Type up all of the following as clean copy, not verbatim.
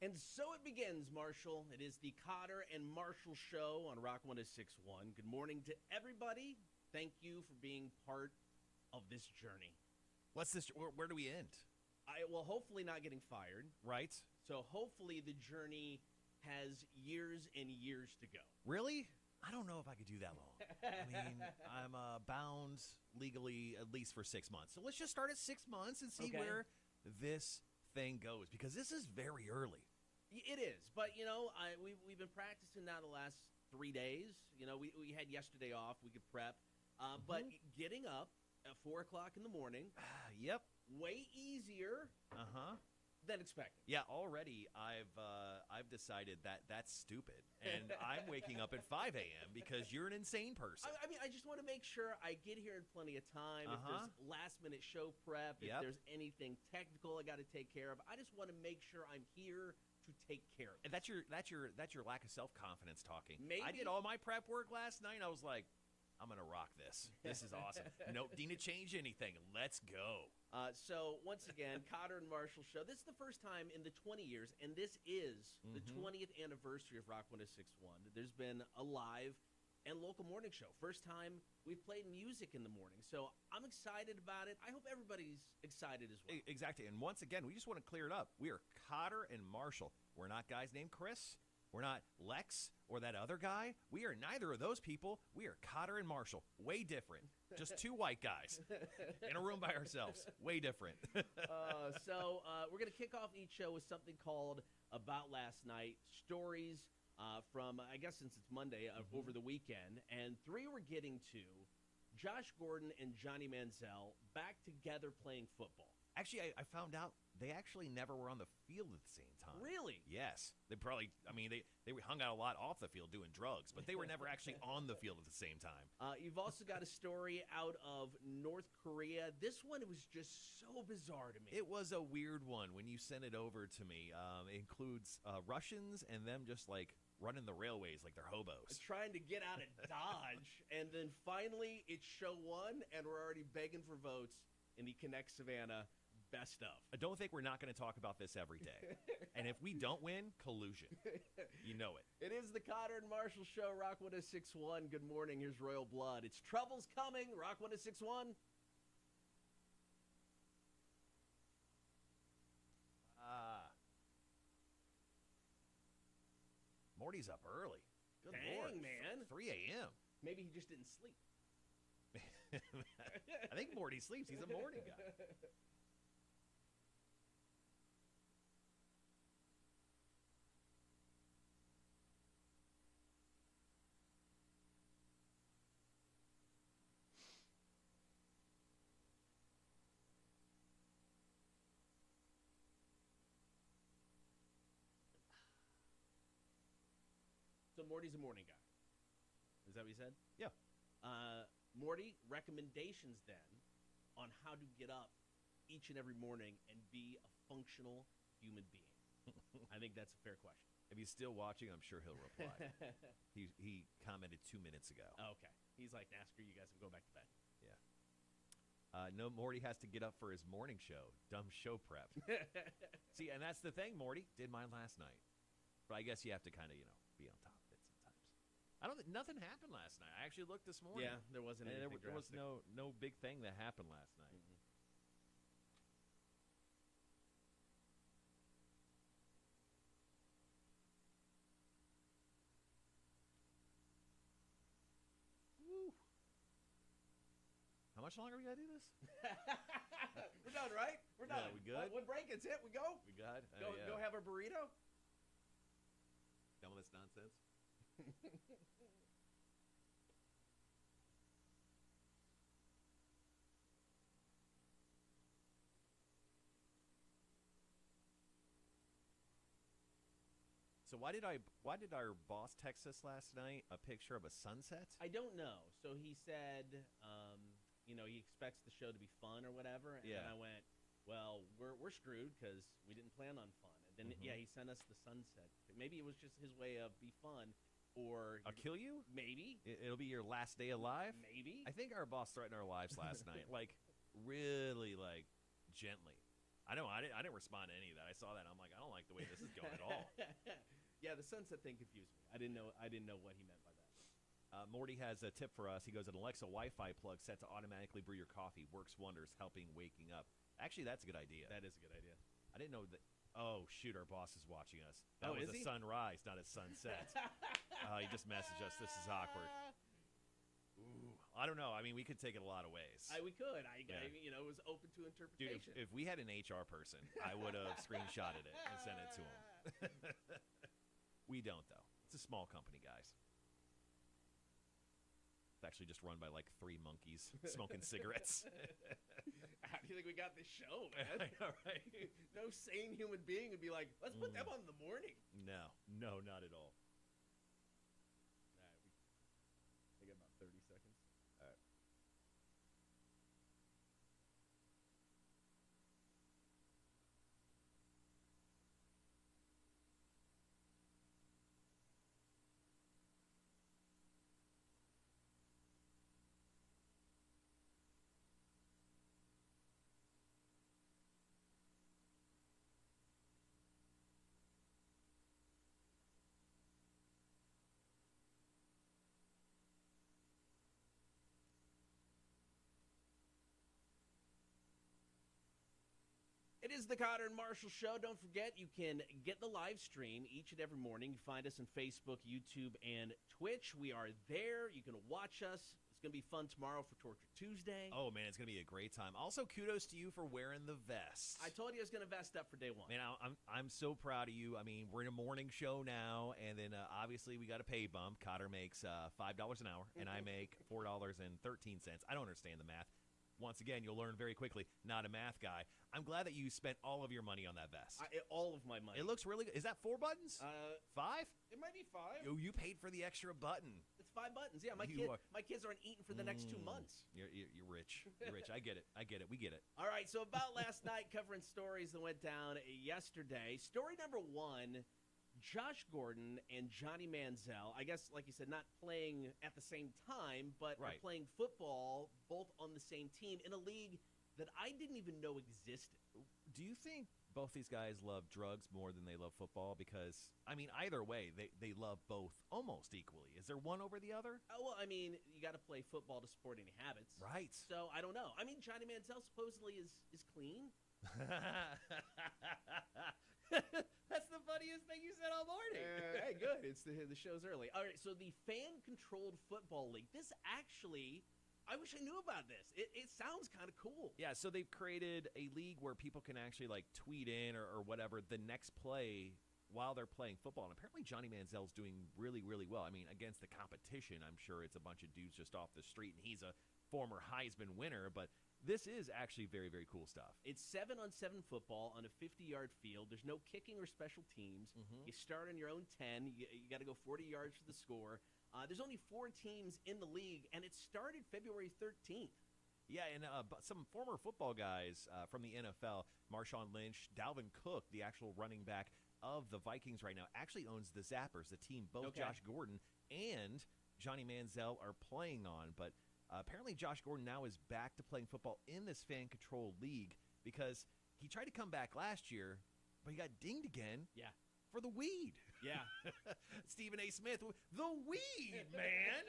And so it begins, Marshall. It is the Cotter and Marshall Show on Rock 106.1. Good morning to everybody. Thank you for being part of this journey. What's this? Where do we end? Well, hopefully not getting fired. Right? So hopefully the journey has years and years to go. Really? I don't know if I could do that long. I mean, I'm bound legally at least for 6 months. So let's just start at 6 months and see Okay. where this thing goes, because this is very early. It is, but we've been practicing now the last 3 days. We had yesterday off. We could prep, but getting up at 4 o'clock in the morning, Yep. way easier Uh-huh. than expected. Yeah, already I've decided that that's stupid, and I'm waking up at 5 a.m. because you're an insane person. I mean, I just want to make sure I get here in plenty of time. Uh-huh. If there's last-minute show prep, if Yep. there's anything technical I got to take care of, I just want to make sure I'm here to take care of it. And that's your lack of self-confidence talking. Maybe. I did all my prep work last night. I was like, I'm gonna rock this. This is awesome. Nope, didn't change anything. Let's go. So, once again, Cotter and Marshall Show. This is the first time in the 20 years, and this is the 20th anniversary of Rock 106.1. There's been a live and local morning show. First time we've played music in the morning. So, I'm excited about it. I hope everybody's excited as well. Exactly. And once again, we just want to clear it up. We are Cotter and Marshall. We're not guys named Chris. We're not Lex or that other guy. We are neither of those people. We are Cotter and Marshall. Way different. Just two white guys in a room by ourselves. Way different. So we're going to kick off each show with something called About Last Night, stories from, I guess since it's Monday, over the weekend. And three we're getting to, Josh Gordon and Johnny Manziel back together playing football. Actually, I found out they actually never were on the field at the same time. Really? Yes. They probably, they hung out a lot off the field doing drugs, but they were never actually on the field at the same time. You've also got a story out of North Korea. This one was just so bizarre to me. It was a weird one when you sent it over to me. It includes Russians and them just like running the railways like they're hobos. Trying to get out of Dodge. And then finally it's show one, and we're already begging for votes in the Connect Savannah best of. I don't think we're not going to talk about this every day. And if we don't win, collusion. You know it. It is the Cotter and Marshall Show, Rock 106.1. Good morning. Here's Royal Blood. It's Trouble's Coming, Rock 106.1. Morty's up early. Good Dang, Lord. man. 3 a.m. Maybe he just didn't sleep. I think Morty sleeps. He's a morning guy. So Morty's a morning guy. Is that what you said? Yeah. Morty, recommendations then on how to get up each and every morning and be a functional human being. I think that's a fair question. If he's still watching, I'm sure he'll reply. He commented 2 minutes ago. Oh, okay. He's like, NASCAR, you guys can go back to bed. Yeah. No, Morty has to get up for his morning show. Dumb show prep. See, and that's the thing, Morty. Did mine last night. But I guess you have to kind of, be on top of it sometimes. I don't think nothing happened last night. I actually looked this morning. Yeah, there wasn't And anything there was drastic. no big thing that happened last night. Woo. How much longer we gotta do this? We're done, right? We're done. Yeah, we good? One break, it's it. We go. We got Go have a burrito. done with this nonsense. So why did our boss text us last night a picture of a sunset? I don't know. So he said, he expects the show to be fun or whatever. And then Yeah. I went, well, we're screwed because we didn't plan on fun. And then, Mm-hmm. he sent us the sunset. Maybe it was just his way of be fun. Or I'll kill you? maybe. It'll be your last day alive? Maybe. I think our boss threatened our lives last night. Really, gently. I know, I didn't respond to any of that. I saw that, and I'm like, I don't like the way this is going at all. sunset thing confused me. I didn't know what he meant by that. Morty has a tip for us. He goes, an Alexa Wi-Fi plug set to automatically brew your coffee works wonders, helping waking up. Actually, that's a good idea. That is a good idea. I didn't know that. Oh, shoot, our boss is watching us. That was is a he? sunrise, not a sunset. He just messaged us. This is awkward. Ooh, I don't know. I mean, we could take it a lot of ways. We could. Yeah. It was open to Dude, interpretation. if we had an HR person, I would have screenshotted it and sent it to him. We don't, though. It's a small company, guys. It's actually just run by like 3 monkeys smoking cigarettes. How do you think we got this show, man? I know, right? No sane human being would be like, let's put them on in the morning. No, not at all. All right, I got about 30 seconds. All right. It is the Cotter and Marshall Show. Don't forget, you can get the live stream each and every morning. You find us on Facebook, YouTube, and Twitch. We are there. You can watch us. It's going to be fun tomorrow for Torture Tuesday. Oh, man, it's going to be a great time. Also, kudos to you for wearing the vest. I told you I was going to vest up for day one. Man, I'm so proud of you. I mean, we're in a morning show now, and then obviously we got a pay bump. Cotter makes $5 an hour, and I make $4.13. I don't understand the math. Once again, you'll learn very quickly. Not a math guy. I'm glad that you spent all of your money on that vest. All of my money. It looks really good. Is that 4 buttons? 5? It might be 5. Oh, you paid for the extra button. It's 5 buttons. Yeah, my kids aren't eating for the next 2 months. You're rich. You're rich. I get it. We get it. All right, so about last night, covering stories that went down yesterday. Story number 1, Josh Gordon and Johnny Manziel, I guess, like you said, not playing at the same time, but are playing football both on the same team in a league that I didn't even know existed. Do you think both these guys love drugs more than they love football? Because, I mean, either way, they love both almost equally. Is there one over the other? Well, I mean, you got to play football to support any habits. Right. So, I don't know. I mean, Johnny Manziel supposedly is clean. That's the funniest thing you said all morning. Hey, good. It's the show's early. All right, so the fan-controlled football league. This actually, I wish I knew about this. It sounds kind of cool. Yeah, so they've created a league where people can actually like tweet in or whatever the next play while they're playing football. And apparently Johnny Manziel's doing really, really well. I mean, against the competition, I'm sure it's a bunch of dudes just off the street, and he's a former Heisman winner, but this is actually very, very cool stuff. It's 7-on-7 football on a 50-yard field. There's no kicking or special teams. You start on your own 10. You got to go 40 yards for the score. There's only 4 teams in the league, and it started February 13th. Yeah, and some former football guys from the NFL, Marshawn Lynch, Dalvin Cook, the actual running back of the Vikings right now, actually owns the Zappers, the team both Josh Gordon and Johnny Manziel are playing on. But apparently Josh Gordon now is back to playing football in this fan-controlled league because he tried to come back last year, but he got dinged again for the weed. Yeah. Stephen A. Smith, the weed, man.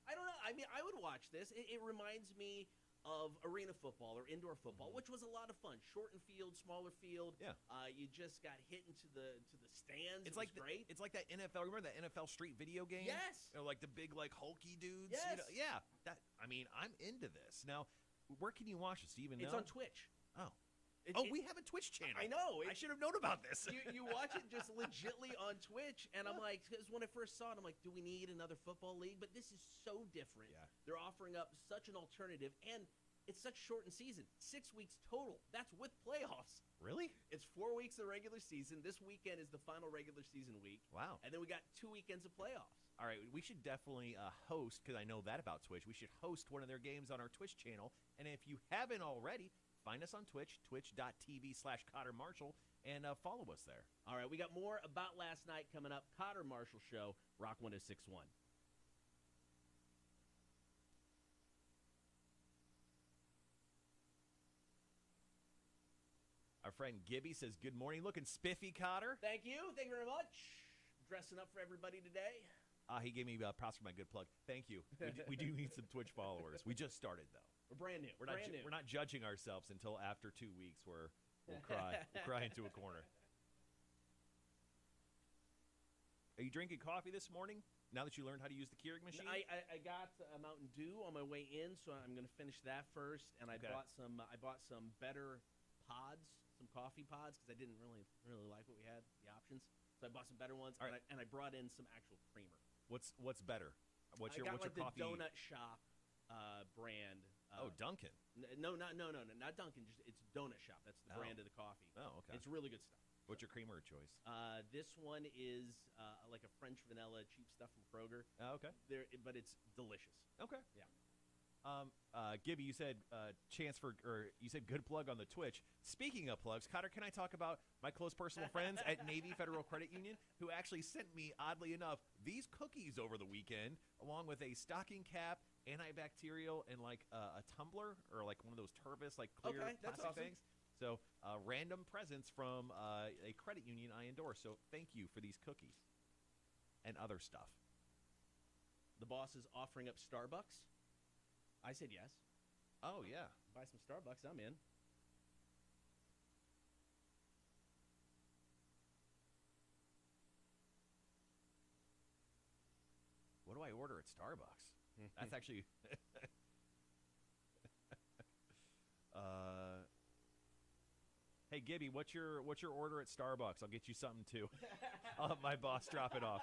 I don't know. I mean, I would watch this. It reminds me of arena football or indoor football, which was a lot of fun. Shortened field, smaller field. Yeah. You just got hit into the stands. It's like great. It's like that NFL. Remember that NFL Street video game? Yes. You know, like the big like hulky dudes. Yes. You know? Yeah. I mean, I'm into this. Now, where can you watch this? Do you even know? It's on Twitch. Oh. Oh, we have a Twitch channel. I know. I should have known about this. you watch it just legitly on Twitch, and I'm like, because when I first saw it, I'm like, do we need another football league? But this is so different. Yeah. They're offering up such an alternative, and it's such a shortened season. 6 weeks total. That's with playoffs. Really? It's 4 weeks of regular season. This weekend is the final regular season week. Wow. And then we got 2 weekends of playoffs. All right, we should definitely host, because I know that about Twitch, we should host one of their games on our Twitch channel. And if you haven't already, find us on Twitch, twitch.tv/CotterMarshall, and follow us there. All right, we got more about last night coming up. Cotter Marshall Show, Rock 106.1. Our friend Gibby says, good morning. Looking spiffy, Cotter. Thank you. Thank you very much. Dressing up for everybody today. He gave me props for my good plug. Thank you. We do need some Twitch followers. We just started, though. We're brand new. We're not judging ourselves until after 2 weeks where we'll cry. We'll cry into a corner. Are you drinking coffee this morning now that you learned how to use the Keurig machine? I got a Mountain Dew on my way in, so I'm going to finish that first. And I bought some better pods, some coffee pods, because I didn't really like what we had, the options. So I bought some better ones, and I brought in some actual creamer. What's better? What's your the coffee? Donut Shop brand. Dunkin'. No, not Dunkin'. It's Donut Shop. That's the brand of the coffee. Oh, okay. It's really good stuff. What's your creamer of choice? This one is like a French vanilla cheap stuff from Kroger. Oh, okay. But it's delicious. Okay. Yeah. Gibby, you said you said good plug on the Twitch. Speaking of plugs, Cotter, can I talk about my close personal friends at Navy Federal Credit Union who actually sent me, oddly enough, these cookies over the weekend, along with a stocking cap, antibacterial, and like a tumbler or like one of those Turbis like clear plastic awesome. things. So random presents from a credit union I endorse. So thank you for these cookies and other stuff. The boss is offering up Starbucks. I said yes. Oh, yeah. Buy some Starbucks, I'm in. What do I order at Starbucks? That's actually... Hey, Gibby, what's your order at Starbucks? I'll get you something, too. I'll have my boss drop it off.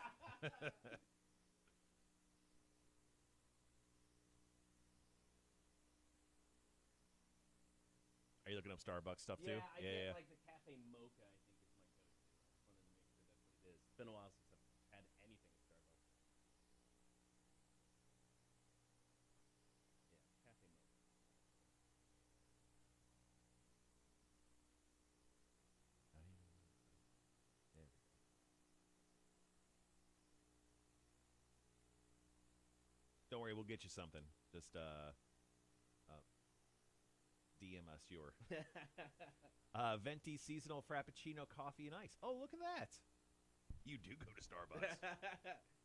Are you looking up Starbucks stuff, too? I get like the Cafe Mocha, I think is my go-to. I just wanted to make sure that's what it is. It's been a while since I've had anything at Starbucks. Yeah, Cafe Mocha. Don't worry, we'll get you something. Just DM us your Venti seasonal frappuccino coffee and ice. Oh, look at that! You do go to Starbucks.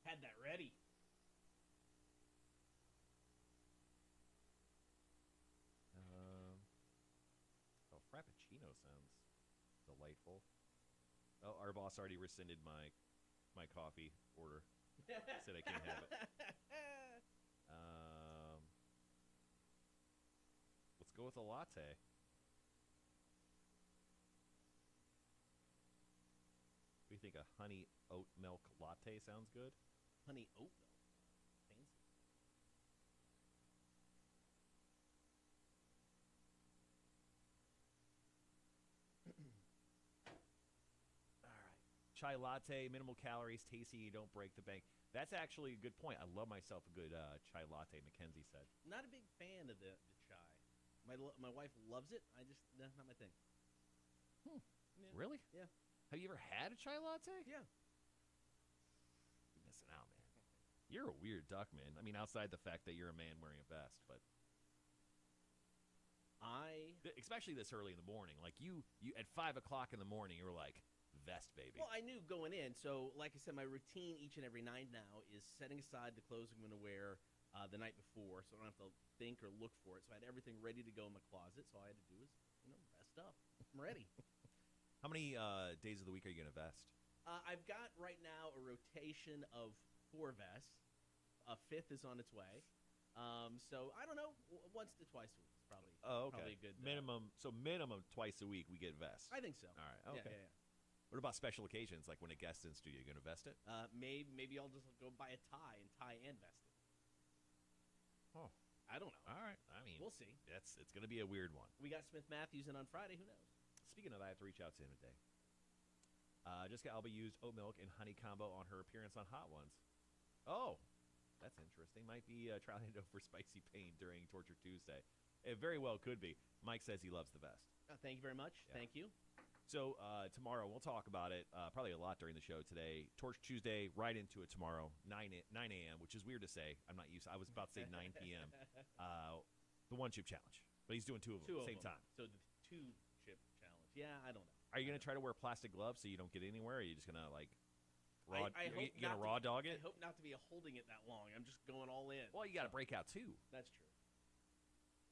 Had that ready. Frappuccino sounds delightful. Oh, our boss already rescinded my coffee order. Said I can't have it. Let's go with a latte. We think a honey oat milk latte sounds good. Honey oat milk. Fancy. All right. Chai latte, minimal calories, tasty, you don't break the bank. That's actually a good point. I love myself a good chai latte, Mackenzie said. Not a big fan of the chai. My wife loves it. That's not my thing. Yeah. Really? Yeah. Have you ever had a chai latte? Yeah. You're missing out, man. You're a weird duck, man. I mean, outside the fact that you're a man wearing a vest, but especially this early in the morning, like you at 5 o'clock in the morning, you were like, vest, baby. Well, I knew going in. So, like I said, my routine each and every night now is setting aside the clothes I'm going to wear the night before, so I don't have to think or look for it. So I had everything ready to go in my closet. So all I had to do was, vest up. I'm ready. How many days of the week are you going to vest? I've got right now a rotation of 4 vests. A 5th is on its way. So I don't know, once to twice a week is probably. Oh, okay. Probably a good minimum. So minimum twice a week we get vests. I think so. All right. Okay. Yeah. What about special occasions, like when a guest in studio? You going to vest it? Maybe I'll just go buy a tie and vest it. Oh, I don't know. all right. I mean, We'll see. It's going to be a weird one. We got Smith Matthews in on Friday. Who knows? Speaking of, I have to reach out to him today. Jessica Alba used oat milk and honey combo on her appearance on Hot Ones. Oh, that's interesting. Might be trying it for Spicy Pain during Torture Tuesday. It very well could be. Mike says he loves the vest. Thank you very much. Yeah. Thank you. So tomorrow we'll talk about it, probably a lot during the show today. Torch Tuesday, right into it tomorrow, 9 a.m., which is weird to say. I'm not used to, I was about to say 9 p.m. The one-chip challenge. But he's doing two of them at the same time. So the 2-chip challenge. Yeah, I don't know. Are you going to try to wear plastic gloves so you don't get anywhere, or are you just going to, I hope you gonna not raw to, dog I it? hope not to be holding it that long. I'm just going all in. Well, you got to break out too. That's true.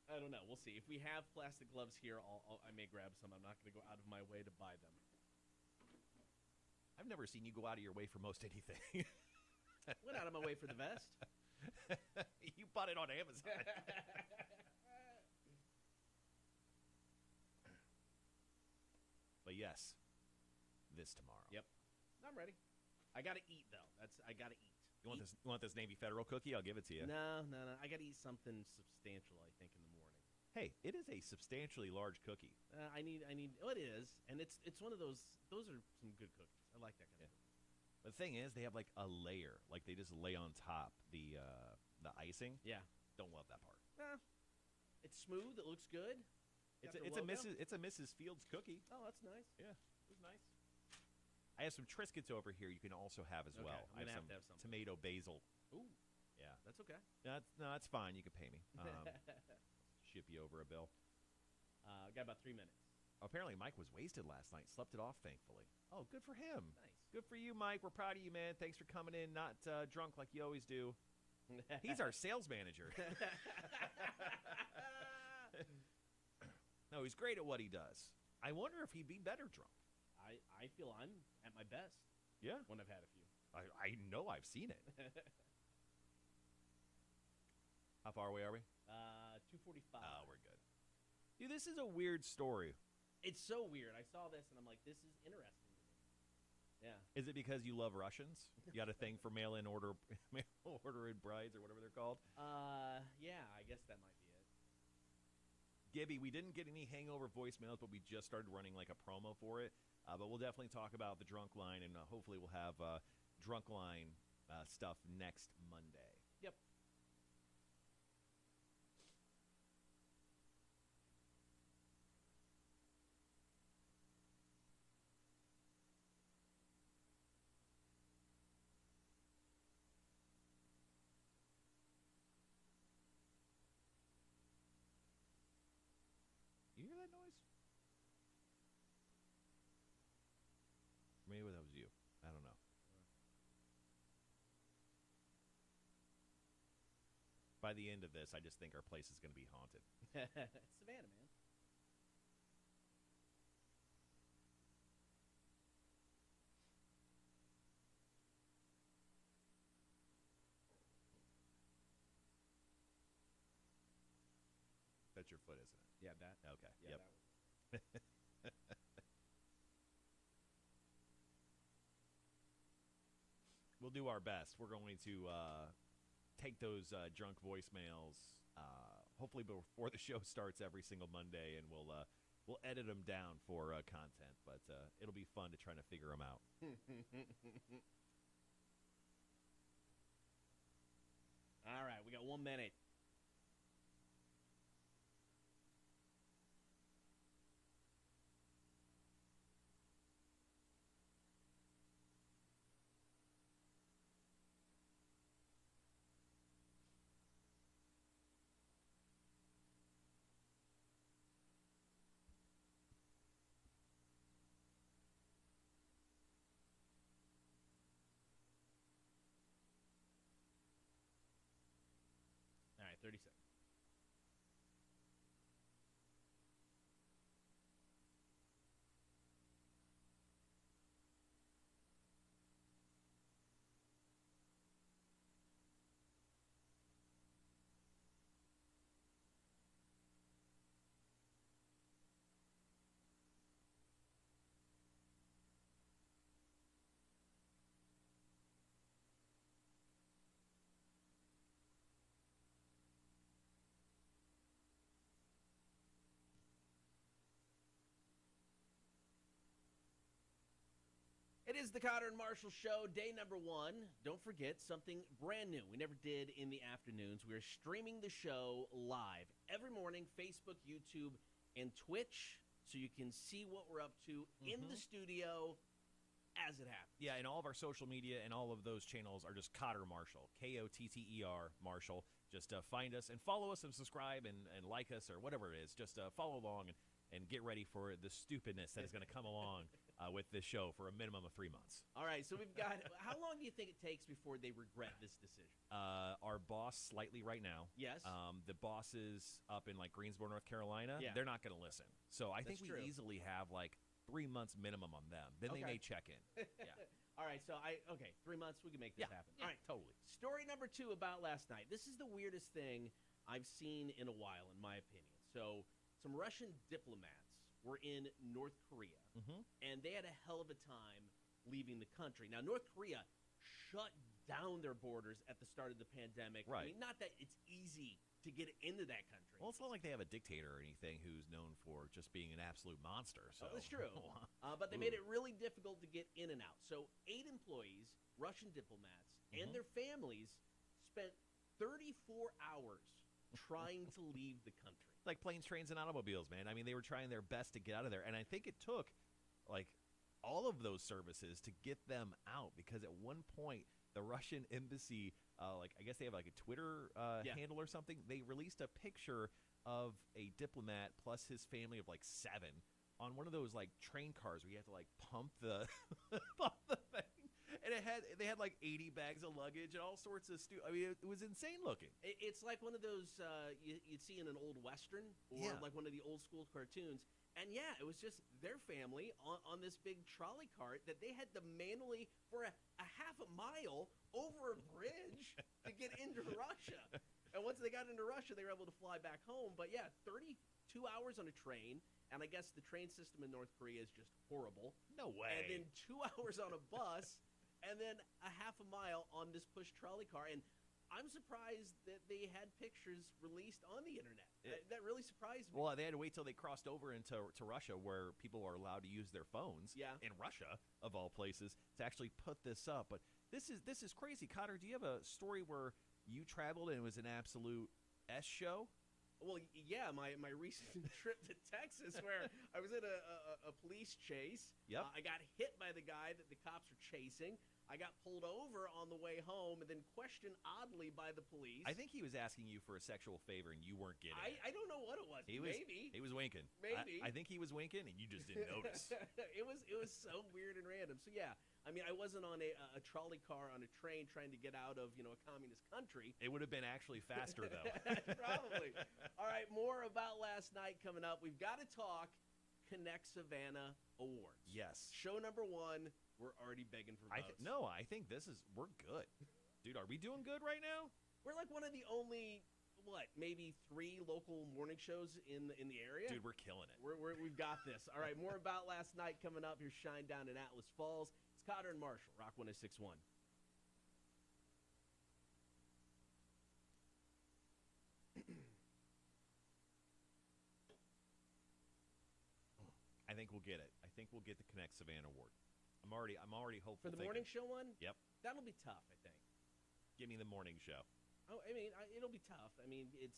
I don't know. We'll see. If we have plastic gloves here, I may grab some. I'm not going to go out of my way to buy them. I've never seen you go out of your way for most anything. Went out of my way for the vest. You bought it on Amazon. But yes, this tomorrow. Yep. I'm ready. I got to eat, though. I got to eat. You want this Navy Federal cookie? I'll give it to you. No. I got to eat something substantial, I think, in the morning. Hey, it is a substantially large cookie. I need. Oh, it is, and it's one of those. Those are some good cookies. I like that kind of cookie. The thing is, they have like a layer, like they just lay on top the icing. Yeah. Don't love that part. It's smooth. It looks good. It's a Mrs. Fields cookie. Oh, that's nice. Yeah, it was nice. I have some Triscuits over here. You can also have as Okay, well. I'm I gonna have have to have some some. tomato basil. Ooh, Yeah, that's okay. that's fine. You can pay me. Ship you over a bill. Got about 3 minutes. Apparently, Mike was wasted last night. Slept it off, thankfully. Oh, good for him. Nice. Good for you, Mike. We're proud of you, man. Thanks for coming in, not drunk like you always do. He's our sales manager. No, he's great at what he does. I wonder if he'd be better drunk. I feel I'm at my best. Yeah. When I've had a few. I know I've seen it. How far away are we? 2:45. Oh, we're good. Dude, this is a weird story. It's so weird. I saw this and I'm like, this is interesting to me. Yeah. Is it because you love Russians? You got a thing for mail-in order brides or whatever they're called? Yeah, I guess that might be it. Gibby, we didn't get any hangover voicemails, but we just started running like a promo for it. But we'll definitely talk about the drunk line, and hopefully we'll have drunk line stuff next Monday. Yep. You hear that noise? Maybe that was you. I don't know. By the end of this, I just think our place is going to be haunted. Savannah, man. That's your foot, isn't it? Yeah, that. Okay. Yeah, Yep. that was. We'll do our best. We're going to take those drunk voicemails hopefully before the show starts every single Monday, and we'll edit them down for content. But it'll be fun to try to figure them out. All right, we got 1 minute. All right, 30 seconds. It is the Cotter and Marshall Show, day number 1. Don't forget something brand new we never did in the afternoons. We are streaming the show live every morning, Facebook, YouTube, and Twitch, so you can see what we're up to in the studio as it happens. Yeah, and all of our social media and all of those channels are just Cotter Marshall, Kotter Marshall. Just find us and follow us and subscribe and like us or whatever it is. Just follow along and get ready for the stupidness that is going to come along with this show for a minimum of 3 months. All right, so we've got. How long do you think it takes before they regret this decision? Our boss slightly right now. Yes. The bosses up in like Greensboro, North Carolina, Yeah. they're not going to listen. So I think That's we true. easily have like 3 months minimum on them. Then they Okay. may check in. Yeah. All right, so 3 months we can make this happen. Yeah, All right, totally. story number 2 about last night. This is the weirdest thing I've seen in a while, in my opinion. So some Russian diplomats were in North Korea, Mm-hmm. and they had a hell of a time leaving the country. Now, North Korea shut down their borders at the start of the pandemic. I Right. mean, not that it's easy to get into that country. Well, it's not like they have a dictator or anything who's known for just being an absolute monster. So Oh, that's true. But they made Ooh. it really difficult to get in and out. So 8 employees, Russian diplomats, and Mhm. their families spent 34 hours trying to leave the country. Like planes, trains, and automobiles, man. I mean, they were trying their best to get out of there, and I think it took like all of those services to get them out because at one point the Russian embassy, like I guess they have like a Twitter Yeah. handle or something. They released a picture of a diplomat plus his family of like 7 on one of those like train cars where you have to like pump the pump the thing, and they had like 80 bags of luggage and all sorts of I mean, it was insane looking. It's like one of those you'd see in an old Western or Yeah. like one of the old school cartoons. And yeah, it was just their family on this big trolley cart that they had to manually, for a half a mile over a bridge to get into Russia. And once they got into Russia, they were able to fly back home. But yeah, 32 hours on a train. And I guess the train system in North Korea is just horrible. No way. And then 2 hours on a bus, and then a half a mile on this push trolley car. And I'm surprised that they had pictures released on the internet. That really surprised me. Well, they had to wait till they crossed over into Russia, where people are allowed to use their phones. Yeah. In Russia, of all places, to actually put this up. But this is crazy. Cotter, do you have a story where you traveled and it was an absolute S show? Well, yeah, my recent trip to Texas where I was in a police chase. Yep. I got hit by the guy that the cops were chasing. I got pulled over on the way home and then questioned oddly by the police. I think he was asking you for a sexual favor and you weren't getting it. I don't know what it was. Maybe. He was winking. Maybe. I think he was winking and you just didn't notice. It was so weird and random. So yeah, I mean, I wasn't on a trolley car on a train trying to get out of a communist country. It would have been actually faster though. Probably. All right, more about last night coming up. We've got to talk Connect Savannah Awards. Yes. Show number 1. We're already begging for votes. I think we're good. Dude, are we doing good right now? We're like one of the only, maybe 3 local morning shows in the area. Dude, we're killing it. We've got this. All right, more about last night coming up. Here's Shine Down in Atlas Falls. It's Cotter and Marshall, Rock 106.1. I think we'll get it. I think we'll get the Connect Savannah Award. I'm already hopeful. For the morning show one? Yep. That'll be tough, I think. Give me the morning show. Oh, I mean, it'll be tough. I mean, it's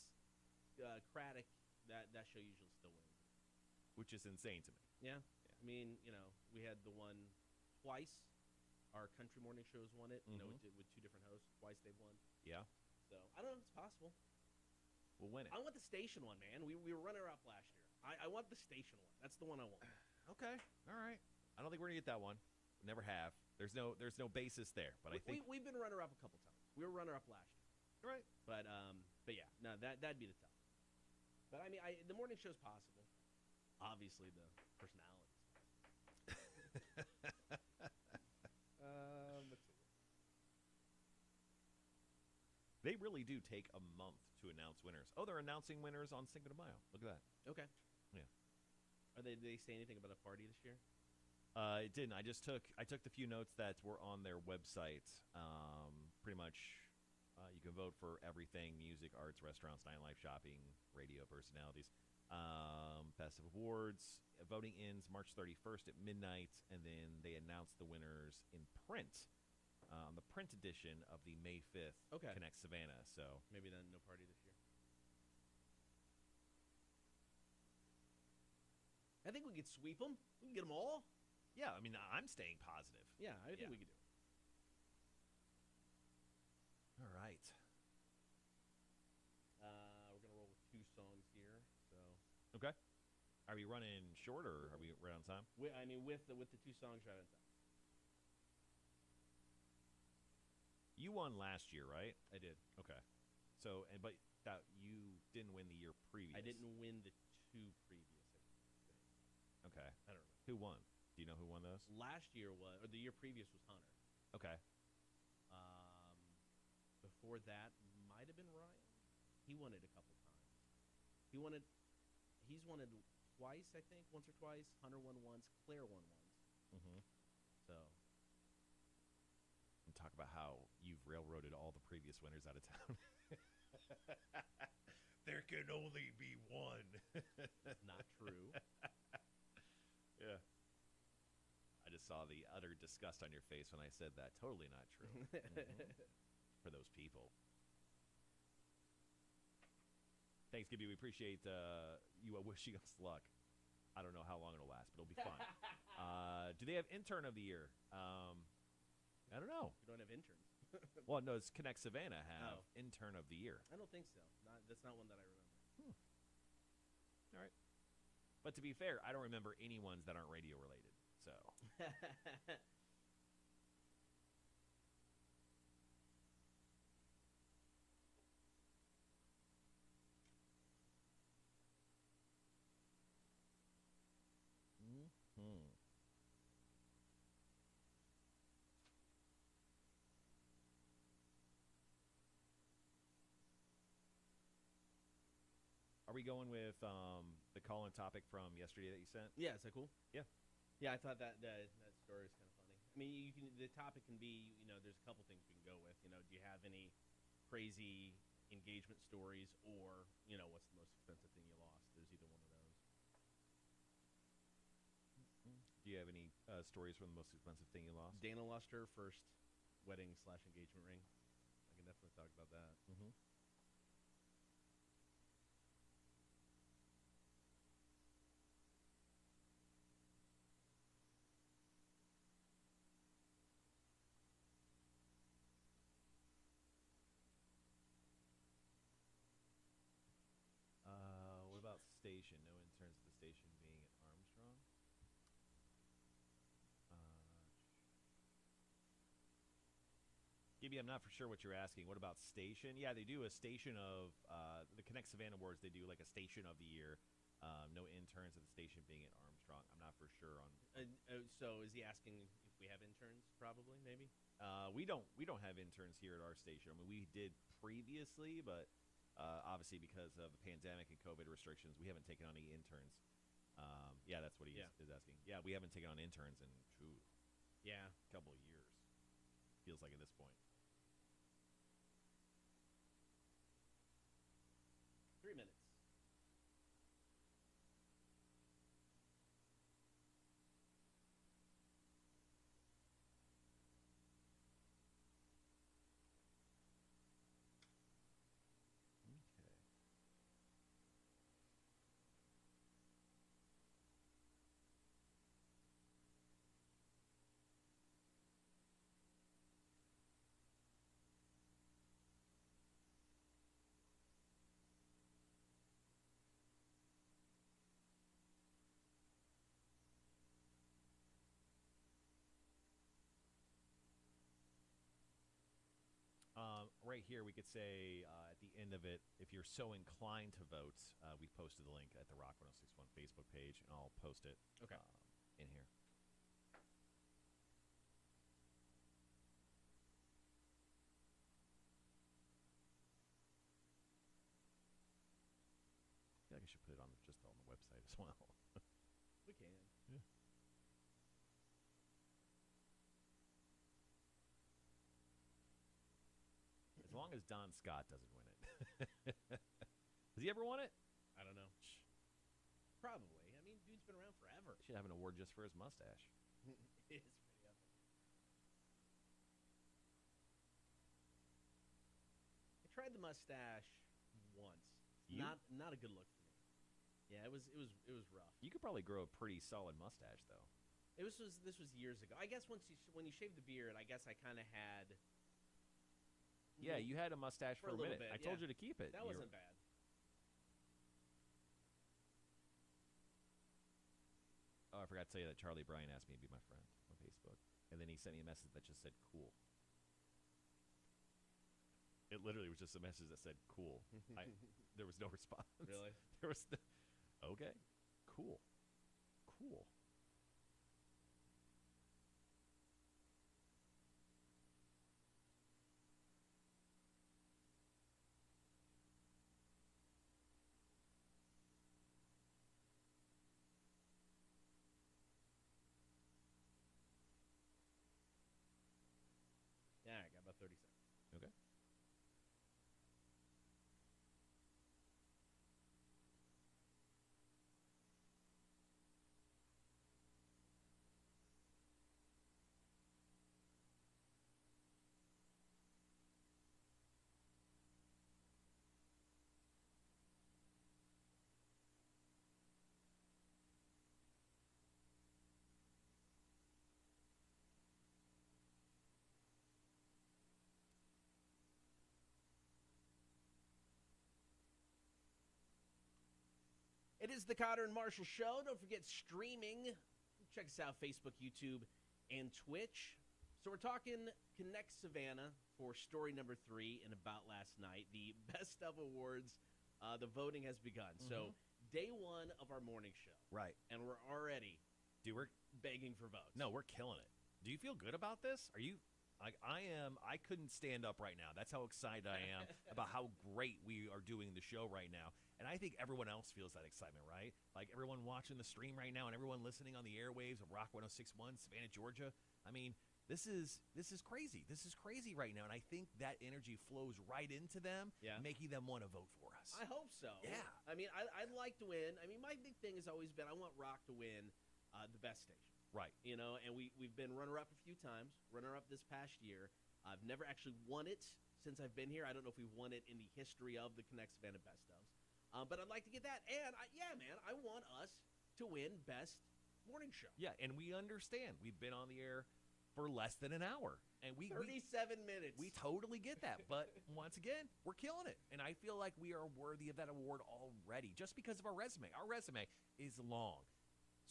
Craddock. That show usually still wins. Which is insane to me. Yeah. I mean, we had the one twice. Our country morning shows won it. Mhm. With 2 different hosts. Twice they've won. Yeah. So I don't know if it's possible. We'll win it. I want the station one, man. We were runner-up last year. I want the station one. That's the one I want. Okay. All right. I don't think we're gonna get that one. Never have. There's no basis there. But I think we've been runner-up a couple times. We were runner-up last year. right. But yeah, no, that'd be the tough. But I mean, the morning show's possible. Obviously, the personalities. Let's see. They really do take a month to announce winners. Oh, they're announcing winners on Cinco de Mayo. Look at that. Okay. Yeah. Did they say anything about a party this year? It didn't. I took the few notes that were on their website. Pretty much, you can vote for everything: music, arts, restaurants, nightlife, shopping, radio personalities. Best of Awards. Voting ends March 31st at midnight, and then they announce the winners in print on the print edition of the May 5th Okay. Connect Savannah. So Maybe then no party this year. I think we could sweep them. We can get them all. yeah, I mean, I'm staying positive. Yeah, I think Yeah. we could do it. All right. We're gonna roll with 2 songs here. So Okay. Are we running short or are we right on time? With the 2 songs right on time. You won last year, right? I did. Okay. So, but that you didn't win the year previous. I didn't win the 2 previous. Okay. I don't know. Who won? Do you know who won those? Last year was, or the year previous was Hunter. Okay. Before that might have been Ryan. He won it a couple times. He's won it twice, I think, once or twice. Hunter won once. Claire won once. Mm-hmm. So. And talk about how you've railroaded all the previous winners out of town. There can only be one. That's not true. Yeah. I just saw the utter disgust on your face when I said that. Totally not true. For those people. Thanks, Gibby. We appreciate you wishing us luck. I don't know how long it'll last, but it'll be fun. Do they have intern of the year? I don't know. You don't have interns. Well, no, it's Connect Savannah have intern of the year. I don't think so. That's not one that I remember. All right. But to be fair, I don't remember any ones that aren't radio related. So. Are we going with the call-in topic from yesterday that you sent? Yeah, is that cool? Yeah. Yeah, I thought that story is kind of funny. I mean, the topic can be, there's a couple things we can go with. Do you have any crazy engagement stories, or what's the most expensive thing you lost? There's either one of those. Do you have any stories from the most expensive thing you lost? Dana lost her first wedding/engagement ring. I can definitely talk about that. Mm-hmm. What about station? No interns at the station being at Armstrong? Gibby, I'm not for sure what you're asking. What about station? Yeah, they do a station of the Connect Savannah Awards. They do like a station of the year. No interns at the station being at Armstrong. I'm not for sure on. So is he asking if we have interns? Probably, maybe. We don't have interns here at our station. I mean, we did previously, but obviously because of the pandemic and COVID restrictions, we haven't taken on any interns. Yeah, that's what he is asking. Yeah, we haven't taken on interns in a couple of years. Feels like at this point. 3 minutes. Right here, we could say at the end of it, if you're so inclined to vote, we posted the link at the Rock 1061 Facebook page, and I'll post it in here. I feel like I should put it on just on the website as well. We can. Yeah. As long as Don Scott doesn't win it. Has he ever won it? I don't know. Probably. I mean, dude's been around forever. Should have an award just for his mustache. It is pretty epic. I tried the mustache once. Not a good look for me. Yeah, it was rough. You could probably grow a pretty solid mustache, though. This was years ago. I guess when you shave the beard, I guess I kind of had. Yeah, you had a mustache for a minute. Bit, I told you to keep it. That wasn't bad. I forgot to tell you that Charlie Bryan asked me to be my friend on Facebook. And then he sent me a message that just said, cool. It literally was just a message that said, cool. There was no response. Really? There was okay, cool. Cool. Yeah, I got about 30 seconds. Okay. It is the Cotter and Marshall Show. Don't forget streaming. Check us out, Facebook, YouTube, and Twitch. So we're talking Connect Savannah for story number 3 in About Last Night. The Best of Awards. The voting has begun. So day 1 of our morning show. Right. And we're already Dude, we're begging for votes. no, we're killing it. Do you feel good about this? Are you like I am? I couldn't stand up right now. That's how excited I am about how great we are doing the show right now. And I think everyone else feels that excitement, right? Like everyone watching the stream right now and everyone listening on the airwaves of Rock 106.1, Savannah, Georgia. I mean, this is crazy. This is crazy right now. And I think that energy flows right into them, making them want to vote for us. I hope so. Yeah. I mean, I'd like to win. I mean, my big thing has always been I want Rock to win the best station. Right. You know, and we've been runner-up a few times, runner-up this past year. I've never actually won it since I've been here. I don't know if we've won it in the history of the Connect Savannah Best ofs. But I'd like to get that. And, man, I want us to win Best Morning Show. Yeah, and we understand. We've been on the air for less than an hour. And 37 minutes. We totally get that. But once again, we're killing it. And I feel like we are worthy of that award already just because of our resume. Our resume is long.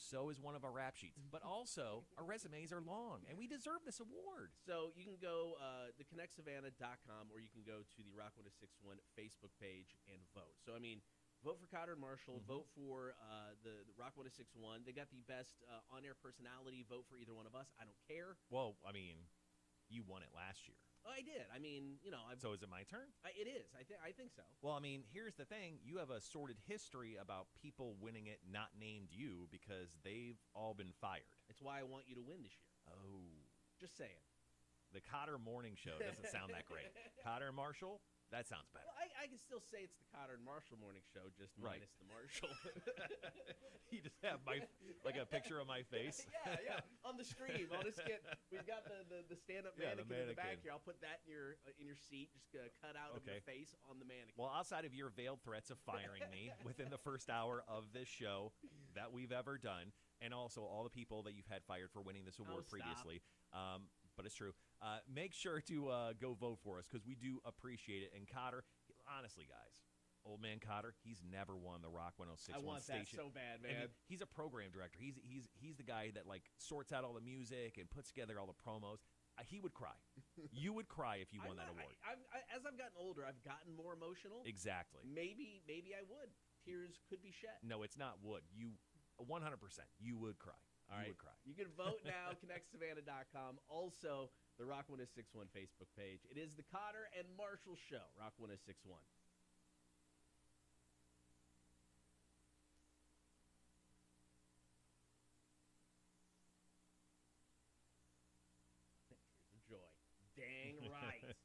So is one of our rap sheets. But also, our resumes are long. And we deserve this award. So you can go to connectsavannah.com or you can go to the Rock 1061 Facebook page and vote. So, I mean, vote for Cotter and Marshall. Vote for the Rock 1061. They got the best on-air personality. Vote for either one of us. I don't care. Well, I mean, you won it last year. Oh, I did. I mean, you know. So is it my turn? It is. I think so. Well, I mean, here's the thing. You have a sordid history about people winning it not named you because they've all been fired. It's why I want you to win this year. Oh. Just saying. The Cotter Morning Show doesn't sound that great. Cotter and Marshall? That sounds better. Well, I can still say it's the Cotter and Marshall Morning Show, just Right. minus the Marshall. You just have like a picture of my face. yeah. On the stream, I'll just get. We've got the stand-up Yeah, the mannequin in the back mannequin. here. I'll put that in your seat. Just cut out of your Okay. face on the mannequin. Well, outside of your veiled threats of firing me within the first hour of this show that we've ever done, and also all the people that you've had fired for winning this award stop. previously, but it's true. Make sure to go vote for us because we do appreciate it. And Cotter, honestly, guys, old man Cotter, he's never won the Rock 106.1 I want station. that so bad, And man. he's a program director. He's the guy that like sorts out all the music and puts together all the promos. He would cry. You would cry if you won that award. As I've gotten older, I've gotten more emotional. Exactly. Maybe I would. Tears could be shed. No, it's not would. You 100%. You would cry. All You right. would cry. You can vote now, connectsavannah.com. Also, the Rock 1061 Facebook page. It is the Cotter and Marshall Show, Rock 1061. Tears of joy. Dang right.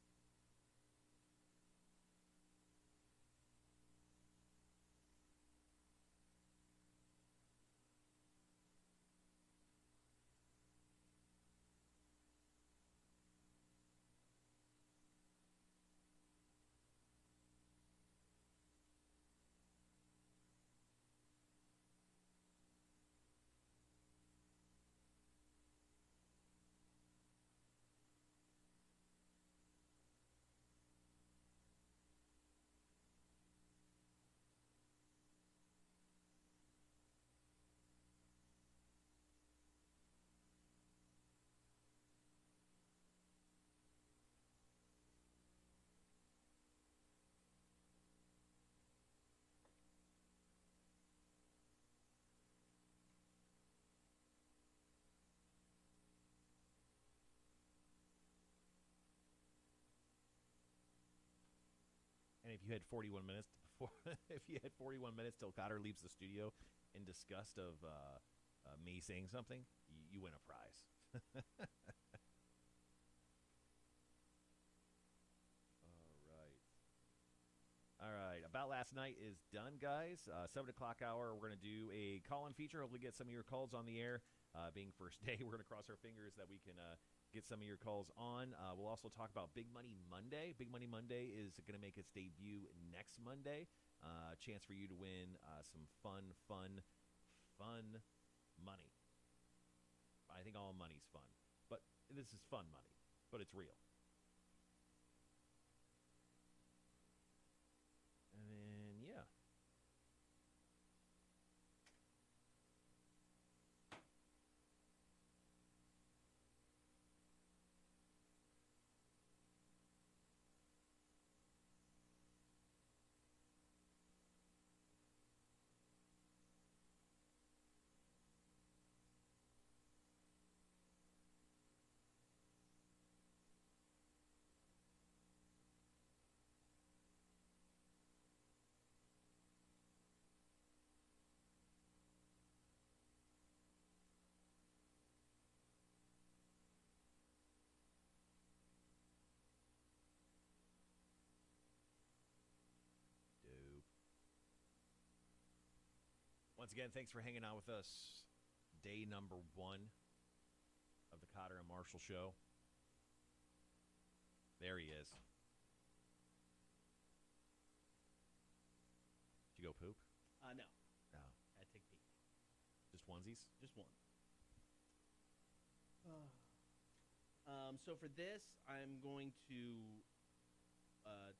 if you had 41 minutes before, if you had 41 minutes till Cotter leaves the studio in disgust of me saying something, you win a prize. All right. About Last Night is done, guys. 7 o'clock hour, we're going to do a call-in feature. Hopefully get some of your calls on the air. Being first day, we're going to cross our fingers that we can get some of your calls on. We'll also talk about Big Money Monday. Big Money Monday is going to make its debut next Monday. Chance for you to win some fun money. I think all money's fun. But this is fun money. But it's real. And then, yeah. Dope. Once again, thanks for hanging out with us. Day number 1 of the Cotter and Marshall Show. There he is. Did you go poop? No. No. I take a peek. Just onesies? Just one. So for this, I'm going to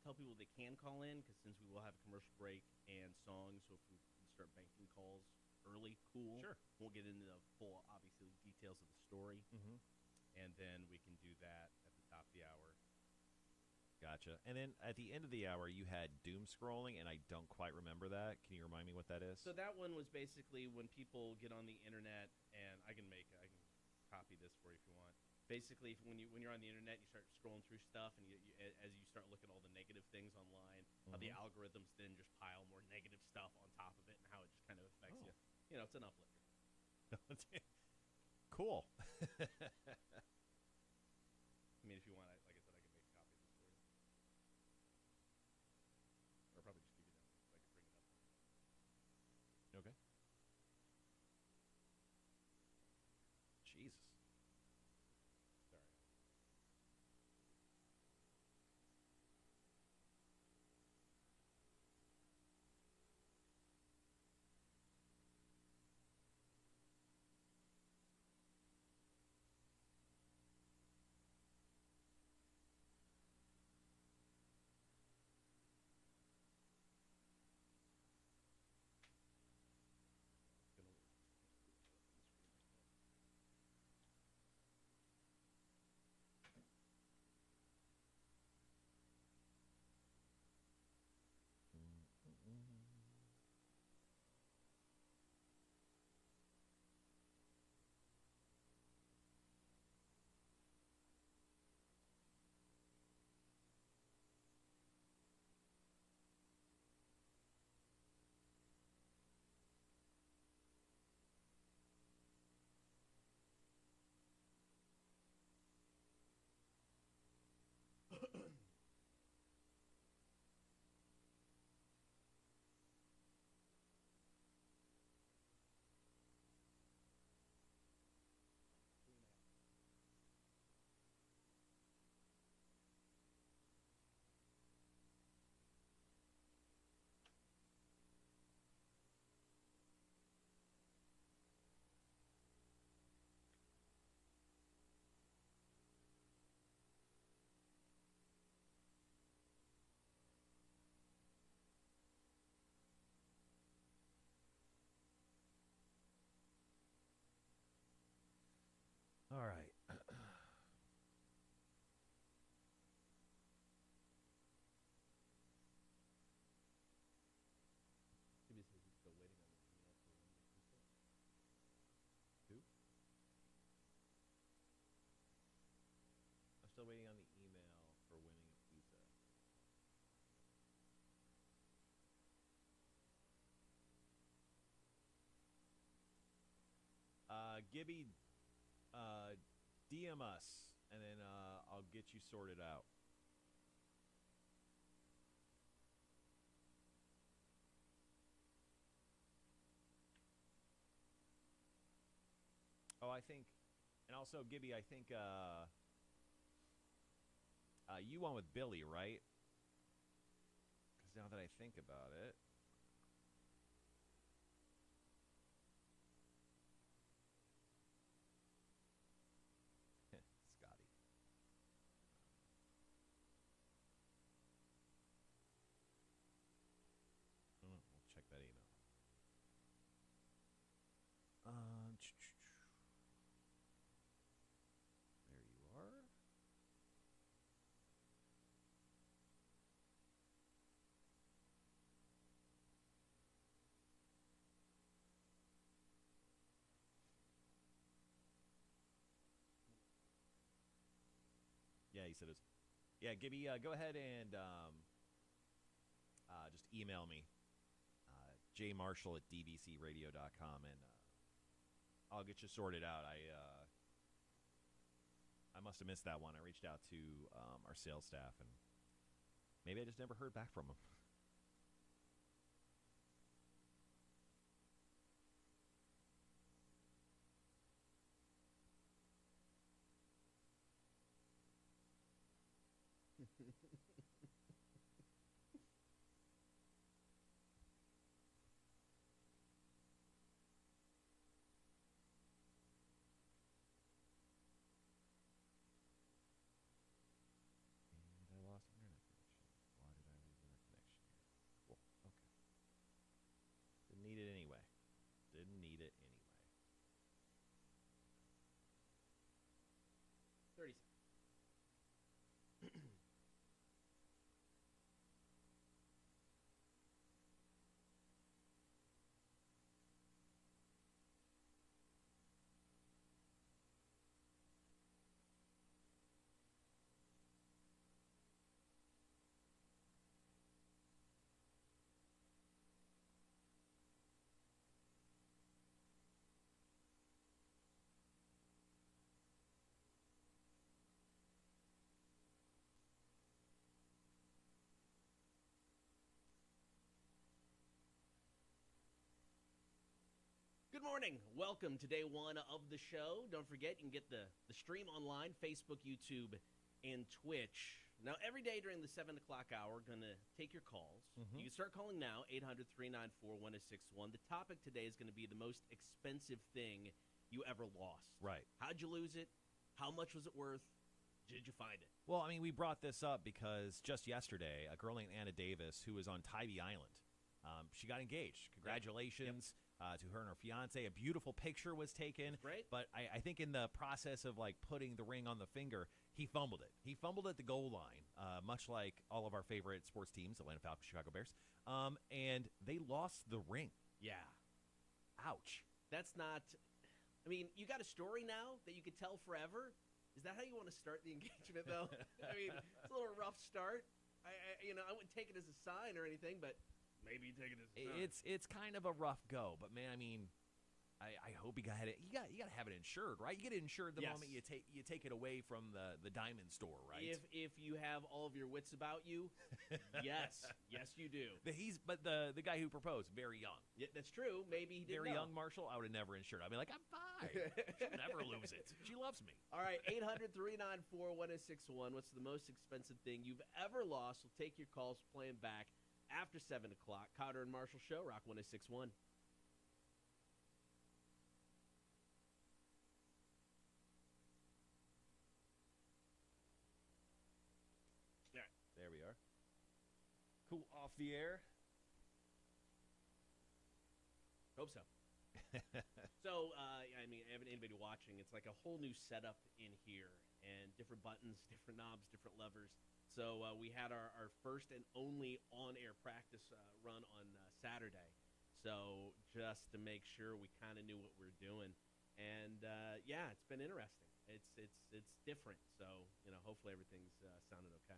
tell people they can call in, because since we will have a commercial break and songs, so if we can start banking calls early, cool. Sure. We'll get into the full, obviously, details of the story, Mm-hmm. and then we can do that at the top of the hour. Gotcha. And then at the end of the hour, you had doom scrolling, and I don't quite remember that. Can you remind me what that is? So that one was basically when people get on the internet, and I can copy this for you if you want. Basically, when you're on the internet, you start scrolling through stuff, and as you start looking at all the negative things online, how the algorithms then just pile more negative stuff on top of it, and how it just kind of affects you. You know, it's an uplifter. Cool. I mean, if you want, like I said, I can make a copy of this for you. Or probably just give you that so I can bring it up. Okay. Jesus. Sorry. Gibby, DM us, and then I'll get you sorted out. Oh, I think, and also Gibby, I think you won with Billy, right? Because now that I think about it. Scotty. We'll check that email. There you are. Yeah, he said it was. Yeah, Gibby, go ahead and just email me, jmarshall@dbcradio.com, and I'll get you sorted out. I must have missed that one. I reached out to our sales staff, and maybe I just never heard back from them. And I lost internet connection. Why did I lose internet connection here? Cool. Okay. Didn't need it anyway. Didn't need it anyway. 30 seconds. Good morning. Welcome to day one of the show. Don't forget, you can get the stream online, Facebook, YouTube, and Twitch. Now, every day during the 7 o'clock hour, going to take your calls. Mhm. You can start calling now, 800-394-1061. The topic today is going to be the most expensive thing you ever lost. Right. How'd you lose it? How much was it worth? Did you find it? Well, I mean, we brought this up because just yesterday, a girl named Anna Davis, who was on Tybee Island, she got engaged. Congratulations to her and her fiance. A beautiful picture was taken. That's great. But I think in the process of like putting the ring on the finger, he fumbled it. He fumbled at the goal line, much like all of our favorite sports teams, Atlanta Falcons, Chicago Bears. And they lost the ring. Yeah. Ouch. That's not. I mean, you got a story now that you could tell forever. Is that how you want to start the engagement, though? I mean, it's a little rough start. I wouldn't take it as a sign or anything, but maybe you take it as a sign. It's kind of a rough go, but man, I mean, I hope you got it. You got to have it insured, right? You get it insured the moment you take it away from the diamond store, right? If you have all of your wits about you, yes, you do. But the guy who proposed, very young. Yeah, that's true. Maybe he didn't Very know. young Marshall. I would have never insured. I'd be like, I'm fine. She'll never lose it. She loves me. All right, 800-394-1061. What's the most expensive thing you've ever lost? We'll take your calls playing back after 7 o'clock. Cotter and Marshall Show, Rock 1061. There we are. Cool. Off the air. Hope so. So, I mean, anybody watching, it's like a whole new setup in here, and different buttons, different knobs, different levers. So we had our first and only on-air practice run on Saturday. So just to make sure we kind of knew what we were doing, and yeah, it's been interesting. It's different. So hopefully everything's sounding okay.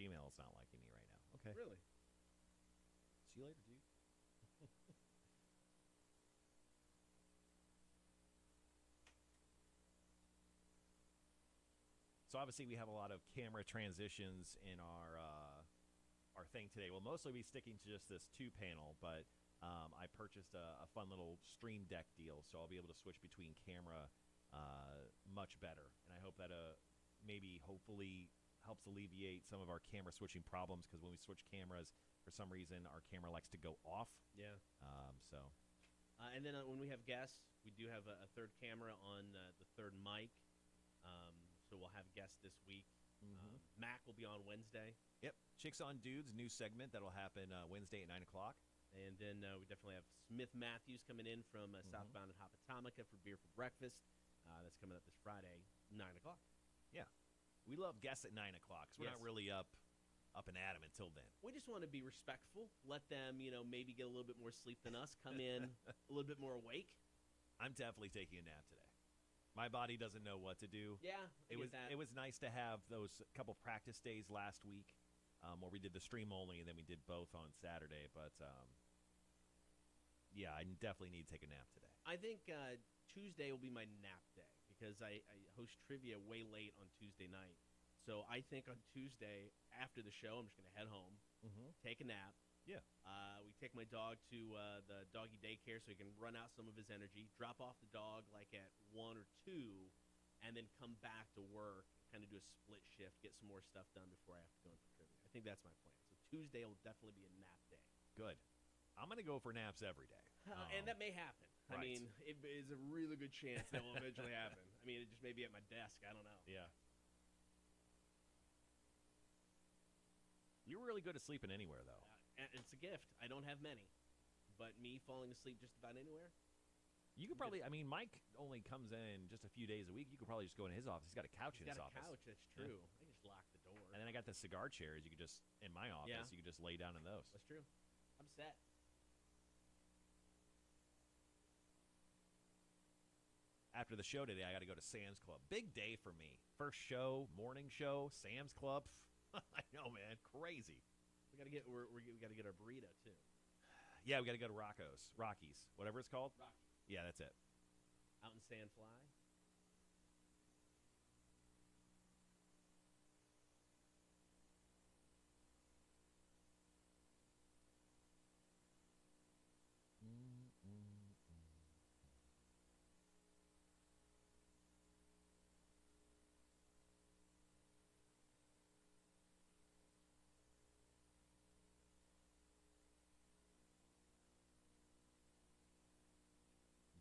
Gmail is not liking me right now. Okay. Really? See you later, dude. So obviously we have a lot of camera transitions in our thing today. We'll mostly be sticking to just this 2-panel, but I purchased a fun little Stream Deck deal, so I'll be able to switch between camera much better. And I hope that maybe hopefully helps alleviate some of our camera switching problems, because when we switch cameras, for some reason our camera likes to go off. Yeah. So And then when we have guests, we do have a third camera on the third mic. So we'll have guests this week. Mac will be on Wednesday. Yep. Chicks on Dudes, new segment that'll happen Wednesday at 9 o'clock. And then we definitely have Smith Matthews coming in from Southbound and Hopatomica for Beer for Breakfast. That's coming up this Friday, 9 o'clock. Yeah. We love guests at 9 o'clock, because we're not really up and at 'em until then. We just want to be respectful. Let them, maybe get a little bit more sleep than us. Come in a little bit more awake. I'm definitely taking a nap today. My body doesn't know what to do. Yeah, it was nice to have those couple practice days last week, where we did the stream only, and then we did both on Saturday. But yeah, I definitely need to take a nap today. I think Tuesday will be my nap day, because I host trivia way late on Tuesday night. So I think on Tuesday after the show, I'm just gonna head home, take a nap. Yeah. We take my dog to the doggy daycare so he can run out some of his energy, drop off the dog like at 1 or 2, and then come back to work, kind of do a split shift, get some more stuff done before I have to go in for trivia. I think that's my plan. So Tuesday will definitely be a nap day. Good. I'm going to go for naps every day. And that may happen. Right. I mean, it is a really good chance that will eventually happen. I mean, it just may be at my desk. I don't know. Yeah. You're really good at sleeping anywhere, though. And it's a gift. I don't have many. But me falling asleep just about anywhere. You could probably, I mean, Mike only comes in just a few days a week. You could probably just go in his office. He's got a couch in his office. He's got a couch, that's true. Yeah. I just lock the door. And then I got the cigar chairs. You could just, in my office, you could just lay down in those. That's true. I'm set. After the show today, I got to go to Sam's Club. Big day for me. First show, morning show, Sam's Club. I know, man. Crazy. We gotta get we gotta get our burrito too. Yeah, we gotta go to Rocky's, whatever it's called. Rocky. Yeah, that's it. Out in Sandfly.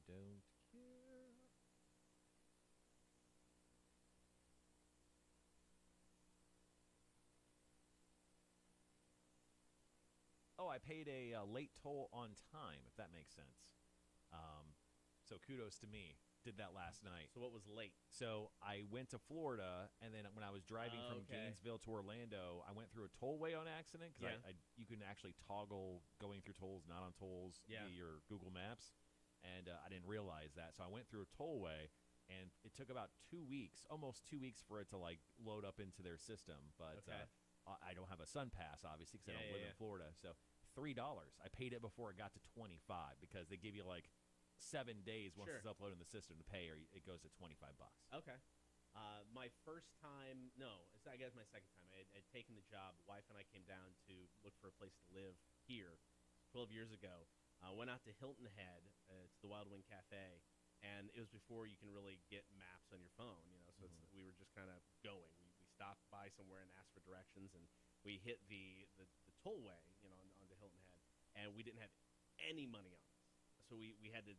Don't care. Oh, I paid a late toll on time, if that makes sense. So kudos to me. Did that last night. So what was late? So I went to Florida, and then when I was driving from Gainesville to Orlando, I went through a tollway on accident, because you can actually toggle going through tolls, not on tolls, via your Google Maps. And I didn't realize that. So I went through a tollway, and it took about 2 weeks, almost 2 weeks, for it to load up into their system. But I don't have a Sun Pass, obviously, because I don't live in Florida. So $3. I paid it before it got to $25, because they give you 7 days once it's uploaded in the system to pay, or it goes to $25. Okay. My first time, I guess my second time. I had taken the job. Wife and I came down to look for a place to live here 12 years ago. Went out to Hilton Head. It's the Wild Wing Cafe, and it was before you can really get maps on your phone. So we were just kind of going. We stopped by somewhere and asked for directions, and we hit the tollway, onto Hilton Head, and we didn't have any money on us. So we had to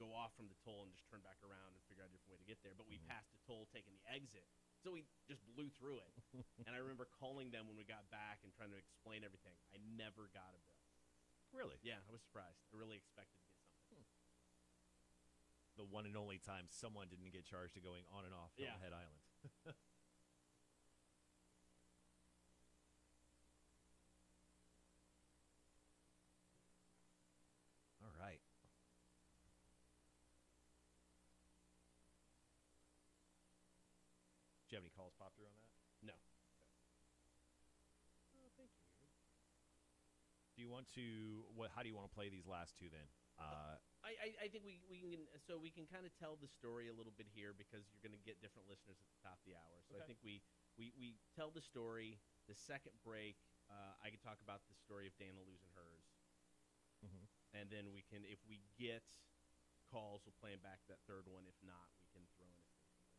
go off from the toll and just turn back around and figure out a different way to get there. But we passed the toll taking the exit, so we just blew through it. And I remember calling them when we got back and trying to explain everything. I never got a bill. Really? Yeah, I was surprised. I really expected to get something. The one and only time someone didn't get charged to going on and off Hilton Head Island. All right. Do you have any calls pop through on that? No. Do you want to how do you want to play these last two then? I think we can kind of tell the story a little bit here because you're going to get different listeners at the top of the hour. So I Okay. think we tell the story. The second break, I can talk about the story of Dana losing hers, Mhm. and then we can, if we get calls, we'll play 'em back that third one. If not, we can throw in a station break.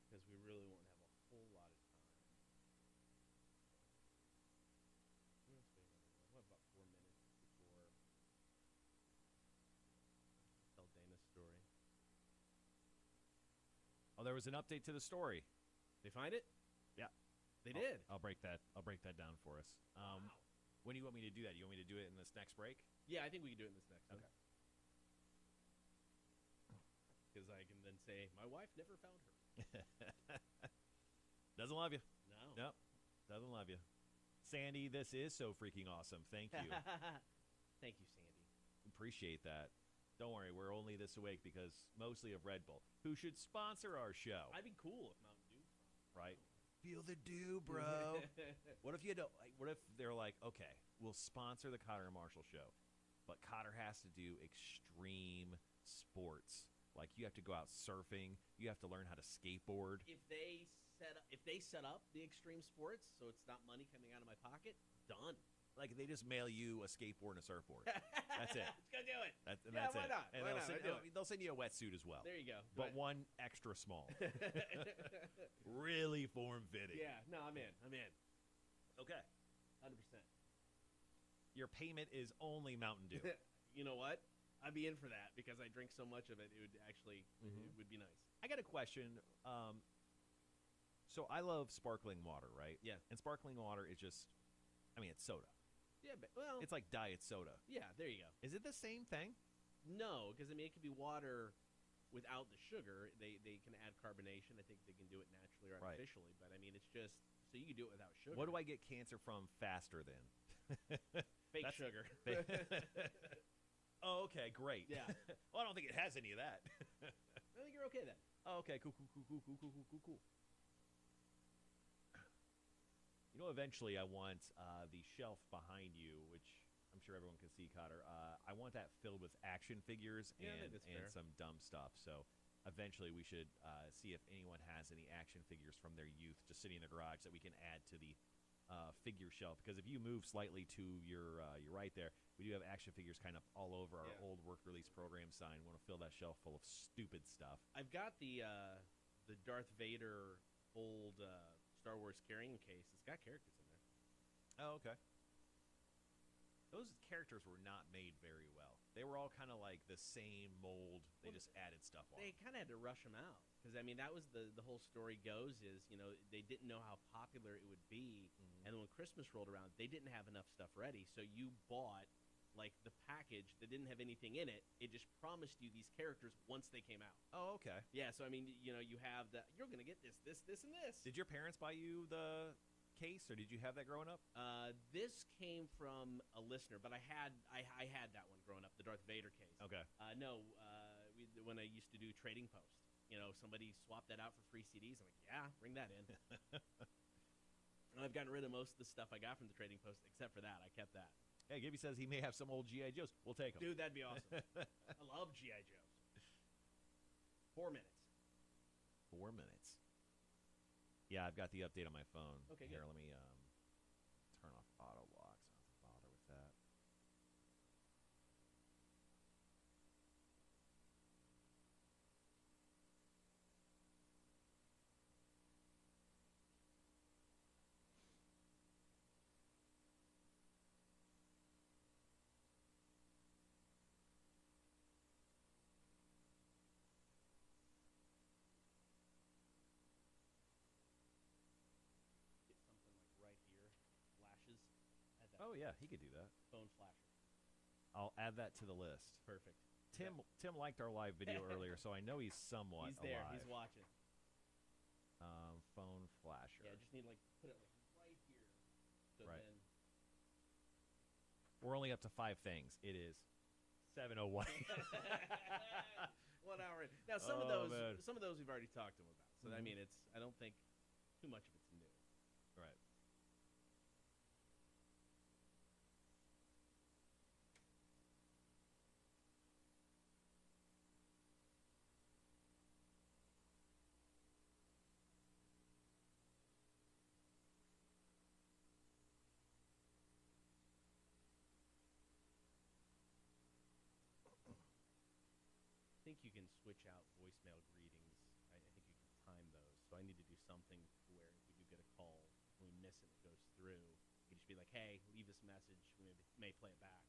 Because we really won't have a whole lot of time. Let's wait another one. What, about 4 minutes before tell Dana's story? Oh, there was an update to the story. They find it? Yeah. They did. I'll break that down for us. Wow. When do you want me to do that? You want me to do it in this next break? Yeah, I think we can do it in this next one. Okay. Because I can then say, my wife never found her. Doesn't love you. No. Nope. Doesn't love you. Sandy, this is so freaking awesome. Thank you. Thank you, Sandy. Appreciate that. Don't worry, we're only this awake because mostly of Red Bull, who should sponsor our show, I'd be cool if Mountain Dew. right? Feel the dew, bro. What if you don't? What if they're like, okay, we'll sponsor the Cotter and Marshall show, but Cotter has to do extreme sports. Like you have to go out surfing, you have to learn how to skateboard. If they set up the extreme sports, so it's not money coming out of my pocket, done. Like they just mail you a skateboard and a surfboard. That's it. Let's go do it. And Yeah, that's why it. not? And Why they'll, not? send, I do it. they'll send you a wetsuit as well, There you go. but Right. one extra small, really form fitting. Yeah, no, I'm in. Okay. 100%. Your payment is only Mountain Dew. You know what? I'd be in for that because I drink so much of it. It would actually it would be nice. I got a question. So I love sparkling water, right? Yeah. And sparkling water is just, I mean, it's soda. Yeah, but, well, It's like diet soda. yeah, there you go. Is it the same thing? No, because I mean, it could be water without the sugar. They can add carbonation. I think they can do it naturally or Right. artificially. But I mean, it's just so you can do it without sugar. What do I get cancer from faster than? Fake That's- sugar. Oh, okay, great. Yeah. Well, I don't think it has any of that. I think you're okay then. Oh, okay, cool. You know, eventually I want the shelf behind you, which I'm sure everyone can see, Cotter. I want that filled with action figures Yeah, I think and that's fair. some dumb stuff. So eventually we should see if anyone has any action figures from their youth just sitting in the garage that we can add to the figure shelf. Because if you move slightly to your right there, we do have action figures kind of all over our Yeah. old work release program sign. We want to fill that shelf full of stupid stuff. I've got the Darth Vader old Star Wars carrying case. It's got characters in there. Oh, okay. Those characters were not made very well. They were all kind of like the same mold. They Well, just added stuff on. They kind of had to rush them out because I mean that was the whole story goes is they didn't know how popular it would be, and then when Christmas rolled around, they didn't have enough stuff ready. So you bought like the package that didn't have anything in it. It just promised you these characters once they came out. Oh, okay. Yeah, so I mean you have that you're gonna get this, and this. Did your parents buy you the case, or did you have that growing up? This came from a listener, but I had that one growing up, the Darth Vader case. Okay. No, when I used to do Trading Post, somebody swapped that out for free CDs. I'm like, yeah, bring that in. And I've gotten rid of most of the stuff I got from the Trading Post, except for that. I kept that. Hey, Gibby says he may have some old G.I. Joes. We'll take them. Dude, that'd be awesome. I love G.I. Joes. 4 minutes. 4 minutes. Yeah, I've got the update on my phone. Okay, Here, good. let me turn off auto locks. I don't have to bother with that. Get something like right here. Flashes. Add that Oh yeah, he could do that. phone flasher. I'll add that to the list. Perfect. Tim liked our live video earlier, so I know he's somewhat He's there. alive. He's watching. Phone flasher. Yeah, just need like put it like right here. So Right. then We're only up to 5 things. It is 7:01. 1 hour in. Now some of Oh, those man. we've already talked to him about. So I Mhm. mean I don't think too much of it's new. Right. I think you can switch out voicemail greetings. I think you can time those. So I need to do something to where if we do get a call, we miss it, it goes through. You can just be like, "Hey, leave this message. We may play it back."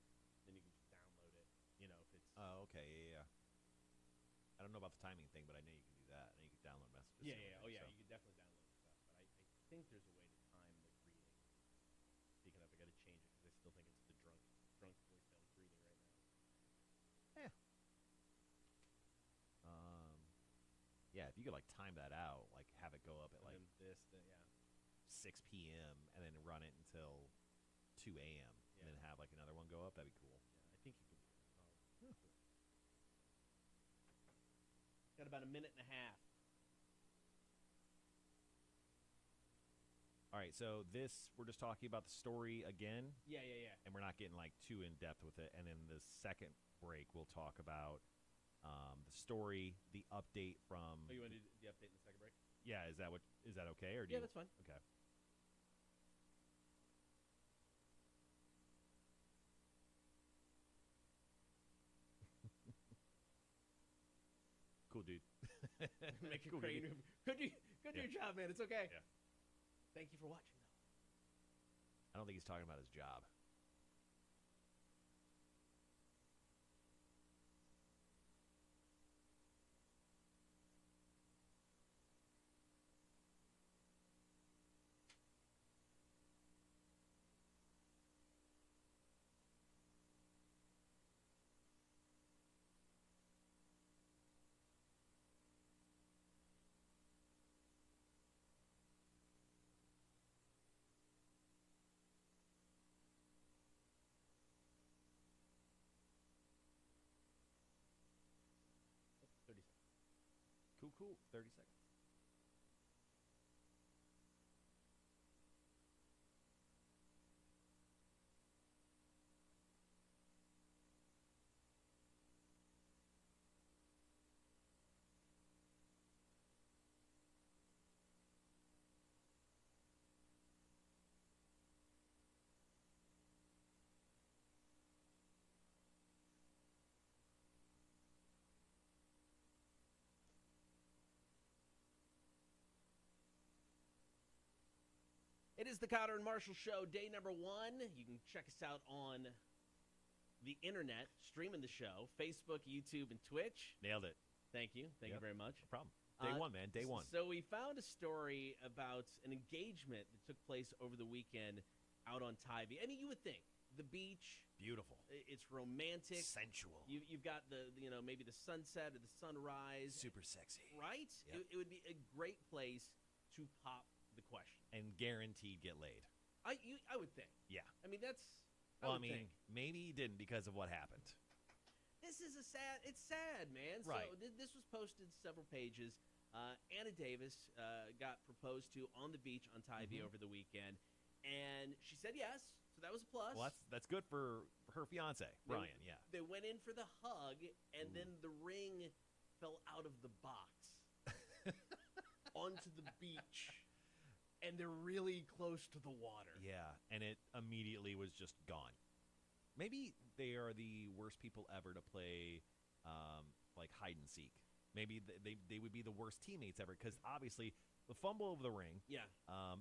Then you can just download it. You know, if it's Oh, okay. Yeah. I don't know about the timing thing, but I know you can do that. And you can download messages. yeah, and yeah, everything, oh yeah, so. you can definitely download stuff. But I think there's a way to time the greeting. Speaking of, I got to change it because I still think it's the drunk voicemail greeting right now. Yeah. Yeah, if you could like time that out, like have it go up at And like then this, then yeah. 6 p.m. and then run it until 2 a.m. and then Yeah. have like another one go up, that'd be cool. Yeah, I think you can do that. Oh, cool. Got about a minute and a half. All right, so this we're just talking about the story again, Yeah, yeah, yeah. and we're not getting like too in depth with it. And then the second break, we'll talk about the story, the update from. Oh, you want to do the update in the second break? Yeah, is that okay or do Yeah, you, that's fine. Okay. Cool, dude. Make your Cool, crane dude. move. Good do Yeah. your job, man. It's okay. Yeah. Thank you for watching, though. I don't think he's talking about his job. Oh, 30 seconds. Cool. 30 seconds. It is the Cotter and Marshall Show, day number 1. You can check us out on the internet, streaming the show, Facebook, YouTube, and Twitch. Nailed it. Thank you. Thank you Yep. very much. No problem. Day one, man. Day one. So we found a story about an engagement that took place over the weekend out on Tybee. I mean, you would think the beach, Beautiful. it's romantic. Sensual. You've got maybe the sunset or the sunrise, Super sexy. right? Yep. It would be a great place to pop the question. And guaranteed get laid. I would think. Yeah. I mean, that's. Well, I would mean, think. maybe he didn't because of what happened. This is it's sad, man. Right. So this was posted several pages. Anna Davis got proposed to on the beach on Tybee Mhm. over the weekend, and she said yes. So that was a plus. Well, that's good for her fiance, Brian. Yeah. They went in for the hug, and Ooh. then the ring fell out of the box onto the beach, and they're really close to the water. Yeah, and it immediately was just gone. Maybe they are the worst people ever to play, like hide and seek. Maybe they would be the worst teammates ever because obviously the fumble of the ring, Yeah.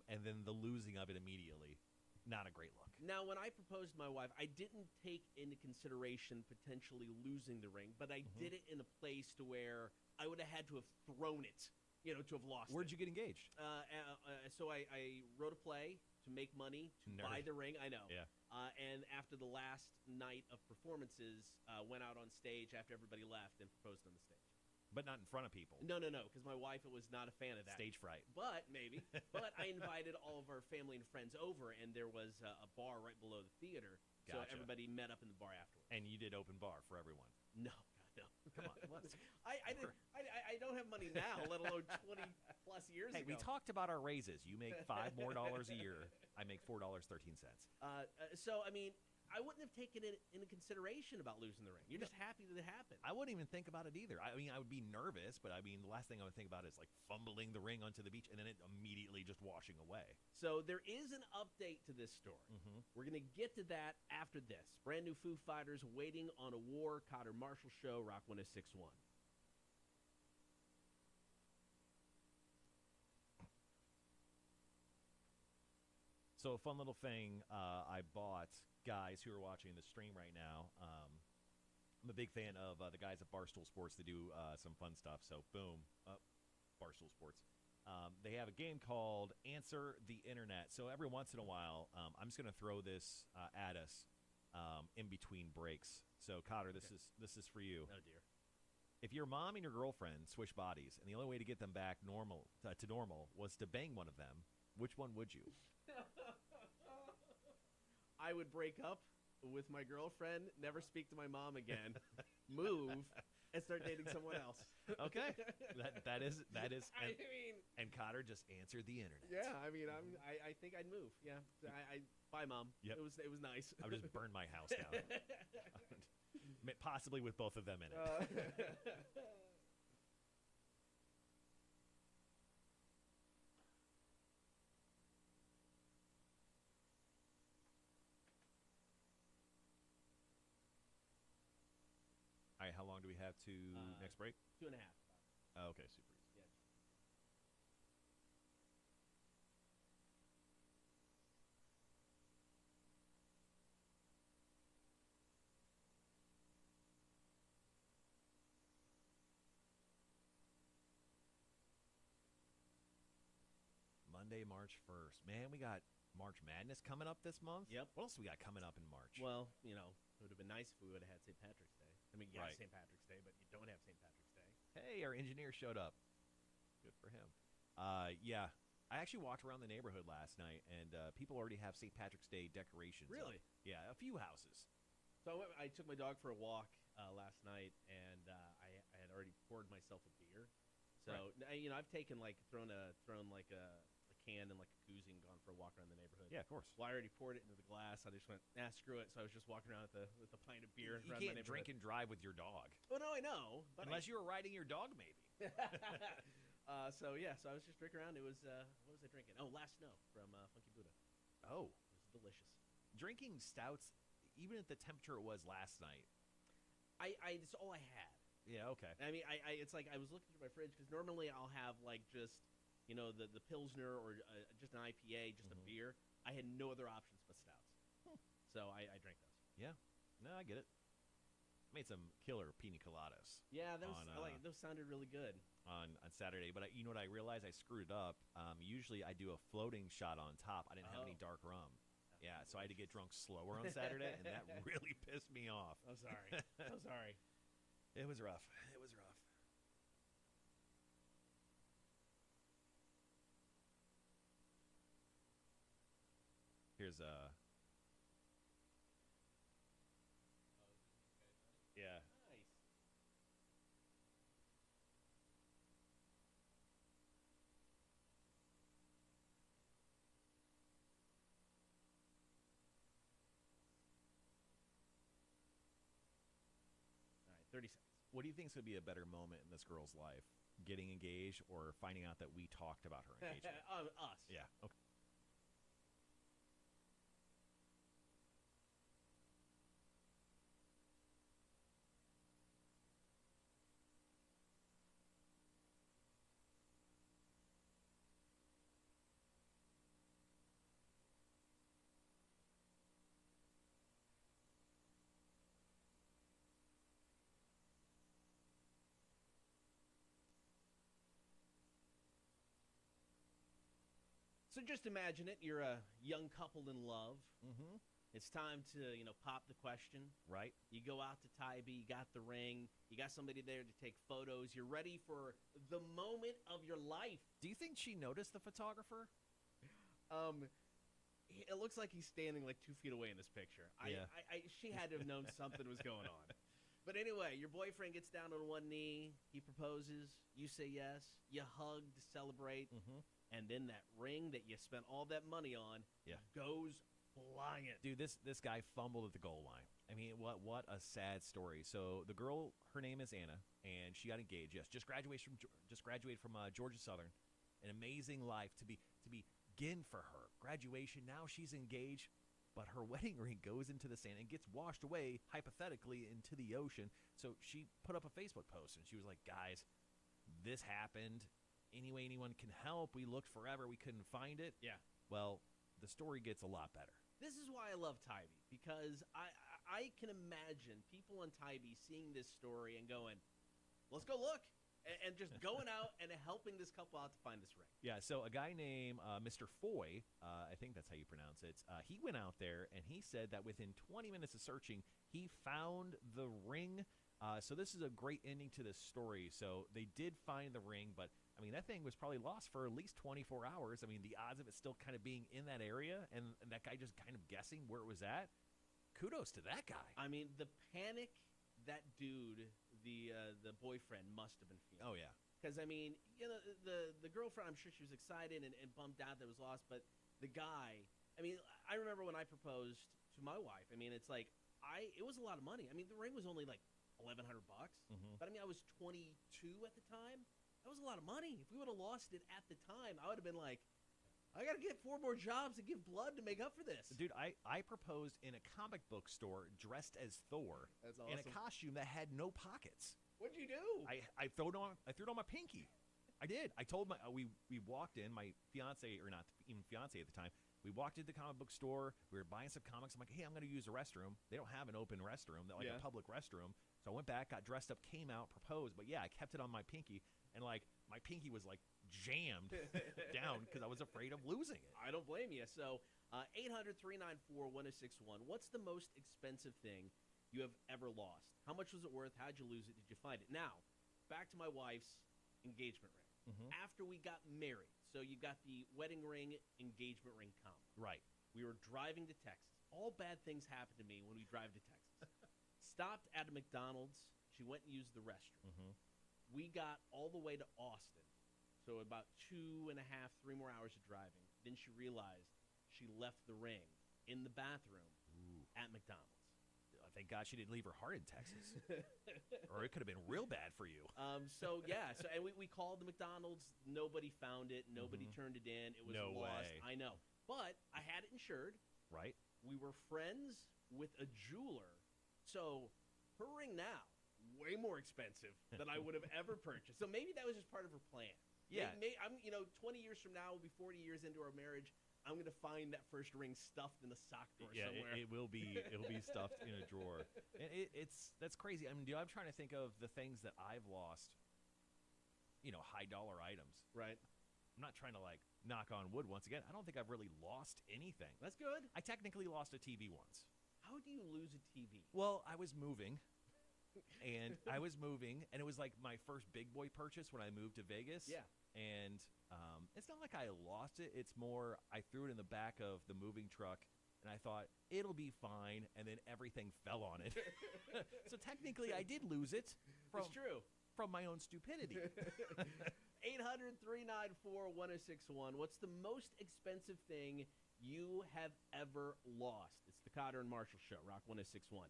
and then the losing of it immediately, not a great look. Now, when I proposed to my wife, I didn't take into consideration potentially losing the ring, but I did it in a place to where I would have had to have thrown it, to have lost Where'd it. you get engaged? So I wrote a play to make money to Nerd. buy the ring. I know. Yeah. And after the last night of performances, went out on stage after everybody left and proposed on the stage. But not in front of people. No, because my wife was not a fan of that. Stage fright. But maybe. But I invited all of our family and friends over, and there was a bar right below the theater. So Gotcha. everybody met up in the bar afterwards. And you did open bar for everyone. No, God, no. Come on. Let's, I don't have money now, let alone 20 plus years hey, ago. we talked about our raises. You make $5 more a year. I make $4.13. So, I mean, I wouldn't have taken it into consideration about losing the ring. You're just happy that it happened. I wouldn't even think about it either. I mean, I would be nervous, but I mean, the last thing I would think about is like fumbling the ring onto the beach and then it immediately just washing away. So there is an update to this story. Mm-hmm. We're going to get to that after this. Brand new Foo Fighters, Waiting on a War, Cotter Marshall Show, Rock 106.1. So a fun little thing I bought, guys who are watching the stream right now. I'm a big fan of the guys at Barstool Sports. They do some fun stuff. So boom, Barstool Sports. They have a game called Answer the Internet. So every once in a while, I'm just going to throw this at us in between breaks. So Cotter, this is for you. Oh dear. If your mom and your girlfriend switch bodies, and the only way to get them back to normal was to bang one of them, which one would you? I would break up with my girlfriend, never speak to my mom again, move, and start dating someone else. Okay, that is. I mean, and Cotter just answered the internet. yeah. I mean, I think I'd move. Yeah. Bye, mom. Yep. It was nice. I would just burn my house down, possibly with both of them in it. All right, how long do we have to next break? 2.5. Oh, okay, super easy. Yeah. Monday, March 1st. Man, we got March Madness coming up this month. Yep. What else we got coming up in March? Well, you know, it would have been nice if we would have had St. Patrick's Day. I mean, yeah, Right. St. Patrick's Day, but you don't have St. Patrick's Day. Hey, our engineer showed up. Good for him. Yeah. I actually walked around the neighborhood last night, and people already have St. Patrick's Day decorations. up. Really? Yeah, a few houses. So I took my dog for a walk last night, and I had already poured myself a beer. So you know, I've taken thrown like a can and like a koozie and gone for a walk around the neighborhood. Yeah, of course. Well, I already poured it into the glass. I just went, screw it. So I was just walking around with a pint of beer You around my can't neighborhood. drink and drive with your dog. Oh no, I know. But Unless you were riding your dog, maybe. So I was just drinking around. It was what was I drinking? Oh, Last Snow from Funky Buddha. Oh. It was delicious. Drinking stouts, even at the temperature it was last night. It's all I had. Yeah, okay. I mean, it's like I was looking through my fridge because normally I'll have like just the Pilsner or just an IPA, just a beer. I had no other options but stouts, so I drank those. Yeah. No, I get it. Made some killer pina coladas. Yeah, those sounded really good. On Saturday, but you know what I realized? I screwed it up. Usually I do a floating shot on top. I didn't have any dark rum. Yeah, so I had to get drunk slower on Saturday, and that really pissed me off. I'm sorry. I'm sorry. It was rough. It was rough. Here's yeah. Nice. All right, 30 seconds. What do you think is going to be a better moment in this girl's life? Getting engaged or finding out that we talked about her engagement? Us. Yeah. Okay. So just imagine it. You're a young couple in love. Mm-hmm. It's time to, pop the question. right? You go out to Tybee, you got the ring, you got somebody there to take photos. You're ready for the moment of your life. Do you think she noticed the photographer? It looks like he's standing like 2 feet away in this picture. Yeah. She had to have known something was going on. But anyway, your boyfriend gets down on one knee. He proposes. You say yes. You hug to celebrate. Mm-hmm. And then that ring that you spent all that money on goes flying. Dude, this guy fumbled at the goal line. I mean, what a sad story. So the girl, her name is Anna, and she got engaged. Yes, just graduated from Georgia Southern. An amazing life to begin for her. Graduation. Now she's engaged. But her wedding ring goes into the sand and gets washed away, hypothetically, into the ocean. So she put up a Facebook post, and she was like, guys, this happened. Any way anyone can help. We looked forever. We couldn't find it. Yeah. Well, the story gets a lot better. This is why I love Tybee, because I can imagine people on Tybee seeing this story and going, let's go look. And just going out and helping this couple out to find this ring. Yeah, so a guy named Mr. Foy, I think that's how you pronounce it, he went out there and he said that within 20 minutes of searching, he found the ring. So this is a great ending to this story. So they did find the ring, but, I mean, that thing was probably lost for at least 24 hours. I mean, the odds of it still kind of being in that area and that guy just kind of guessing where it was at, kudos to that guy. I mean, the panic that dude, the boyfriend, must have been feeling. Oh, yeah. Because, I mean, the girlfriend, I'm sure she was excited and bummed out that it was lost, but the guy, I mean, I remember when I proposed to my wife, I mean, it's like, it was a lot of money. I mean, the ring was only like $1,100, Mm-hmm. but I mean, I was 22 at the time. That was a lot of money. If we would have lost it at the time, I would have been like, I got to get 4 more jobs to give blood to make up for this. Dude, I proposed in a comic book store dressed as Thor. That's awesome. In a costume that had no pockets. What'd you do? I threw it on my pinky. I did. I told we walked in, my fiance, or not even fiance at the time. We walked into the comic book store. We were buying some comics. I'm like, hey, I'm going to use the restroom. They don't have an open restroom, like a public restroom. So I went back, got dressed up, came out, proposed. But yeah, I kept it on my pinky, and like my pinky was like jammed down because I was afraid of losing it. I don't blame you. So 800-394-1061. What's the most expensive thing you have ever lost? How much was it worth? How'd you lose it? Did you find it? Now, back to my wife's engagement ring. Mm-hmm. After we got married, so you got the wedding ring, engagement ring combo. Right. We were driving to Texas. All bad things happen to me when we drive to Texas. Stopped at a McDonald's. She went and used the restroom. Mm-hmm. We got all the way to Austin, so about 2.5, 3 more hours of driving. Then she realized she left the ring in the bathroom at McDonald's. Thank God she didn't leave her heart in Texas, or it could have been real bad for you. And we called the McDonald's. Nobody found it. Nobody turned it in. It was No lost. way. I know, but I had it insured. Right. We were friends with a jeweler, so her ring now way more expensive than I would have ever purchased. So maybe that was just part of her plan. Yeah. I'm 20 years from now, we'll be 40 years into our marriage. I'm gonna find that first ring stuffed in a sock drawer somewhere. It will be stuffed in a drawer. That's crazy. I mean, dude, I'm trying to think of the things that I've lost. High dollar items. Right. I'm not trying to like knock on wood once again. I don't think I've really lost anything. That's good. I technically lost a TV once. How do you lose a TV? Well, I was moving. And it was like my first big boy purchase when I moved to Vegas. Yeah. And it's not like I lost it. It's more I threw it in the back of the moving truck, and I thought, it'll be fine, and then everything fell on it. So technically, I did lose it. It's true. From my own stupidity. 800-394-1061. What's the most expensive thing you have ever lost? It's the Cotter and Marshall Show, Rock 1061.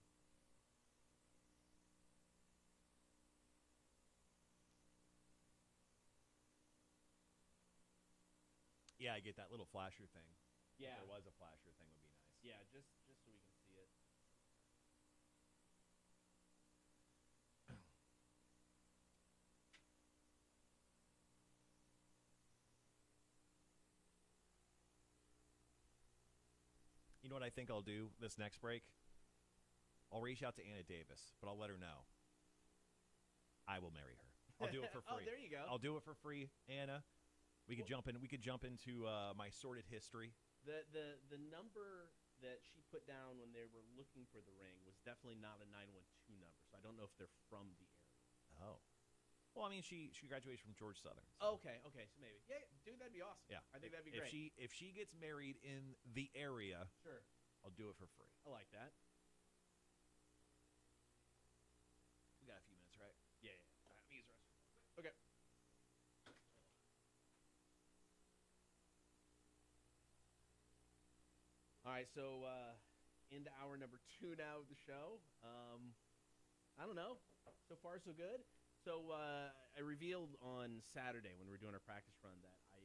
Yeah, I get that little flasher thing. Yeah. If there was a flasher thing, would be nice. Yeah, just so we can see it. You know what I think I'll do this next break? I'll reach out to Anna Davis, but I'll let her know I will marry her. I'll do it for free. Oh, there you go. I'll do it for free, Anna. We could jump into my sordid history. The number that she put down when they were looking for the ring was definitely not a 912 number. So I don't know if they're from the area. Oh. Well, I mean, she graduated from George Southern. So. Okay, so maybe. Yeah, dude, that'd be awesome. Yeah. I think that'd be great. If she gets married in the area, Sure. I'll do it for free. I like that. We got a few minutes, right? Yeah. All right, let me use the restroom. Okay. All right, so into hour number 2 now of the show. I don't know. So far, so good. So I revealed on Saturday when we were doing our practice run that I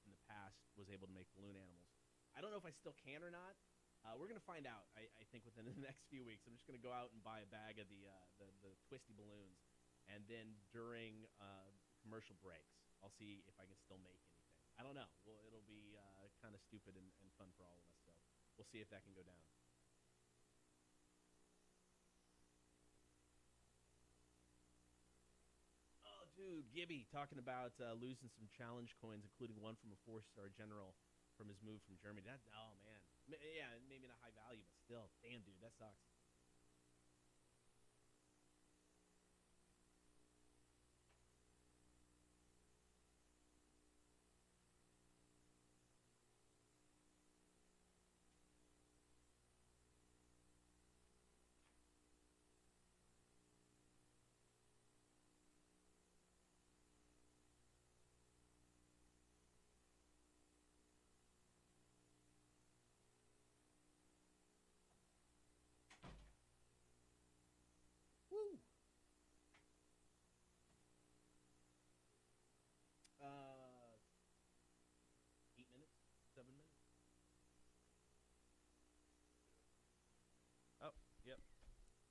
in the past, was able to make balloon animals. I don't know if I still can or not. We're going to find out, I think, within the next few weeks. I'm just going to go out and buy a bag of the twisty balloons. And then during commercial breaks, I'll see if I can still make anything. I don't know. Well, it'll be kind of stupid and fun for all of us. So we'll see if that can go down. Oh, dude, Gibby talking about losing some challenge coins, including one from a 4-star general from his move from Germany. Oh, man. Yeah, maybe not high value, but still. Damn, dude, that sucks. Woo! 8 minutes? 7 minutes? Oh, yep.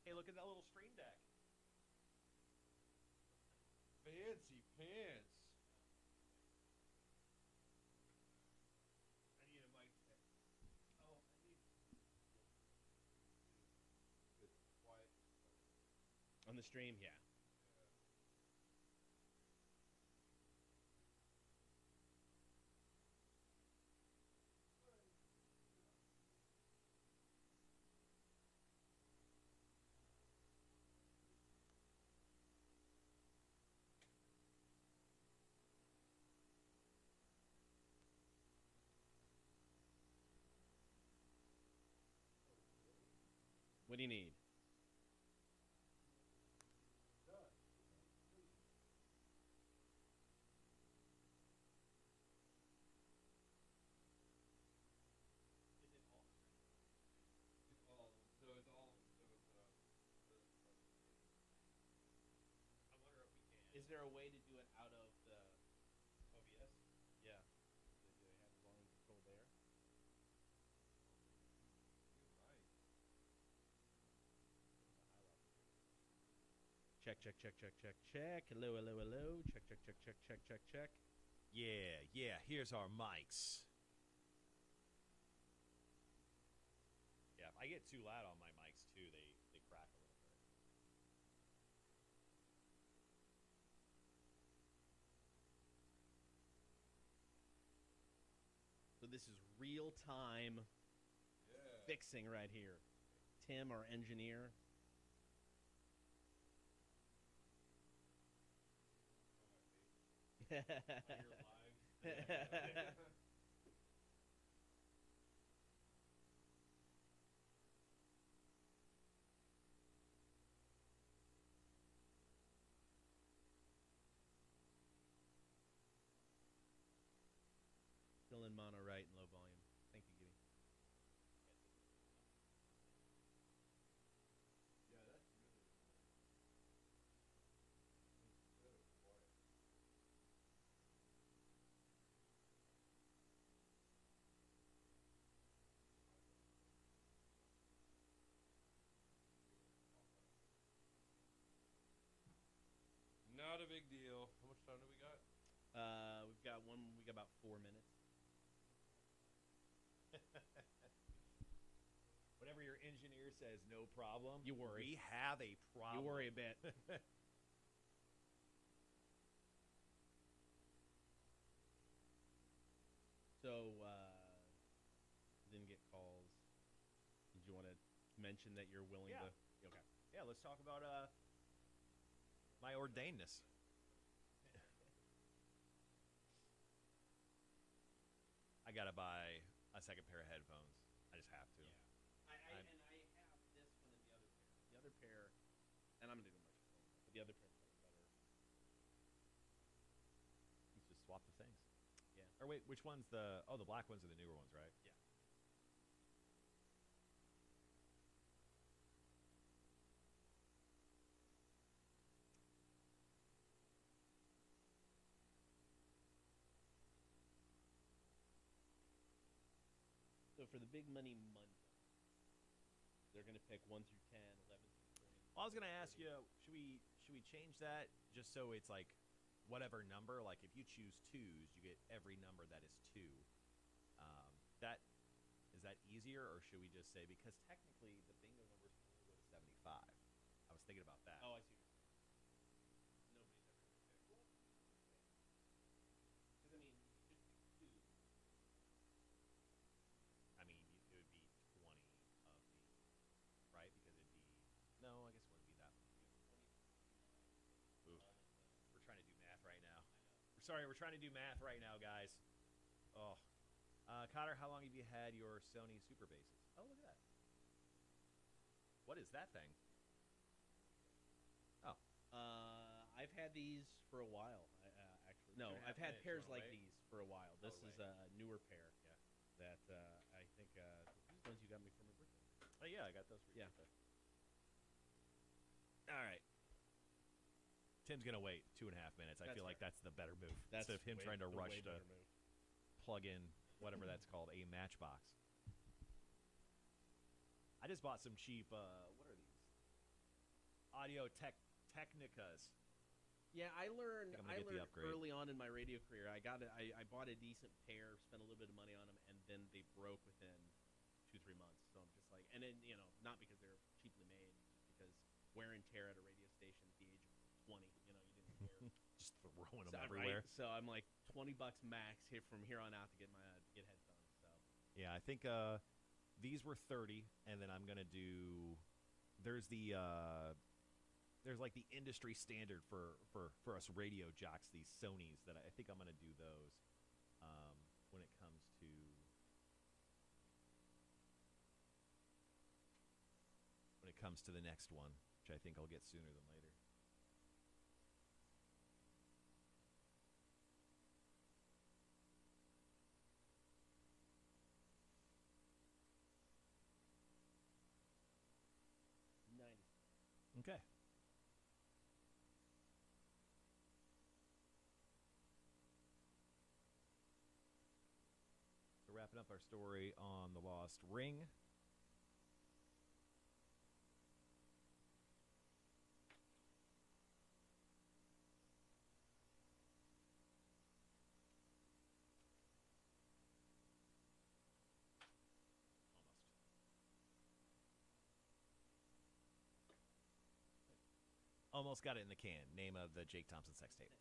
Hey, look at that little stream deck. Fancy pants. I need a mic check. Oh, I need good, quiet. On the stream, yeah. What do you need? Is there a way to do it out of the OBS? Yeah. Do they have volume control there? Check, check, check, check, check, check. Hello, hello, hello. Check, check, check, check, check, check, check. Yeah, here's our mics. Yeah, if I get too loud on my mics too, they crack a little bit. So this is real time fixing right here. Tim, our engineer. Still in mono right and low volume. Thank you, Gibby. Not a big deal. How much time do we got? We got about 4 minutes. Whatever your engineer says, no problem. You worry. We have a problem. You worry a bit. So, didn't get calls. mention that you're willing Yeah. to. Okay. Yeah, let's talk about my ordainedness. I gotta buy a second pair of headphones. I just have to. I have this one and the other pair. The other pair, and I'm gonna do my phone, but the other pair is better. Let's just swap the things. Yeah. Or wait, which one's the? Oh, the black ones are the newer ones, right? Yeah. So for the big money Monday, they're gonna pick 1 through 10, 11 through 20. Well, I was gonna ask you, should we change that just so it's like whatever number? Like if you choose twos, you get every number that is two. That is that easier, or should we just say because technically the bingo numbers can only go to 75? I was thinking about that. Oh, I see. Nobody's ever gonna pick. Well, because I mean, you could pick two. I mean, it would be 20 of the right because it'd be no, I guess it wouldn't be that much. Oof. We're trying to do math right now. Sorry, we're trying to do math right now, guys. Oh. Cotter, how long have you had your Sony Super Bases? Oh, look at that. What is that thing? Oh. I've had these for a while. Actually, no, 2.5 I've had minutes, pairs wanna like wait? these for a while. This Oh, is wait. a newer pair. Yeah. That I think these ones you got me for my birthday. Oh, yeah, I got those for you. Yeah. All right. Tim's going to wait 2.5 minutes. I That's feel like fair. that's the better move. That's Instead of him way- trying to the rush way to better move. plug in whatever that's called, a matchbox. I just bought some cheap, what are these? Audio Technicas. Yeah, I learned. I'm gonna get the upgrade. Early on in my radio career. I bought a decent pair, spent a little bit of money on them, and then they broke within 2-3 months. So I'm just like, and then not because they're cheaply made, just because wear and tear at a radio station at the age of 20. You didn't care. Just throwing them So, everywhere. right? So I'm like $20 max here from here on out to get headphones. So Yeah, I think these were 30, and then I'm gonna do. There's like the industry standard for us radio jocks, these Sonys that I think I'm gonna do those when it comes to the next one, which I think I'll get sooner than later. Okay. So wrapping up our story on the lost ring. Almost got it in the can. Name of the Jake Thompson sex tape.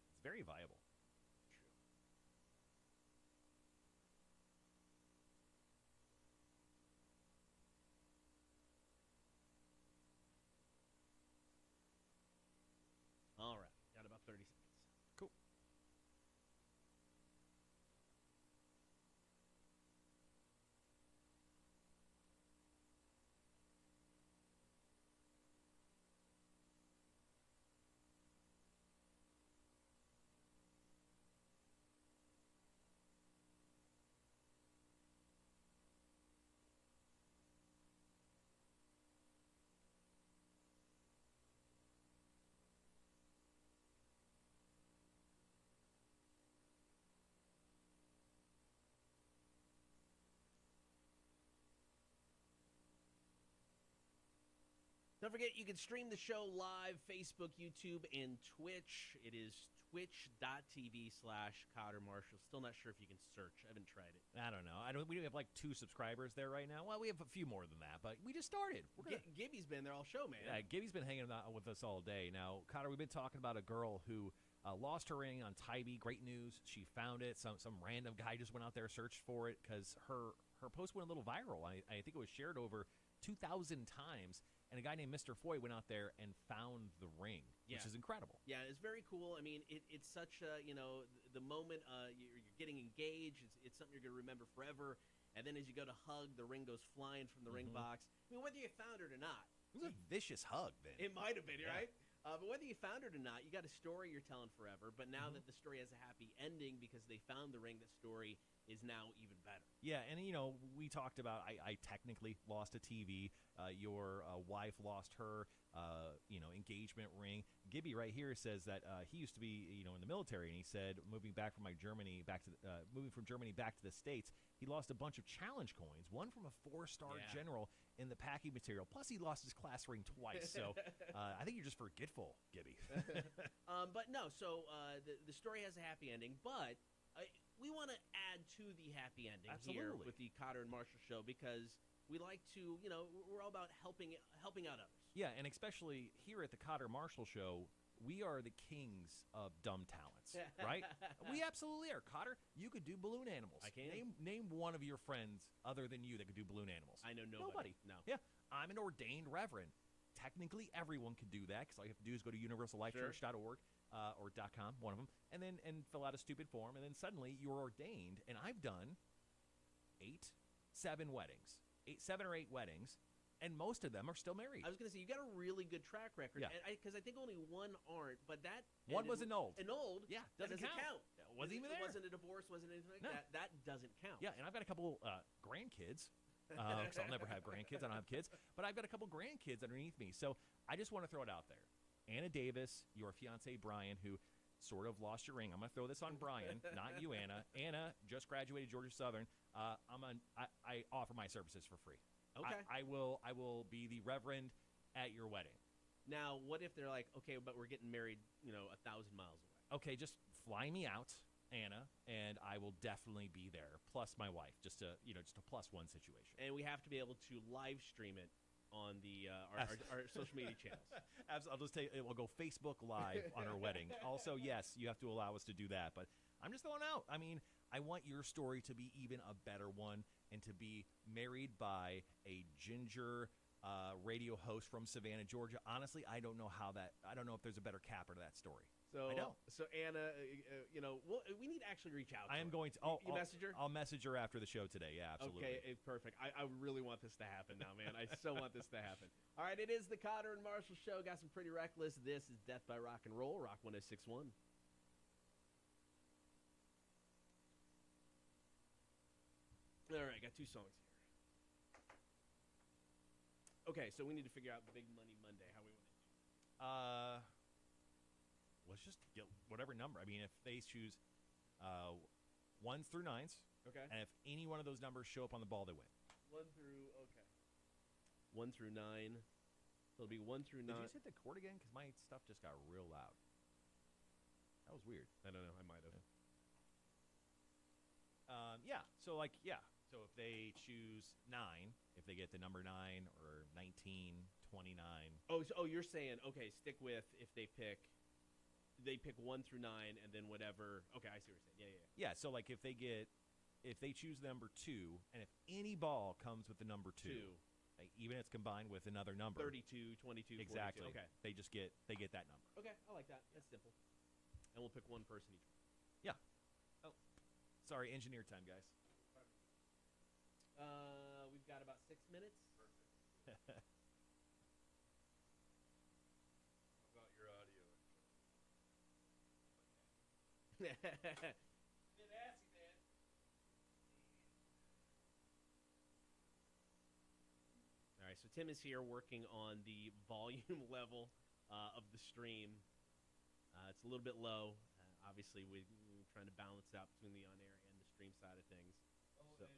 It's very viable. all right, got about 30 seconds. Cool. Don't forget, you can stream the show live, Facebook, YouTube, and Twitch. It is twitch.tv/Cotter Marshall. Still not sure if you can search. I haven't tried it. I don't know. We have like 2 subscribers there right now. Well, we have a few more than that, but we just started. We're gonna, Gibby's been there all show, man. Yeah, Gibby's been hanging out with us all day. Now, Cotter, we've been talking about a girl who lost her ring on Tybee. Great news. She found it. Some random guy just went out there, searched for it because her post went a little viral. I think it was shared over 2,000 times. And a guy named Mr. Foy went out there and found the ring, which is incredible. Yeah, it's very cool. I mean, it's such a, the moment you're getting engaged, it's something you're going to remember forever. And then as you go to hug, the ring goes flying from the ring box. I mean, whether you found it or not. It was a vicious hug, then. It might have been, right? But whether you found it or not, you got a story you're telling forever. But now that the story has a happy ending because they found the ring, that story is now even better. Yeah, and we talked about I technically lost a TV. Your wife lost her engagement ring. Gibby right here says that he used to be in the military, and he said moving from Germany back to the States, he lost a bunch of challenge coins. One from a 4-star general in the packing material. Plus, he lost his class ring twice. So I think you're just forgetful, Gibby. But no, so the story has a happy ending, but we want to add to the happy ending here with the Cotter and Marshall show because we like to, we're all about helping out others. Yeah, and especially here at the Cotter Marshall show, we are the kings of dumb talents, right? We absolutely are. Cotter, you could do balloon animals. I can. Name one of your friends other than you that could do balloon animals. I know nobody. No. Yeah, I'm an ordained reverend. Technically, everyone can do that because all you have to do is go to universallifechurch.org or .com, one of them, and fill out a stupid form, and then suddenly you're ordained. And I've done 7 or 8 weddings, and most of them are still married. I was going to say, you got a really good track record. Yeah. Because I think only one aren't, but that... One was annulled. Annulled? Yeah, doesn't count. It wasn't even there. It wasn't a divorce, wasn't anything like that. That doesn't count. Yeah, and I've got a couple grandkids, because I'll never have grandkids. I don't have kids. But I've got a couple grandkids underneath me. So I just want to throw it out there. Anna Davis, your fiancé Brian, who sort of lost your ring. I'm going to throw this on Brian, not you, Anna. Anna just graduated Georgia Southern. I offer my services for free. Okay. I will be the reverend at your wedding. Now, what if they're like, okay, but we're getting married, 1,000 miles away? Okay, just fly me out, Anna, and I will definitely be there. Plus my wife, just a +1 situation. And we have to be able to live stream it on the our social media channels. I'll just tell you, we'll go Facebook Live on our wedding. Also, yes, you have to allow us to do that. But I'm just throwing out. I mean, I want your story to be even a better one, and to be married by a ginger radio host from Savannah, Georgia. Honestly, I don't know if there's a better capper to that story. So I know. So Anna, we need to actually reach out. I am going to. You message her? I'll message her after the show today. Yeah, absolutely. Okay, perfect. I really want this to happen now, man. I so want this to happen. All right, it is the Cotter and Marshall show. Got some Pretty Reckless. This is Death by Rock and Roll, Rock 106.1. All right, got 2 songs here. Okay, so we need to figure out Big Money Monday. How we want to do. Let's just get whatever number. I mean, if they choose 1s through 9s, Okay. and if any one of those numbers show up on the ball, they win. 1 through 9. So it'll be 1 through 9. Did you just hit the chord again? Because my stuff just got real loud. That was weird. I don't know. I might have. Yeah. So So if they choose 9, if they get the number 9 or 19, 29. Oh, you're saying, okay, stick with if they pick 1 through 9 and then whatever. Okay, I see what you're saying. Yeah. Yeah, so like if they choose the number 2, and if any ball comes with the number 2, like even if it's combined with another number. 32, 22, exactly. 42. Okay. They get that number. Okay, I like that. That's simple. And we'll pick one person each. Yeah. Oh, sorry, engineer time, guys. We've got about 6 minutes. How about your audio? Bit assy, man. All right, so Tim is here working on the volume level of the stream. It's a little bit low. Obviously, we're trying to balance it out between the on-air and the stream side of things. So.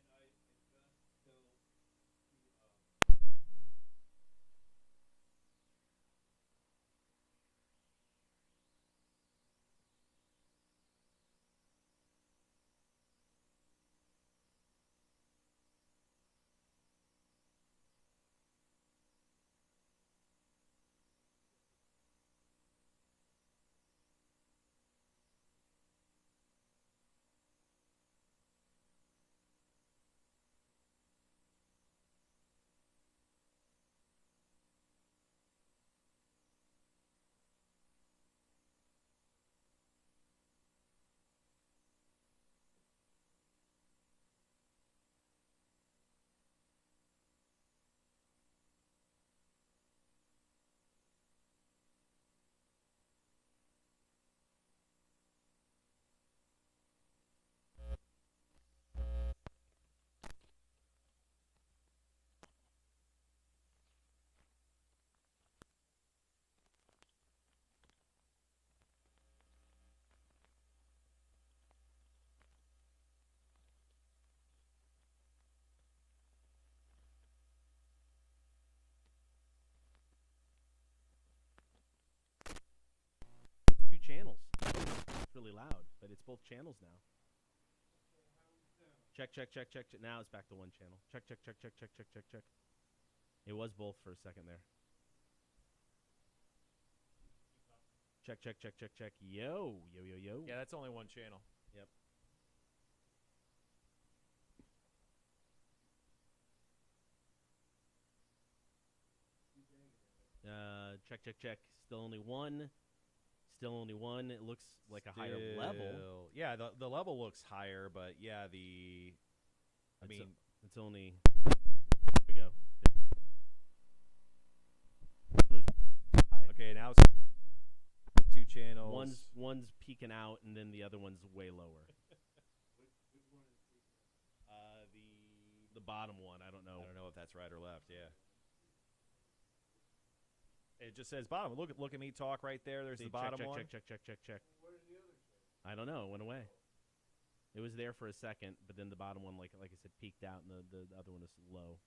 really loud, but it's both channels now. Check, check, check, check, check. Now it's back to one channel. Check, check, check, check, check, check, check, check. It was both for a second there. Check, check, check, check, check. Yo, yo, yo, yo. Yeah, that's only one channel. Yep. Check, check, check. Still only one. Still only one. It looks like a higher level. Yeah, the level looks higher, but yeah, I mean, it's only. Here we go. okay, now it's 2 channels. One's peeking out, and then the other one's way lower. The bottom one. I don't know. I don't know if that's right or left. Yeah. It just says bottom. Look at me talk right there. There's the bottom check, one. Check, check, check, check, check. I don't know. It went away. It was there for a second, but then the bottom one, like I said, peaked out, and the other one is low.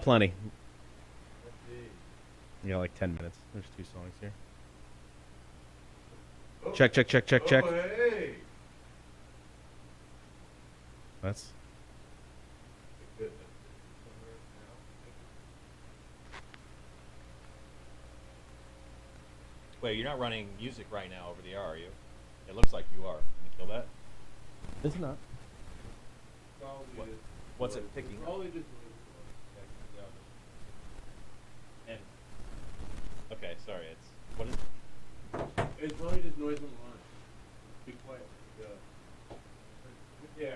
Plenty. Let's see. You got like 10 minutes. There's 2 songs here. Oh, Check, check, check, check, check. Oh, hey. That's Good. Wait, you're not running music right now over the air, are you? It looks like you are. Can you kill that? It's not. What- what's it picking up? Probably just And okay, sorry. It's what is? it's probably just noise on the line. Be quiet. Yeah. Yeah.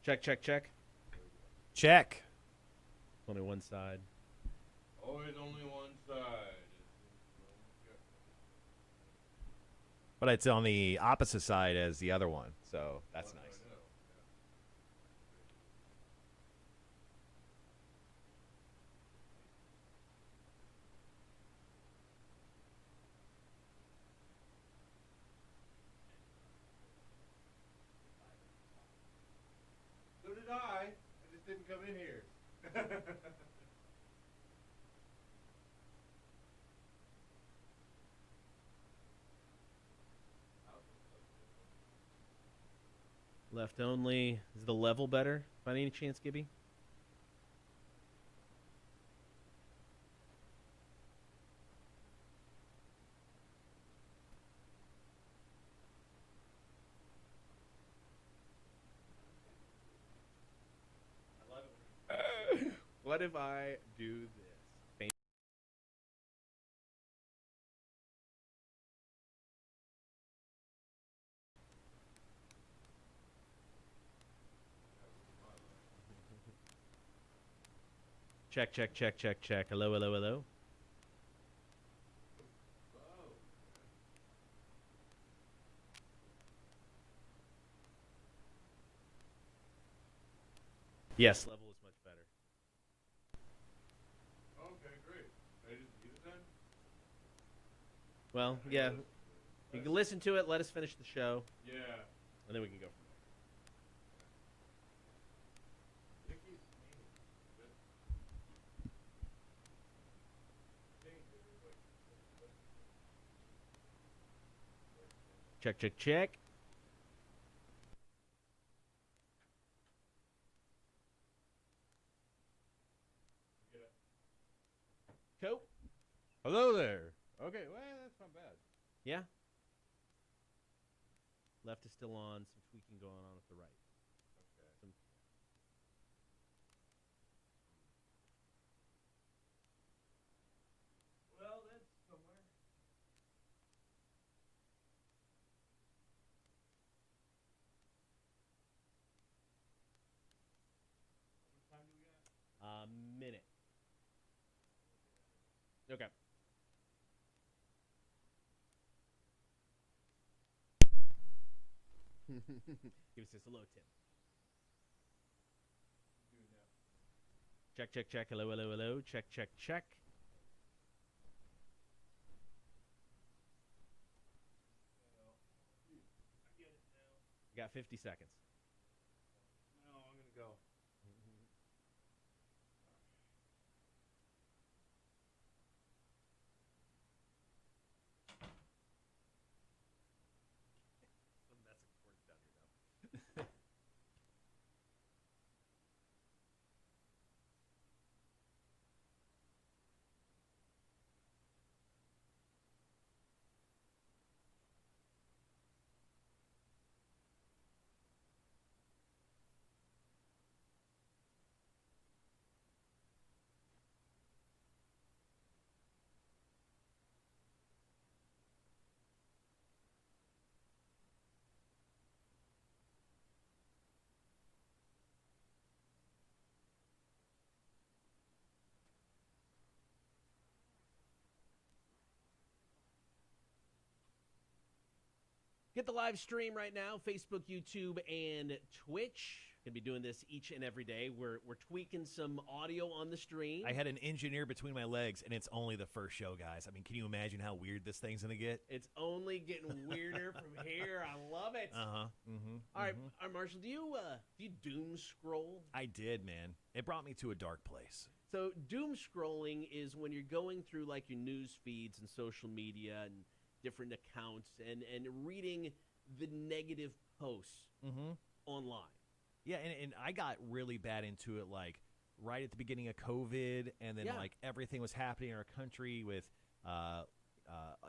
Check, check, check. Check. Only one side. Always only one side. But it's on the opposite side as the other one, so that's nice. So did I. I just didn't come in here. Left only. Is the level better by any chance, Gibby? What if I do this? Check, check, check, check, check. Hello, hello, hello. Yes, level is much better. Okay, great. I just need it then? Well, yeah. You can listen to it, let us finish the show, Yeah. and then we can go from there. Nikki's Check, check, check. Cool. Hello there. Okay, well, that's not bad. Yeah. Left is still on. Some tweaking going on with the right. Okay. Some... Well, that's somewhere. How much time do we got? Minute. Okay. Give us just a low tip. Do it now. Check, check, check. Hello, hello, hello. Check, check, check. I get it now. You got 50 seconds. No, I'm gonna go. Some mess of cords down here now. Get the live stream right now, Facebook, YouTube, and Twitch. Gonna be doing this each and every day. We're tweaking some audio on the stream. I had an engineer between my legs, and it's only the first show, guys. I mean, can you imagine how weird this thing's going to get? It's only getting weirder from here. I love it. Uh-huh. Mm-hmm. All right, Marshall, do you doom scroll? I did, man. It brought me to a dark place. So doom scrolling is when you're going through like your news feeds and social media and different accounts and reading the negative posts online. Yeah, and I got really bad into it, like, right at the beginning of COVID, and then, like, everything was happening in our country with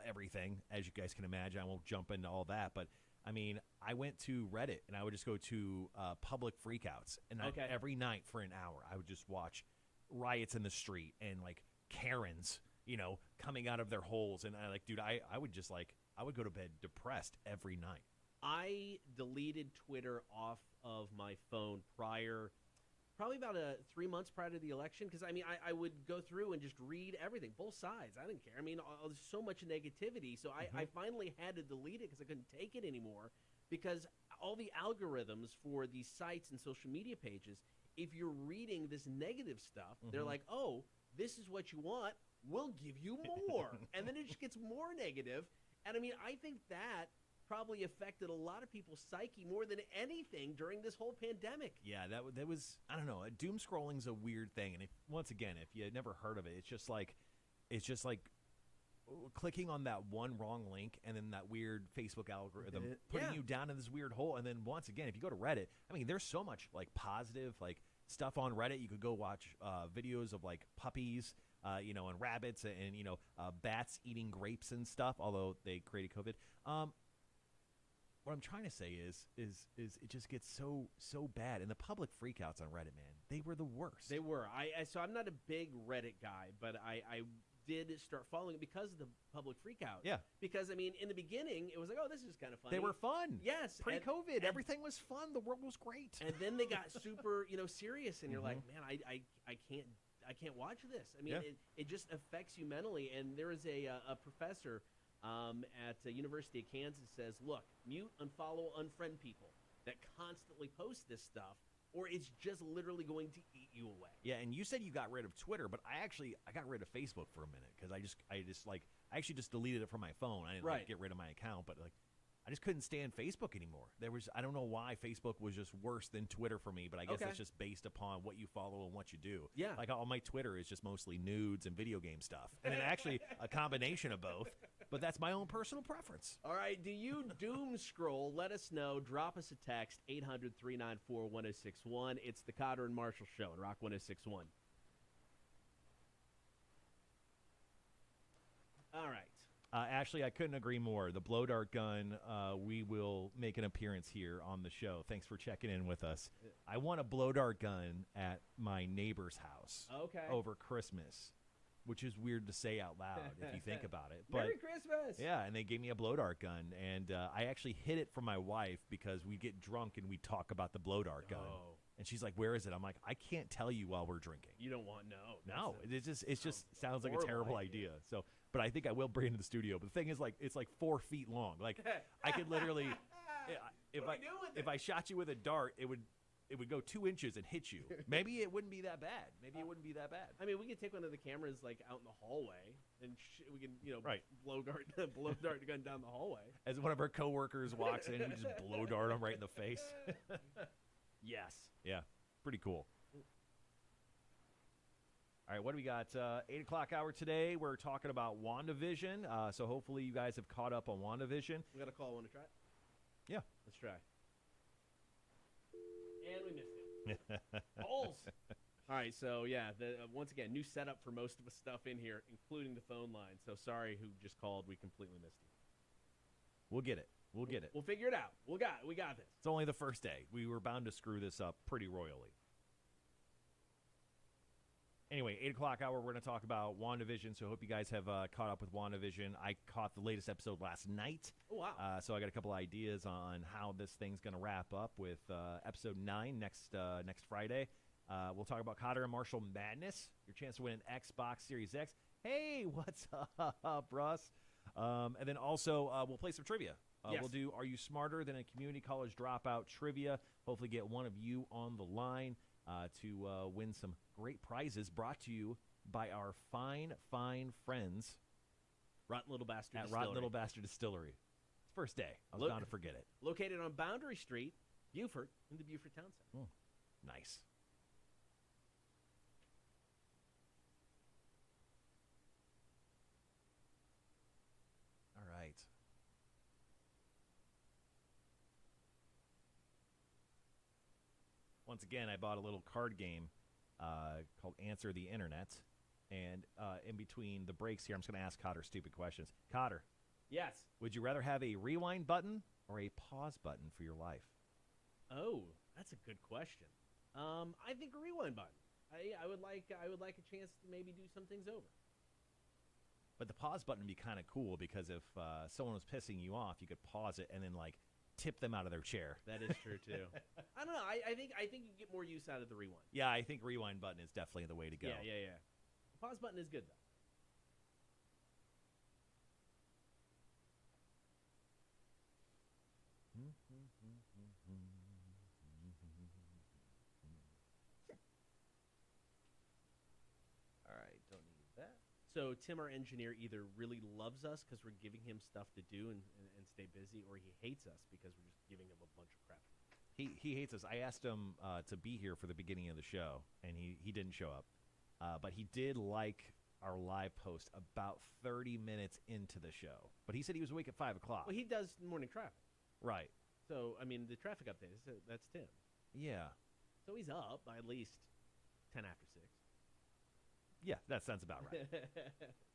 everything, as you guys can imagine. I won't jump into all that, but, I mean, I went to Reddit, and I would just go to public freakouts, and every night for an hour, I would just watch riots in the street and, like, Karens, you know, coming out of their holes, and, dude, I would just, like, I would go to bed depressed every night. I deleted Twitter off of my phone probably about 3 months prior to the election, because I would go through and just read everything, both sides. I didn't care. There's so much negativity, so I finally had to delete it because I couldn't take it anymore. Because all the algorithms for these sites and social media pages, if you're reading this negative stuff, they're like, oh, this is what you want, we'll give you more. And then it just gets more negative. And I think that probably affected a lot of people's psyche more than anything during this whole pandemic. Yeah, that was, I don't know, doom scrolling's a weird thing. And once again, if you had never heard of it, it's just like clicking on that one wrong link and then that weird Facebook algorithm putting you down in this weird hole. And then once again, if you go to Reddit, there's so much like positive like stuff on Reddit. You could go watch videos of like puppies, and rabbits and bats eating grapes and stuff, although they created COVID. What I'm trying to say is it just gets so bad, and the public freakouts on Reddit, man, they were the worst. They were. So I'm not a big Reddit guy, but I did start following it because of the public freakouts. Yeah. Because in the beginning it was like, oh, this is kind of funny. They were fun. Yes. Pre-COVID, everything was fun. The world was great. And then they got super, serious, and you're like, man, I can't watch this. It just affects you mentally. And there is a professor at University of Kansas says, look, mute, unfollow, unfriend people that constantly post this stuff, or it's just literally going to eat you away. Yeah, and you said you got rid of Twitter, but I got rid of Facebook for a minute because I actually just deleted it from my phone. I didn't get rid of my account, but I just couldn't stand Facebook anymore. I don't know why Facebook was just worse than Twitter for me, but I guess that's just based upon what you follow and what you do. Yeah. Like all my Twitter is just mostly nudes and video game stuff. And then actually a combination of both, but that's my own personal preference. All right, do you doom scroll? Let us know. Drop us a text, 800-394-1061. It's the Cotter and Marshall Show on Rock 1061. All right. Ashley, I couldn't agree more. The blow dart gun, we will make an appearance here on the show. Thanks for checking in with us. I want a blow dart gun at my neighbor's house over Christmas, which is weird to say out loud if you think about it. But, Merry Christmas! Yeah, and they gave me a blow dart gun, and I actually hid it from my wife because we get drunk and we talk about the blow dart gun. Oh. And she's like, "Where is it?" I'm like, "I can't tell you while we're drinking." You don't want No, it just sounds like a horrible terrible idea. idea. So, but I think I will bring it to the studio. But the thing is, it's 4 feet long. Like I could literally, if I shot you with a dart, it would go 2 inches and hit you. Maybe it wouldn't be that bad. We could take one of the cameras out in the hallway, and we can blow dart the gun down the hallway. As one of our coworkers walks in, we just blow dart him right in the face. Yes. Yeah, pretty cool. All right, what do we got? 8 o'clock hour today. We're talking about WandaVision. So hopefully you guys have caught up on WandaVision. We got a call. Want to try it? Yeah. Let's try. And we missed it. Balls. All right, so yeah, once again, new setup for most of the stuff in here, including the phone line. So sorry who just called. We completely missed it. We'll get it. We'll figure it out. We got this. It's only the first day. We were bound to screw this up pretty royally. Anyway, 8 o'clock hour, we're going to talk about WandaVision, so I hope you guys have caught up with WandaVision. I caught the latest episode last night. Oh, wow. So I got a couple ideas on how this thing's going to wrap up with episode 9 next Friday. We'll talk about Cotter and Marshall Madness, your chance to win an Xbox Series X. Hey, what's up, Russ? And then also, we'll play some trivia. Yes. We'll do Are You Smarter Than a Community College Dropout trivia. Hopefully get one of you on the line to win some great prizes brought to you by our fine friends Rotten Little Bastard at Distillery. Rotten Little Bastard Distillery. It's first day. I was bound to forget it. Located on Boundary Street, Beaufort, in the Beaufort Town Center. Nice. All right. Once again, I bought a little card game called Answer the Internet. And in between the breaks here, I'm just going to ask Cotter stupid questions. Cotter. Yes. Would you rather have a rewind button or a pause button for your life? Oh, that's a good question. I think a rewind button. I would like a chance to maybe do some things over. But the pause button would be kind of cool because if someone was pissing you off, you could pause it and then tip them out of their chair. That is true too. I don't know. I think you get more use out of the rewind. Yeah, I think rewind button is definitely the way to go. Yeah. The pause button is good though. All right, don't need that. So Tim, our engineer, either really loves us because we're giving him stuff to do and stay busy, or he hates us because we're just giving him a bunch of crap. He hates us. I asked him to be here for the beginning of the show, and he didn't show up. But he did like our live post about 30 minutes into the show. But he said he was awake at 5 o'clock. Well, he does morning traffic. Right. So, I mean, the traffic update, that's Tim. Yeah. So he's up by at least 10 after 6. Yeah, that sounds about right.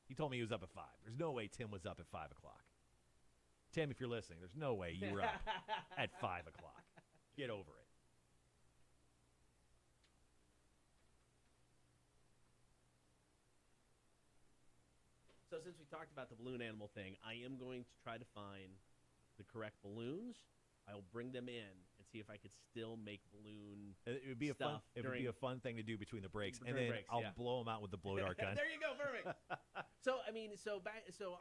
He told me he was up at 5. There's no way Tim was up at 5 o'clock. Tim, if you're listening, there's no way you were up at 5 o'clock. Get over it. So since we talked about the balloon animal thing, I am going to try to find the correct balloons. I'll bring them in and see if I could still make balloon It would be a fun. stuff It would be during- a fun thing to do between the breaks, and During then breaks, I'll yeah. blow them out with the blow dart gun. There you go, perfect. So I mean, so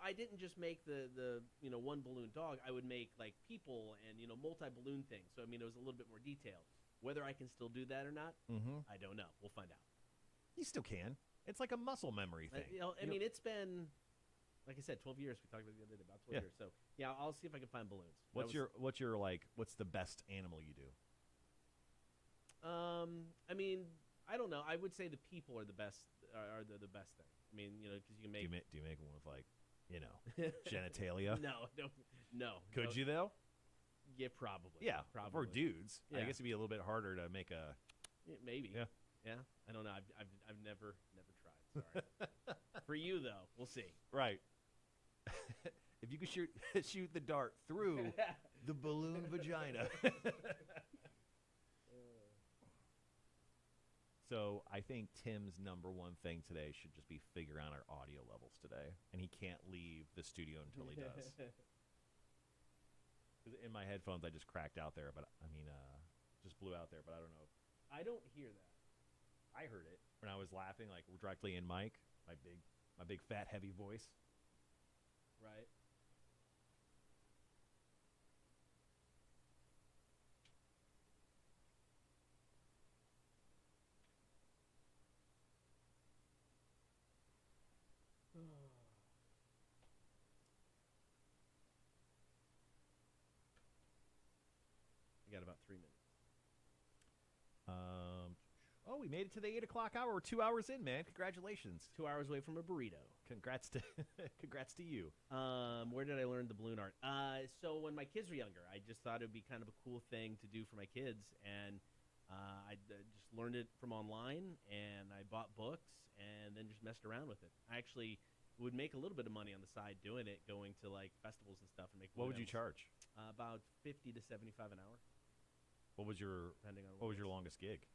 I didn't just make the one balloon dog. I would make like people and multi balloon things. So I mean, it was a little bit more detailed. Whether I can still do that or not, I don't know. We'll find out. You still can. It's like a muscle memory thing. I mean, it's been, like I said, 12 years. We talked about it the other day, about 12 Yeah. years. So yeah, I'll see if I can find balloons. What's the best animal you do? I mean, I don't know. I would say the people are the best. Are the best thing. I mean, because you can Do make. you make one with like, genitalia? No, no. Could you though? Yeah, probably. Yeah, probably. for dudes. I Yeah. guess it'd be a little bit harder to make a. Yeah, maybe. Yeah. Yeah. I don't know. I've never tried. Sorry. For you though, we'll see. Right. If you could shoot the dart through the balloon vagina. So I think Tim's number one thing today should just be figure out our audio levels today, and he can't leave the studio until he does. 'Cause in my headphones, I just cracked out there, but I mean, just blew out there. But I don't know. I don't hear that. I heard it when I was laughing, like directly in mic. My big fat heavy voice. Right. We got about 3 minutes. Oh, we made it to the 8 o'clock hour. We're 2 hours in, man. Congratulations. 2 hours away from a burrito. Congrats to you. Where did I learn the balloon art? So when my kids were younger, I just thought it would be kind of a cool thing to do for my kids, and I just learned it from online, and I bought books, and then just messed around with it. I actually would make a little bit of money on the side doing it, going to like festivals and stuff, and make. What would you balloon charge? animals. About 50 to 75 an hour, What was your depending on What was it your is. longest gig?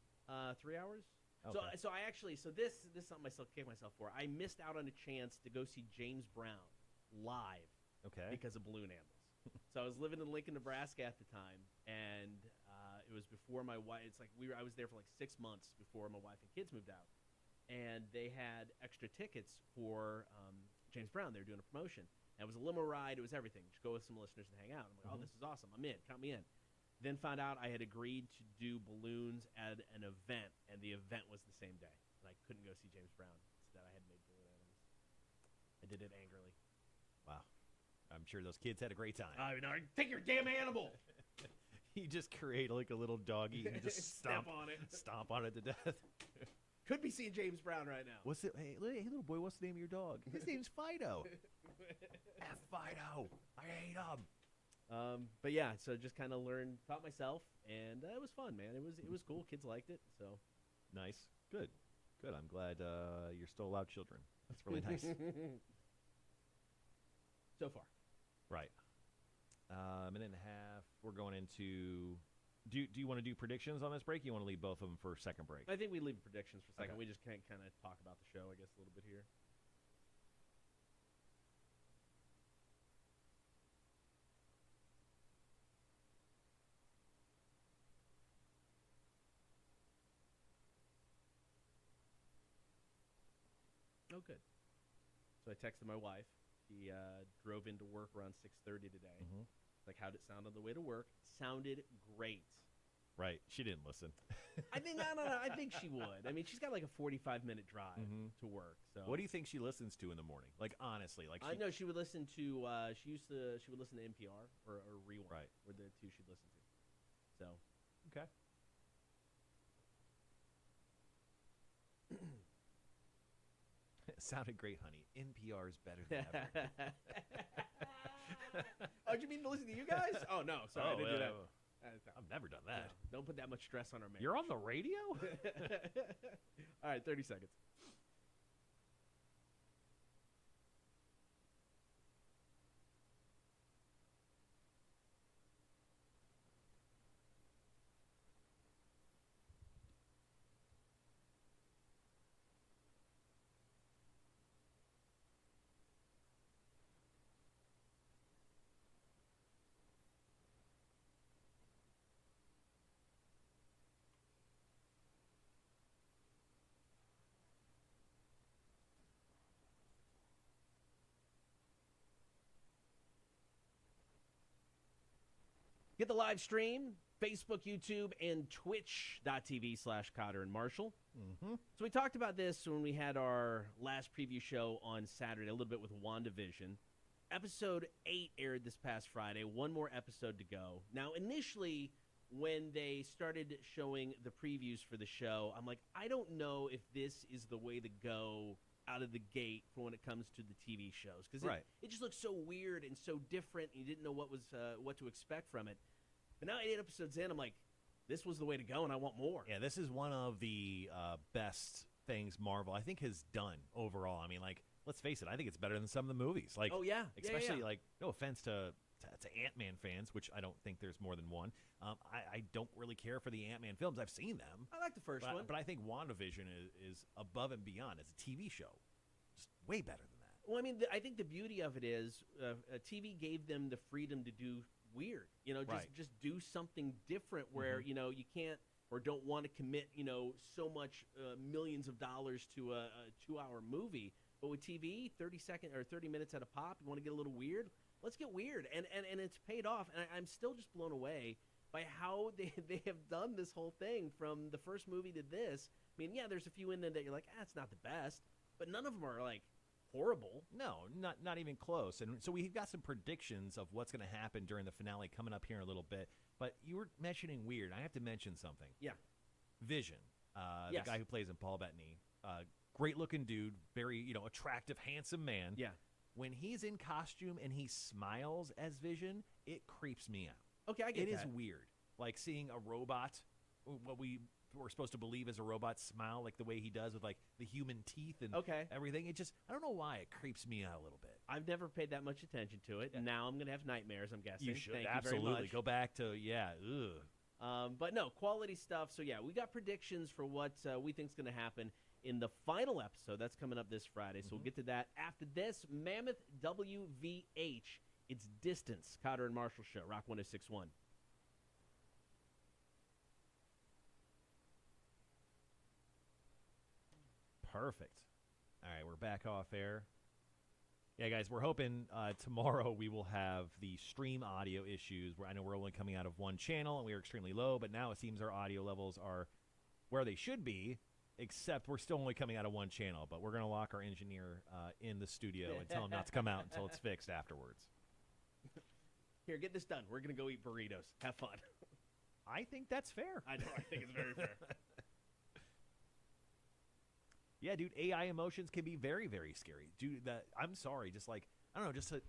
3 hours. Okay. So I actually this is something I still kick myself for. I missed out on a chance to go see James Brown live Okay. because of balloon animals. So I was living in Lincoln, Nebraska at the time, and it was before my wife. It's like I was there for like 6 months before my wife and kids moved out, and they had extra tickets for James Brown. They were doing a promotion. And it was a limo ride. It was everything. Just go with some listeners and hang out. I'm like, oh, this is awesome. I'm in. Count me in. Then found out I had agreed to do balloons at an event, and the event was the same day, and I couldn't go see James Brown. Instead, I had made balloon animals. I did it angrily. Wow. I'm sure those kids had a great time. Take your damn animal. You just create like a little doggy and just Step on it. stomp on it to death. Could be seeing James Brown right now. What's it? Hey, little boy, what's the name of your dog? His name's Fido. F Fido. I hate him. But yeah, so just kind of taught myself, and it was fun, man. It was cool. Kids liked it, so. Nice. Good. I'm glad you're still allowed children. That's really nice. So far. Right. Minute and a half. We're going into. Do you want to do predictions on this break? You want to leave both of them for second break? I think we leave predictions for a second. Okay. We just can't kind of talk about the show, I guess, a little bit here. Oh, good. So I texted my wife. She drove into work around 6:30 today. Mhm. Like, how'd it sound on the way to work? Sounded great. Right. She didn't listen. I think no. I think she would. I mean, she's got like a 45-minute drive Mhm. to work. So What do you think she listens to in the morning? Like, honestly, like, I know she would listen to. She would listen to NPR or Rewind. Right. Were the two she'd listen to. So Okay. It sounded great, honey. NPR's better than ever. Oh, did you mean to listen to you guys? Oh no, sorry, I didn't do that. I've never done that. Don't put that much stress on our man. You're on the radio? All right, 30 seconds. Get the live stream, Facebook, YouTube, and Twitch.tv/Cotter and Marshall. Mm-hmm. So we talked about this when we had our last preview show on Saturday, a little bit with WandaVision. Episode 8 aired this past Friday. One more episode to go. Now, initially, when they started showing the previews for the show, I'm like, I don't know if this is the way to go out of the gate for when it comes to the TV shows, because Right. it just looks so weird and so different. And you didn't know what to expect from it. But now 8 episodes in, I'm like, this was the way to go, and I want more. Yeah, this is one of the best things Marvel, I think, has done overall. I mean, like, let's face it, I think it's better than some of the movies. Like, Oh, yeah. especially, Yeah. like, no offense to Ant-Man fans, which I don't think there's more than one. I don't really care for the Ant-Man films. I've seen them. I like the first one. But I think WandaVision is above and beyond as a TV show. Just way better than that. Well, I mean, I think the beauty of it is TV gave them the freedom to do weird. Right. Just do something different where, you can't or don't want to commit, so much millions of dollars to a 2-hour movie. But with TV, 30 minutes at a pop, you want to get a little weird? Let's get weird. And it's paid off. And I'm still just blown away by how they have done this whole thing from the first movie to this. I mean, yeah, there's a few in there that you're like, it's not the best. But none of them are, like, horrible. No, not even close. And so we've got some predictions of what's going to happen during the finale coming up here in a little bit. But you were mentioning weird. I have to mention something. Yeah. Vision, Yes. the guy who plays in Paul Bettany, great-looking dude, very attractive, handsome man. Yeah. When he's in costume and he smiles as Vision, it creeps me out. Okay, I get It that. is weird, like seeing a robot, what we're supposed to believe is a robot, smile like the way he does with like the human teeth and Okay. everything. It just, I don't know why it creeps me out a little bit. I've never paid that much attention to it. Yeah. Now I'm going to have nightmares, I'm guessing. You should Thank absolutely you very much. go back to But no, quality stuff. So yeah, we got predictions for what we think is going to happen in the final episode. That's coming up this Friday. So we'll get to that after this. Mammoth WVH. It's Distance. Cotter and Marshall Show. Rock 1061. Perfect. All right, we're back off air. Yeah, guys, we're hoping tomorrow we will have the stream audio issues. I know we're only coming out of one channel and we are extremely low, but now it seems our audio levels are where they should be, except we're still only coming out of one channel. But we're going to lock our engineer in the studio and tell him not to come out until it's fixed afterwards. Here, get this done. We're going to go eat burritos. Have fun. I think that's fair. I know. I think it's very fair. Yeah, dude, AI emotions can be very, very scary. Dude, I'm sorry, just like, I don't know,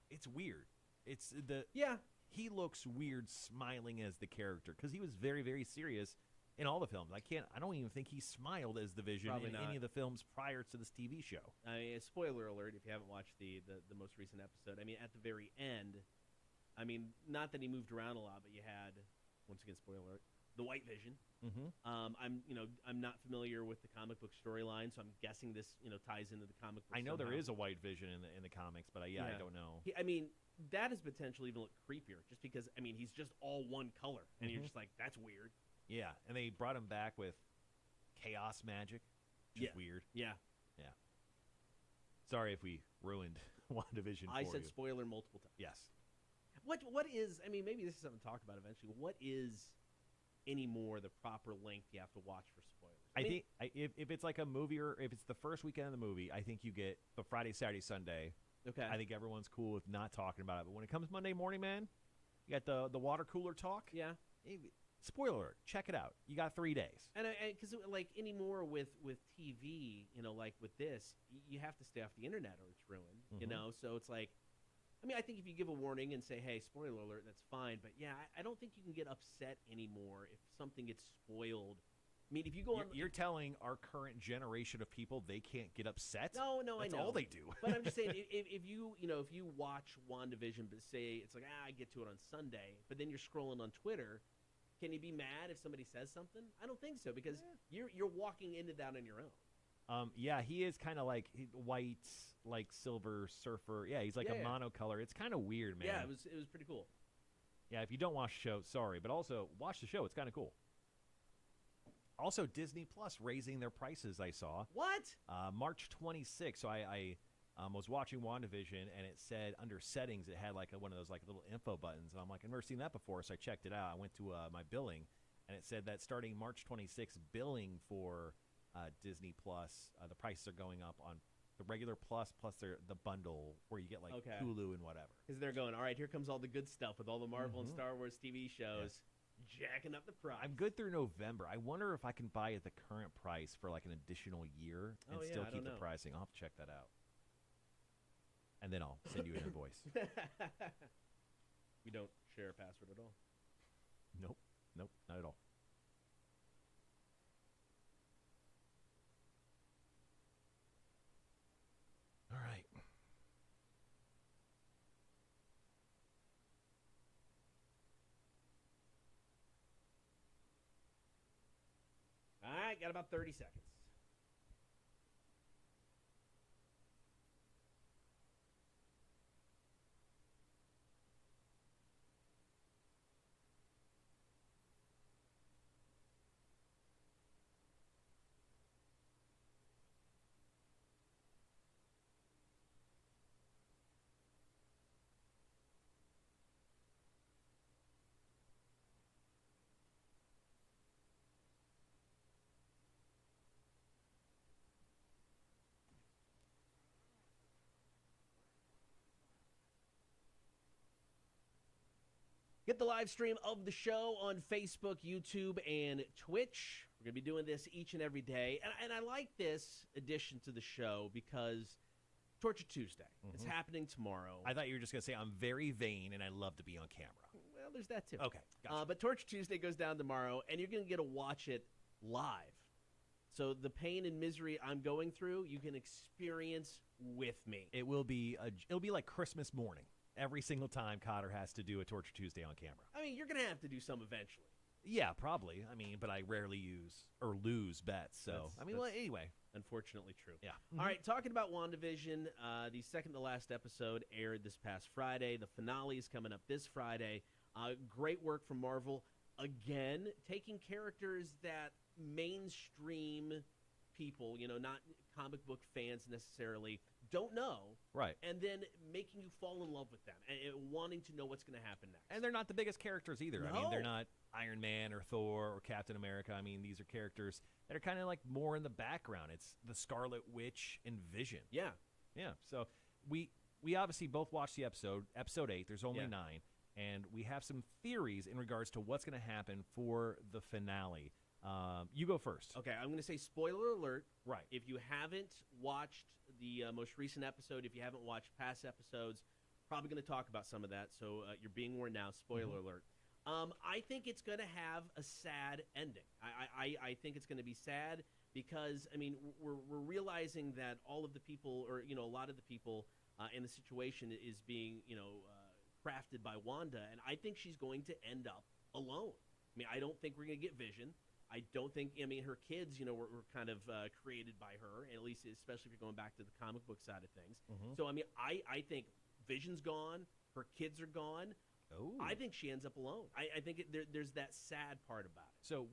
it's weird. It's Yeah. he looks weird smiling as the character because he was very, very serious in all the films. I don't even think he smiled as the Vision Probably in not. any of the films prior to this TV show. I mean, spoiler alert if you haven't watched the most recent episode. I mean, at the very end, I mean, not that he moved around a lot, but you had, once again, spoiler alert, the White Vision. Mm-hmm. I'm not familiar with the comic book storyline, so I'm guessing this ties into the comic book. I know there somehow. is a White Vision in the comics, but I don't know. I mean, that is potentially even look creepier, just because I mean he's just all one color, and you're just like, that's weird. Yeah, and they brought him back with chaos magic, which is Yeah. weird. Yeah. Sorry if we ruined WandaVision I for said you. spoiler multiple times. Yes. What is? I mean, maybe this is something to talk about eventually. What is anymore the proper length you have to watch for spoilers? I mean, think if it's like a movie or if it's the first weekend of the movie, I think you get the Friday, Saturday, Sunday. Okay. I think everyone's cool with not talking about it. But when it comes Monday morning, man, you got the water cooler talk. yeah. Spoiler alert, check it out. You got 3 days. And because like anymore with TV, like with this, you have to stay off the internet or it's ruined. Mhm. So it's like, I mean, I think if you give a warning and say, "Hey, spoiler alert," that's fine. But yeah, I don't think you can get upset anymore if something gets spoiled. I mean, if you go on, You're telling our current generation of people they can't get upset? no, That's I know all they do. But I'm just saying, if you if you watch WandaVision, but say it's like I get to it on Sunday, but then you're scrolling on Twitter. Can you be mad if somebody says something? I don't think so because you're walking into that on your own. Yeah, he is kind of like white, like Silver Surfer. Yeah, he's like Yeah, a yeah. monocolor. It's kind of weird, man. Yeah, it was pretty cool. Yeah, if you don't watch the show, sorry, but also watch the show. It's kind of cool. Also, Disney Plus raising their prices. I saw What? March 26th. So I was watching WandaVision, and it said under settings it had like one of those like little info buttons, and I'm like, I've never seen that before. So I checked it out. I went to my billing, and it said that starting March 26th, billing for Disney Plus, the prices are going up on the regular plus the bundle where you get like Okay. Hulu and whatever. Because they're going, all right, here comes all the good stuff with all the Marvel and Mhm. Star Wars TV shows, jacking up the price. I'm good through November. I wonder if I can buy at the current price for like an additional year and Oh, yeah, still I keep don't the know. pricing. I'll have to check that out. And then I'll send you an invoice. We don't share a password at all. Nope, not at all. All right. All right, got about 30 seconds. Get the live stream of the show on Facebook, YouTube, and Twitch. We're going to be doing this each and every day. And I like this addition to the show because Torture Tuesday. It's happening tomorrow. I thought you were just going to say I'm very vain and I love to be on camera. Well, there's that too. Okay, gotcha. But Torture Tuesday goes down tomorrow, and you're going to get to watch it live. So the pain and misery I'm going through, you can experience with me. It'll be like Christmas morning. Every single time Cotter has to do a Torture Tuesday on camera. I mean, you're going to have to do some eventually. Yeah, probably. I mean, but I rarely use or lose bets. So, That's- I mean, well, that's- anyway. Unfortunately true. Yeah. All right, talking about WandaVision, the second to last episode aired this past Friday. The finale is coming up this Friday. Great work from Marvel. Again, taking characters that mainstream people, not comic book fans necessarily, don't know, Right. and then making you fall in love with them and wanting to know what's going to happen next. And they're not the biggest characters either. I mean, they're No. not Iron Man or Thor or Captain America. I mean, these are characters that are kind of like more in the background. It's the Scarlet Witch and Vision. Yeah. Yeah. So we obviously both watched the episode 8. There's only Yeah. 9, and we have some theories in regards to what's going to happen for the finale. You go first. Okay, I'm going to say spoiler alert. Right. If you haven't watched the most recent episode, if you haven't watched past episodes, probably going to talk about some of that. So you're being warned now. Spoiler alert. I think it's going to have a sad ending. I think it's going to be sad because I mean we're realizing that all of the people, or a lot of the people in the situation is being crafted by Wanda, and I think she's going to end up alone. I mean, I don't think we're going to get Vision. I don't think. I mean, her kids, were kind of created by her, at least, especially if you're going back to the comic book side of things. So, I mean, I think Vision's gone. Her kids are gone. Oh. I think she ends up alone. I think there's that sad part about it. So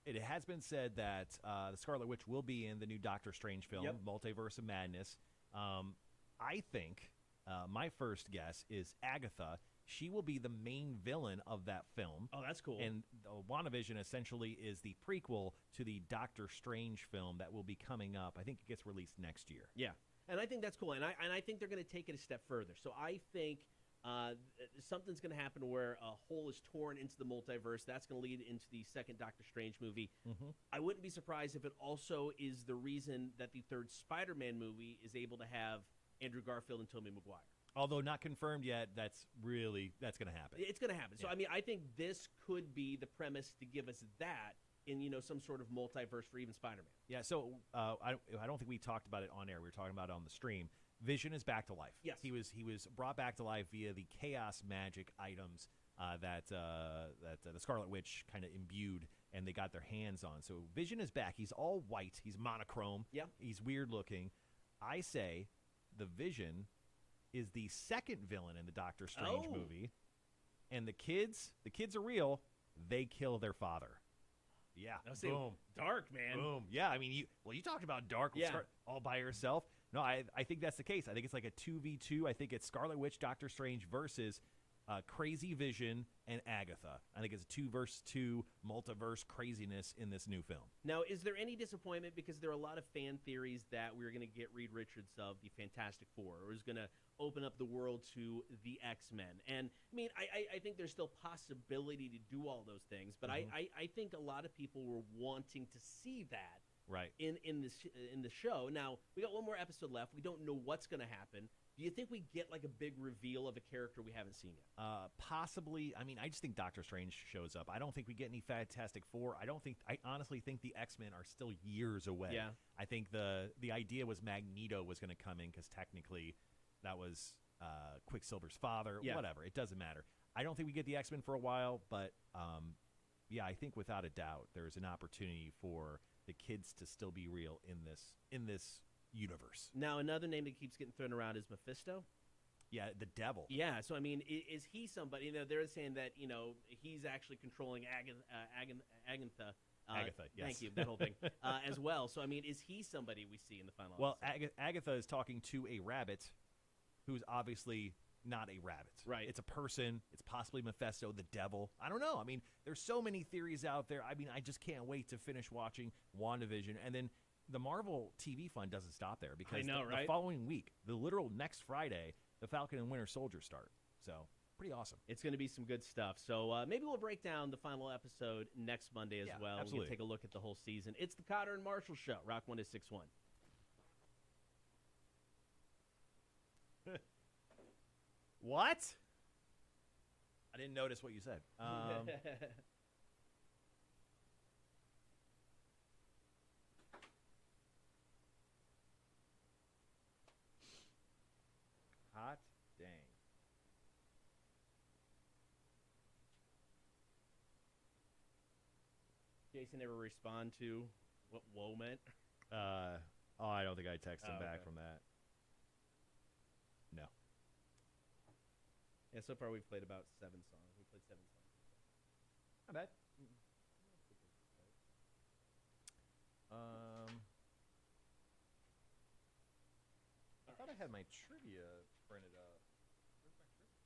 it has been said that the Scarlet Witch will be in the new Doctor Strange film, Yep. Multiverse of Madness. I think my first guess is Agatha. She will be the main villain of that film. Oh, that's cool. And WandaVision essentially is the prequel to the Doctor Strange film that will be coming up. I think it gets released next year. Yeah, and I think that's cool, and I think they're going to take it a step further. So I think something's going to happen where a hole is torn into the multiverse. That's going to lead into the second Doctor Strange movie. Mm-hmm. I wouldn't be surprised if it also is the reason that the third Spider-Man movie is able to have Andrew Garfield and Tobey Maguire. Although not confirmed yet, that's going to happen. It's going to happen. So Yeah. I mean, I think this could be the premise to give us that in some sort of multiverse for even Spider-Man. Yeah, so I don't think we talked about it on air. We were talking about it on the stream. Vision is back to life. Yes. He was brought back to life via the chaos magic items that the Scarlet Witch kind of imbued, and they got their hands on. So Vision is back. He's all white. He's monochrome. Yeah. He's weird looking. I say the Vision is the second villain in the Doctor Strange movie, and the kids are real. They kill their father. Yeah. Boom. Dark, man. Boom. Yeah, I mean, you talked about dark Yeah. all by yourself. No, I think that's the case. I think it's like a 2v2. I think it's Scarlet Witch, Doctor Strange versus Crazy Vision and Agatha. I think it's a 2-versus-2 multiverse craziness in this new film. Now, is there any disappointment because there are a lot of fan theories that we're going to get Reed Richards of the Fantastic Four, or is going to open up the world to the X-Men? And I mean, I think there's still possibility to do all those things, but I think a lot of people were wanting to see that Right. in the show. Now, we got one more episode left. We don't know what's going to happen. Do you think we get like a big reveal of a character we haven't seen yet? Possibly. I mean, I just think Doctor Strange shows up. I don't think we get any Fantastic Four. I honestly think the X-Men are still years away. Yeah. I think the idea was Magneto was going to come in because technically that was Quicksilver's father. Yeah. Whatever. It doesn't matter. I don't think we get the X-Men for a while, but yeah, I think without a doubt there's an opportunity for the kids to still be real in this universe. Now, another name that keeps getting thrown around is Mephisto. Yeah, the devil. Yeah, so I mean, is he somebody? They're saying that he's actually controlling Agatha. Agatha, yes. Thank you, that whole thing as well. So I mean, is he somebody we see in the final? Well, episode? Agatha is talking to a rabbit who's obviously not a rabbit. Right. It's a person. It's possibly Mephisto, the devil. I don't know. I mean, there's so many theories out there. I mean, I just can't wait to finish watching WandaVision. And then the Marvel TV fun doesn't stop there because I know, the right? following week, the literal next Friday, the Falcon and Winter Soldier start. So, pretty awesome. It's going to be some good stuff. So maybe we'll break down the final episode next Monday as Yeah, well. absolutely. We can take a look at the whole season. It's the Cotter and Marshall Show, Rock 106.1. What? I didn't notice what you said. Hot dang. Jason never respond to what woe meant. I don't think I texted him back Okay. from that. No. Yeah, so far we've played about 7 songs. We played 7 songs. Not bad. I thought I had my trivia printed up. Where's my trivia?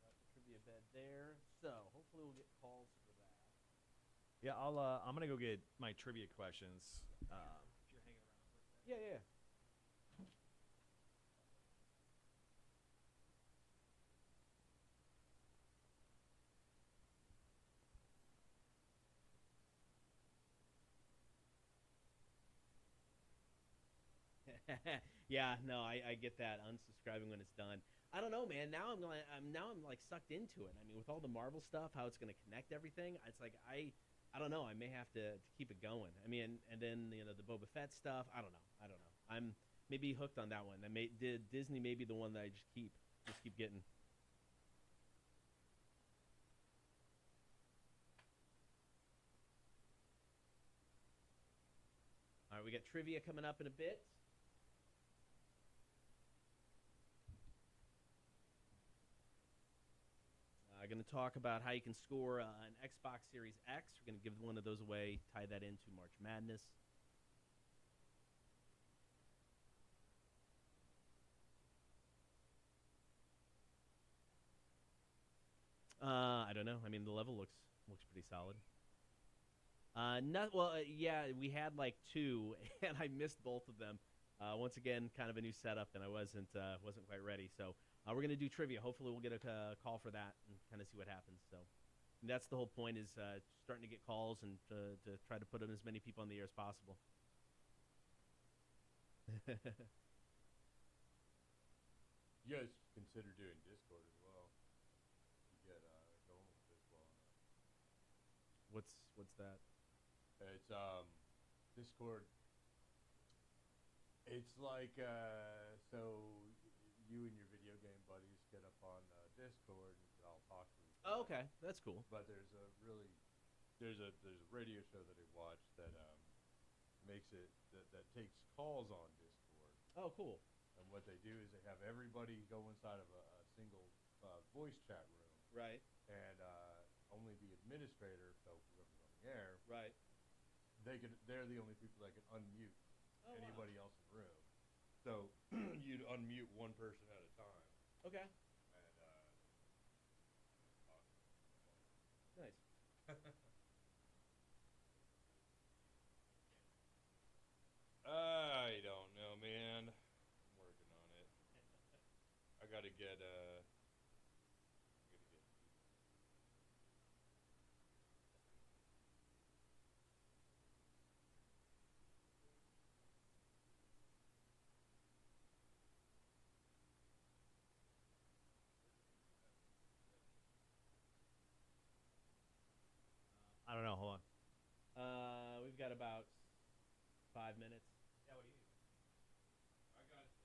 Got the trivia bed there. So hopefully we'll get calls for that. Yeah, I'm gonna go get my trivia questions. If you're hanging around for a second. Yeah. Yeah, no, I get that. Unsubscribing when it's done. I don't know, man. Now I'm like sucked into it. I mean, with all the Marvel stuff, how it's going to connect everything, it's like I don't know. I may have to keep it going. I mean, and then the Boba Fett stuff. I don't know. I'm maybe hooked on that one. Disney may be the one that I just keep getting. All right, we got trivia coming up in a bit. Going to talk about how you can score an Xbox Series X. We're going to give one of those away, tie that into March Madness. I don't know. I mean, the level looks pretty solid. Not well. Yeah, we had like two, and I missed both of them. Once again, kind of a new setup, and I wasn't quite ready. So we're gonna do trivia. Hopefully, we'll get a call for that and kind of see what happens. So and that's the whole point is starting to get calls and to try to put as many people on the air as possible. You guys consider doing Discord as well. You get going with this well enough. What's that? It's Discord. It's like so you and your video game buddies get up on Discord and you can all talk to each Oh, other. okay, that's cool. But there's a radio show that I watch that makes it that takes calls on Discord. Oh, cool. And what they do is they have everybody go inside of a single voice chat room, Right, and only the administrator, so whoever's on the air, right. they're the only people that can unmute Oh, wow. anybody else in the room. So you'd unmute one person at a time, Okay, and talk. nice. I don't know, man. I'm working on it. I gotta get I don't know. Hold on. We've got about 5 minutes. Yeah, what do you need? I got it.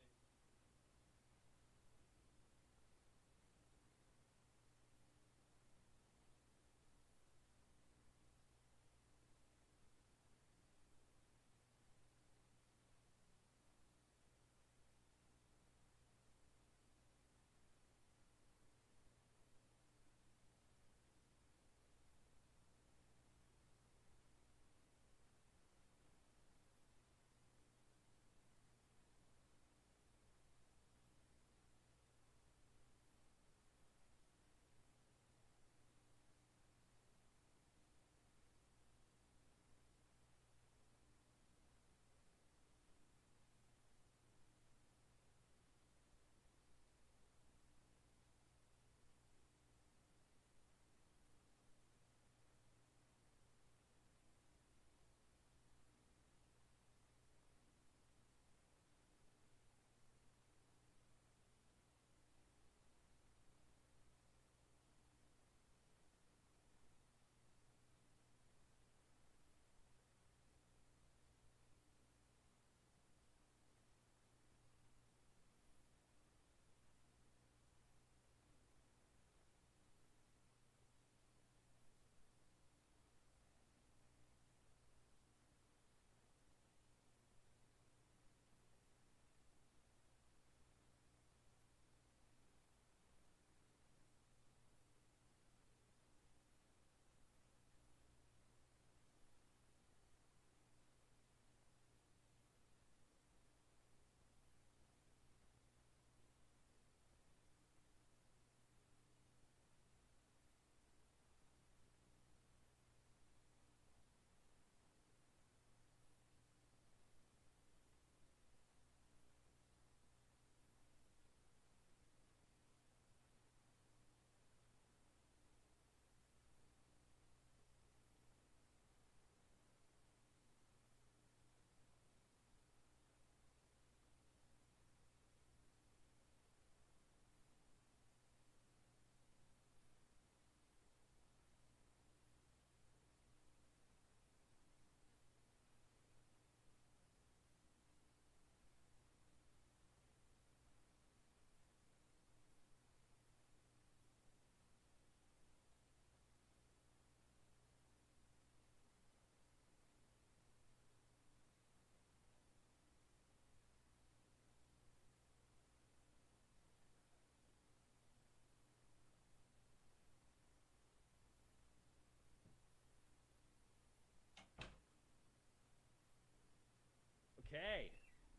Okay.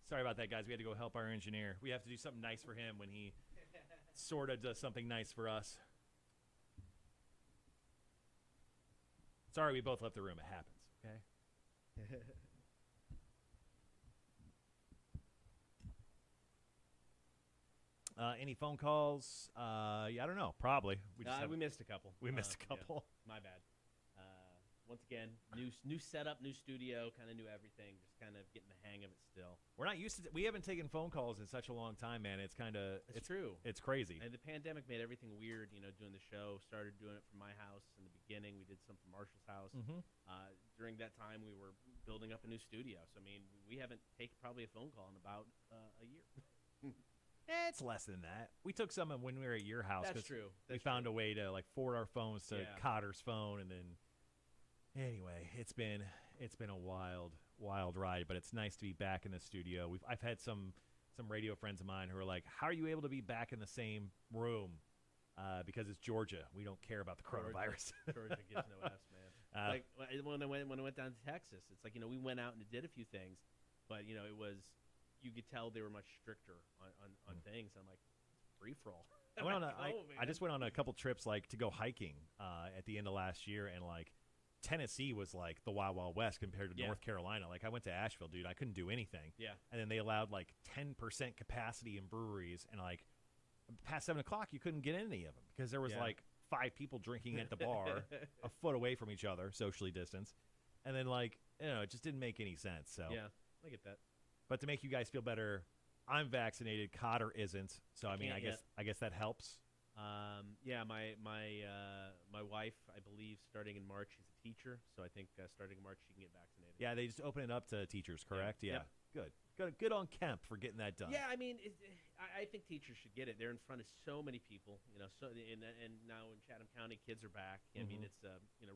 Sorry about that, guys. We had to go help our engineer. We have to do something nice for him when he sort of does something nice for us. Sorry, we both left the room. It happens. Okay. Any phone calls? Yeah, I don't know. Probably. We just We missed a couple. we missed a Yeah, couple. my bad. Once again, new setup, new studio, kind of new everything. Just kind of getting the hang of it still. We're not used to. We haven't taken phone calls in such a long time, man. It's kind of. It's true. It's crazy. And the pandemic made everything weird. Doing the show. Started doing it from my house in the beginning. We did some from Marshall's house. Mm-hmm. During that time, we were building up a new studio. So I mean, we haven't taken probably a phone call in about a year. It's less than that. We took some when we were at your house. That's true. We found a way to like forward our phones to Yeah. Cotter's phone, and then anyway, it's been a wild ride. But it's nice to be back in the studio. I've had some radio friends of mine who are like, "How are you able to be back in the same room?" Because it's Georgia. We don't care about the coronavirus. Georgia gives no F's, man. Like when I went down to Texas, it's like we went out and did a few things, but it was. You could tell they were much stricter on things. I'm like, free for all. I just went on a couple trips like to go hiking at the end of last year, and like Tennessee was like the Wild Wild West compared to Yeah. North Carolina. Like I went to Asheville, dude. I couldn't do anything. Yeah. And then they allowed like 10% capacity in breweries, and like past 7 o'clock you couldn't get any of them because there was Yeah. like 5 people drinking at the bar a foot away from each other, socially distanced. And then like it just didn't make any sense. So Yeah, I get that. But to make you guys feel better, I'm vaccinated. Cotter isn't. So I mean, can't I guess that helps. Yeah, my wife, I believe, starting in March, she's a teacher, so I think starting in March she can get vaccinated. Yeah, they just open it up to teachers, correct? Yeah. Yep. Good on Kemp for getting that done. Yeah, I mean, I think teachers should get it. They're in front of so many people, So and now in Chatham County, kids are back. I mean, it's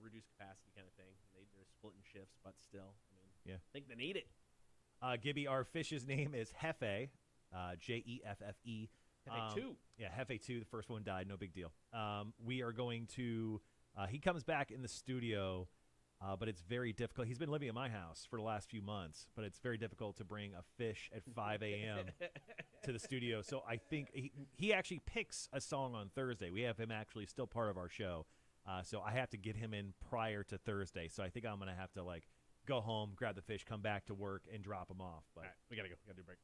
reduced capacity kind of thing. They're splitting shifts, but still, I think they need it. Gibby, our fish's name is Hefe, Jeffe. Hefe 2. Yeah, Hefe 2. The first one died. No big deal. We are going to. He comes back in the studio, but it's very difficult. He's been living at my house for the last few months, but it's very difficult to bring a fish at 5 a.m. to the studio. So I think he actually picks a song on Thursday. We have him actually still part of our show. So I have to get him in prior to Thursday. So I think I'm going to have to go home, grab the fish, come back to work, and drop him off. But All right, we gotta go. We gotta do a break.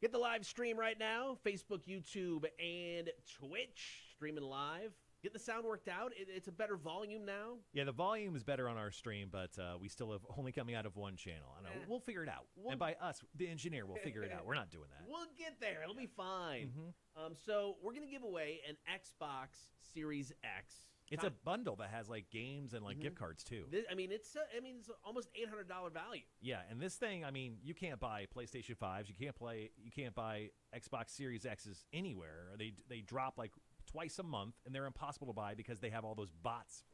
Get the live stream right now. Facebook, YouTube, and Twitch. Streaming live. Getting the sound worked out. It's a better volume now. yeah, the volume is better on our stream, but we still have only coming out of one channel. I know. We'll figure it out. And by us, the engineer will figure it out. We're not doing that. We'll get there. It'll be fine. Mhm. So we're going to give away an Xbox Series X. It's a bundle that has games and gift cards too. It's almost $800 value. Yeah, and this thing, you can't buy PlayStation 5s, you can't buy Xbox Series X's anywhere. They drop twice a month, and they're impossible to buy because they have all those bots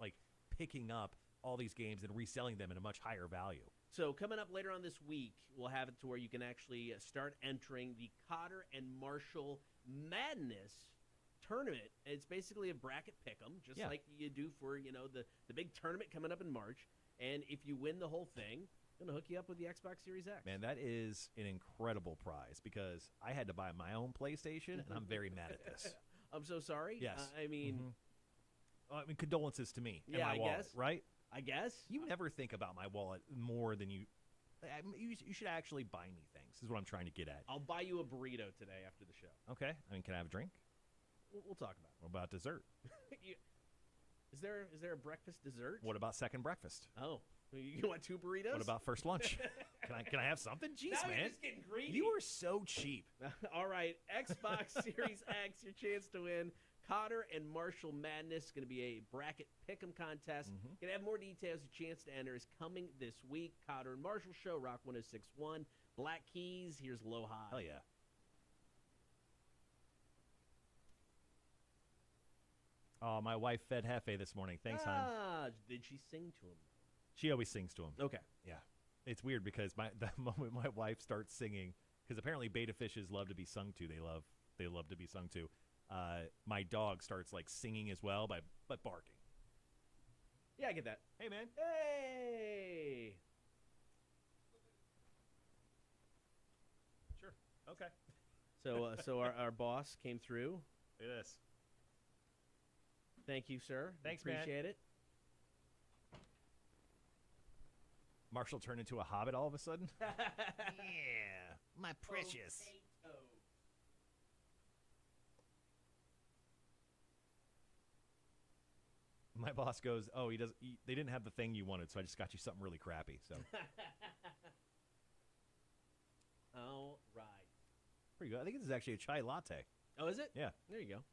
picking up all these games and reselling them at a much higher value. So coming up later on this week, we'll have it to where you can actually start entering the Cotter and Marshall Madness tournament. It's basically a bracket pick'em, just like you do for the big tournament coming up in March. And if you win the whole thing, I'm gonna hook you up with the Xbox Series X. Man, that is an incredible prize because I had to buy my own PlayStation, and I'm very mad at this. I'm so sorry. Yes. Condolences to me and Yeah, my I wallet, guess. right? I guess. You never think about my wallet more than you should actually buy me things, is what I'm trying to get at. I'll buy you a burrito today after the show. Okay. Can I have a drink? We'll talk about What about dessert? it. Is there a breakfast dessert? What about second breakfast? Oh, you want 2 burritos? What about first lunch? Can I have something? Jeez, now man. You're just getting greedy. You are so cheap. All right, Xbox Series X, your chance to win. Cotter and Marshall Madness, going to be a bracket pick'em contest. Going to have more details. Your chance to enter is coming this week. Cotter and Marshall Show, Rock 106.1. Black Keys, here's Low High. Hell yeah. Oh, my wife fed Hefe this morning. Thanks, hon. Did she sing to him? She always sings to him. Okay. Yeah. It's weird because the moment my wife starts singing, because apparently beta fishes love to be sung to. They love to be sung to. My dog starts singing as well, but barking. Yeah, I get that. Hey, man. Hey. Sure. Okay. So our boss came through. Look at this. Thank you, sir. Thanks, man. Appreciate it. Marshall turned into a hobbit all of a sudden. Yeah, my precious. Potato. My boss goes, "Oh, they didn't have the thing you wanted, so I just got you something really crappy." So All right. pretty good. I think this is actually a chai latte. Oh, is it? Yeah. There you go.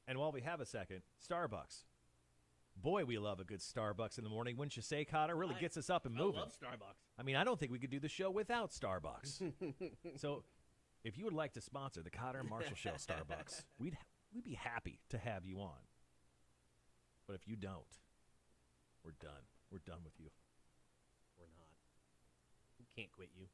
And while we have a second, Starbucks. Boy, we love a good Starbucks in the morning, wouldn't you say, Cotter? Really gets us up and moving. I love Starbucks. I mean, I don't think we could do the show without Starbucks. So, if you would like to sponsor the Cotter and Marshall Show, Starbucks, we'd be happy to have you on. But if you don't, we're done. We're done with you. We're not. We can't quit you.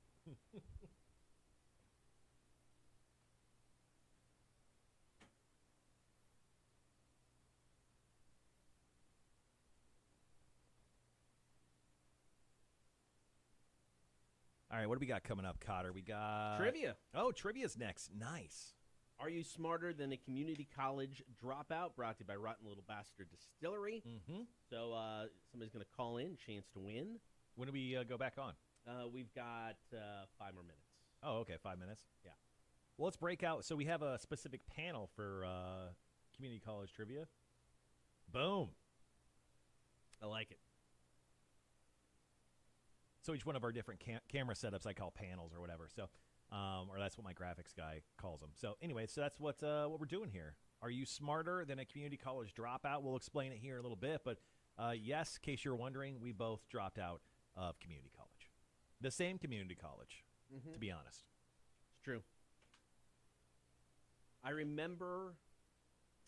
All right, what do we got coming up, Cotter? We got Trivia. Oh, trivia's next. Nice. Are you smarter than a community college dropout? Brought to you by Rotten Little Bastard Distillery. Mm-hmm. So somebody's going to call in, chance to win. When do we go back on? We've got 5 more minutes. Oh, okay, 5 minutes. Yeah. Well, let's break out. So we have a specific panel for community college trivia. Boom. I like it. So each one of our different camera setups I call panels or whatever. So, or that's what my graphics guy calls them. So anyway, so that's what we're doing here. Are you smarter than a community college dropout? We'll explain it here in a little bit. But yes, in case you're wondering, we both dropped out of community college. The same community college, to be honest. It's true. I remember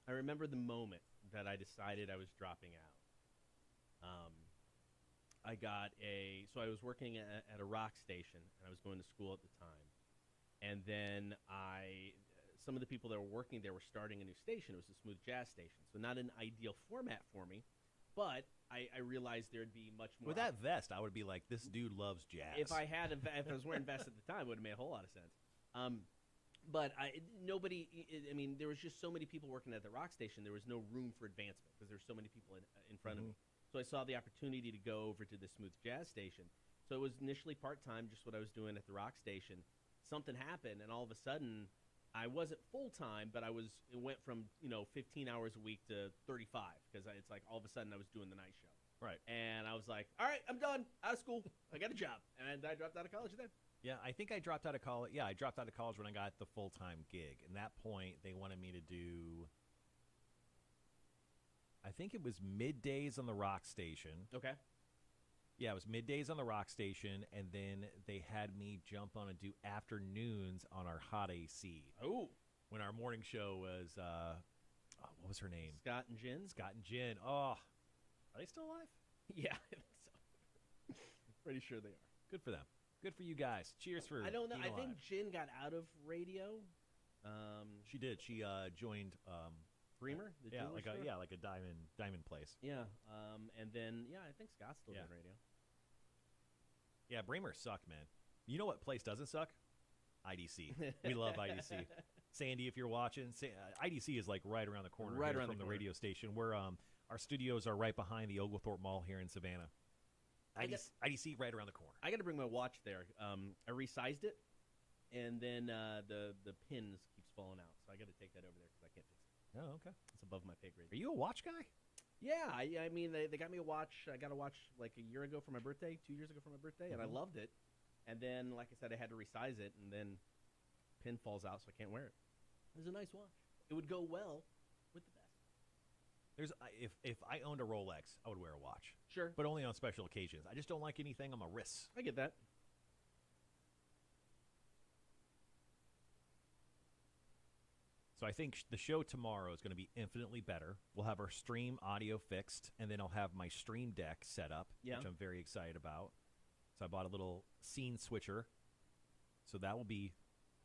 the moment that I decided I was dropping out. So I was working at a rock station, and I was going to school at the time. And then some of the people that were working there were starting a new station. It was a smooth jazz station. So not an ideal format for me, but I realized there'd be much more. With that vest, I would be like, this dude loves jazz. If I was wearing vests at the time, it would have made a whole lot of sense. But there was just so many people working at the rock station. There was no room for advancement because there's so many people in front of me. So I saw the opportunity to go over to the smooth jazz station. So it was initially part-time, just what I was doing at the rock station. Something happened, and all of a sudden, I wasn't full-time, but it went from 15 hours a week to 35 because it's like all of a sudden I was doing the night show. Right. And I was like, all right, I'm done. Out of school. I got a job. And I dropped out of college then. Yeah, I think I dropped out of college. Yeah, I dropped out of college when I got the full-time gig. And that point, they wanted me to do, I think it was middays on the rock station. Okay. Yeah, it was middays on the rock station, and then they had me jump on and do afternoons on our hot AC. Oh. When our morning show was, what was her name? Scott and Jen. Scott and Jen. Oh, are they still alive? Yeah, I think so. Pretty sure they are. Good for them. Good for you guys. Cheers for I don't know. being I think alive. Jen got out of radio. She did. She joined. Bremer? The Yeah, jeweler like store? like a diamond place. Yeah. And then I think Scott's still doing radio. Yeah, Bremer sucked, man. You know what place doesn't suck? IDC. We love IDC. Sandy, if you're watching, IDC is like right around the corner Right here around from the the corner. radio station. We're our studios are right behind the Oglethorpe Mall here in Savannah. IDC right around the corner. I got to bring my watch there. I resized it, and then the pins keeps falling out, so I got to take that over there because I can't fix it. Oh, okay. It's above my pay grade. Are you a watch guy? Yeah, I mean, they got me a watch. I got a watch like a year ago for my birthday, 2 years ago for my birthday, and I loved it. And then, like I said, I had to resize it, and then pin falls out, so I can't wear it. It was a nice watch. It would go well with the vest. If I owned a Rolex, I would wear a watch, Sure. but only on special occasions. I just don't like anything on my wrists. I get that. So I think the show tomorrow is going to be infinitely better. We'll have our stream audio fixed, and then I'll have my stream deck set up, Yeah. which I'm very excited about. So I bought a little scene switcher. So that will be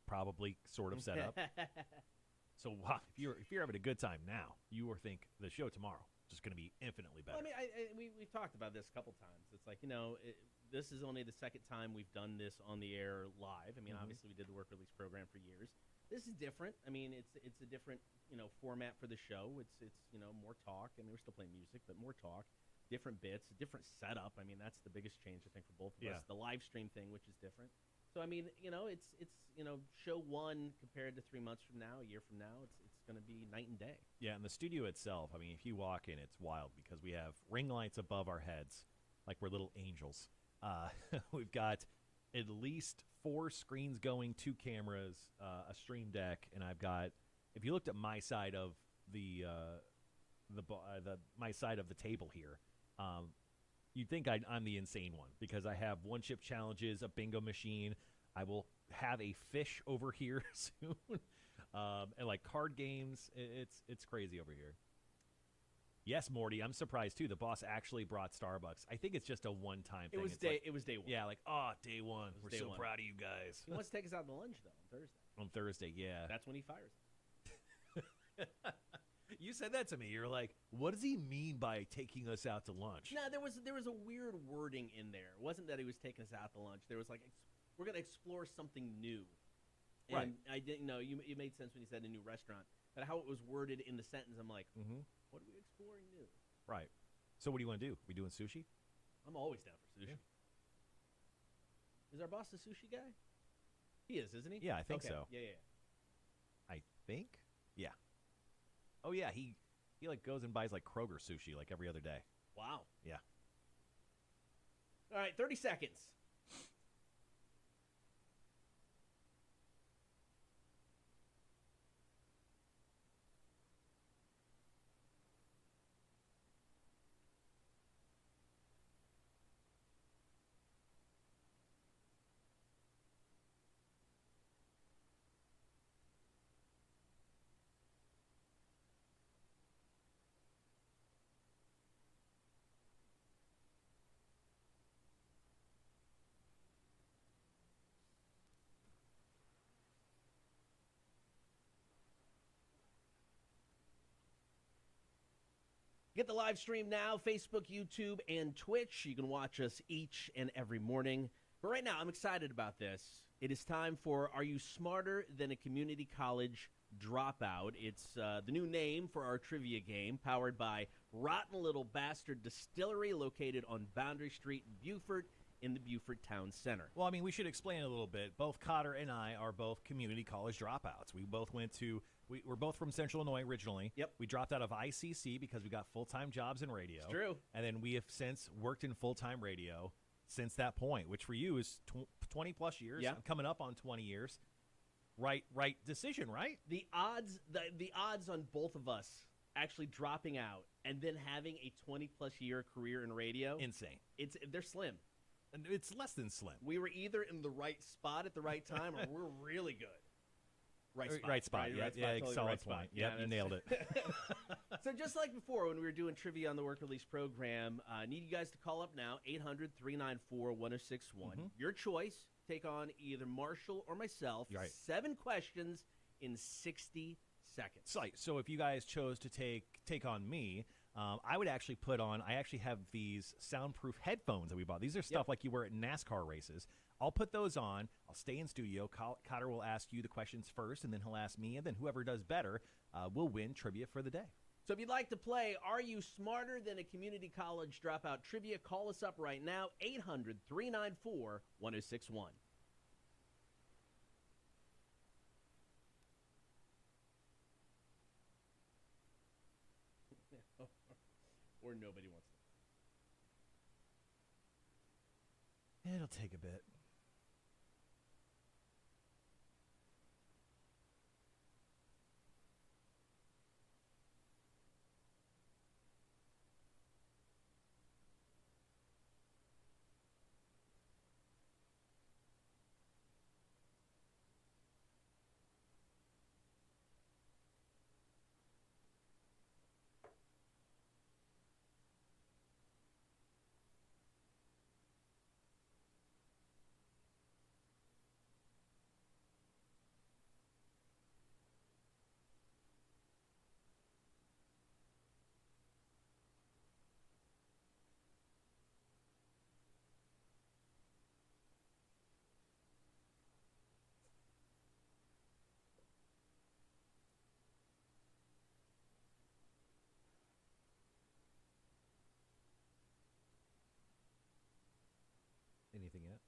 probably sort of set up. So wow, if you're having a good time now, you will think the show tomorrow just going to be infinitely better. Well, we've talked about this a couple times. It's like, this is only the second time we've done this on the air live. I mean, obviously we did the work release program for years. This is different. I mean, it's a different, format for the show. It's more talk. I mean, we're still playing music, but more talk, different bits, a different setup. I mean, that's the biggest change, I think, for both of us. The live stream thing, which is different. So, I mean, it's show one compared to 3 months from now, a year from now, it's going to be night and day. Yeah, and the studio itself, I mean, if you walk in, it's wild because we have ring lights above our heads like we're little angels. We've got at least 4 screens going, 2 cameras, a stream deck, and I've got, if you looked at my side of my side of the table here, you'd think I'm the insane one because I have one-chip challenges, a bingo machine. I will have a fish over here soon, and like card games. It's crazy over here. Yes, Morty, I'm surprised too. The boss actually brought Starbucks. I think it's just a one-time thing. It was day one. Yeah, like day one. We're day so one. proud of you guys. He wants to take us out to lunch though on Thursday. On Thursday, yeah. That's when he fires us. You said that to me. You're like, what does he mean by taking us out to lunch? No, there was a weird wording in there. It wasn't that he was taking us out to lunch. There was like, we're going to explore something new. And Right. I didn't know. It made sense when he said a new restaurant. But how it was worded in the sentence, I'm like, what are we exploring new? Right. So what do you want to do? We doing sushi? I'm always down for sushi. Yeah. Is our boss the sushi guy? He is, isn't he? Yeah, I think Okay. so. Yeah. I think. Yeah. Oh yeah, he like goes and buys like Kroger sushi like every other day. Wow. Yeah. All right, 30 seconds. Get the live stream now, Facebook, YouTube, and Twitch. You can watch us each and every morning. But right now, I'm excited about this. It is time for Are You Smarter Than a Community College Dropout? It's the new name for our trivia game, powered by Rotten Little Bastard Distillery, located on Boundary Street in Beaufort, in the Beaufort Town Center. Well, I mean, we should explain a little bit. Both Cotter and I are both community college dropouts. We both went to we're both from Central Illinois originally. Yep. We dropped out of ICC because we got full-time jobs in radio. It's true. And then we have since worked in full-time radio since that point, which for you is 20 plus years. Yeah. I'm coming up on 20 years. Right decision, right? The odds on both of us actually dropping out and then having a 20-plus year career in radio, Insane. they're slim. And it's less than slim. We were either in the right spot at the right time or we're really good. Right spot. Right spot. Yeah, right spot, yeah, totally solid right spot. point. Yeah, Yep, you nailed it. So just like before when we were doing trivia on the work release program, need you guys to call up now, 800-394-1061. Your choice. Take on either Marshall or myself. Right. 7 questions in 60 seconds. So if you guys chose to take on me, I would actually put on. I actually have these soundproof headphones that we bought. These are stuff like you wear at NASCAR races. I'll put those on. I'll stay in studio. Cotter will ask you the questions first, and then he'll ask me, and then whoever does better will win trivia for the day. So if you'd like to play Are You Smarter Than a Community College Dropout Trivia, call us up right now, 800-394-1061. Or nobody wants to. It'll take a bit. anything yet.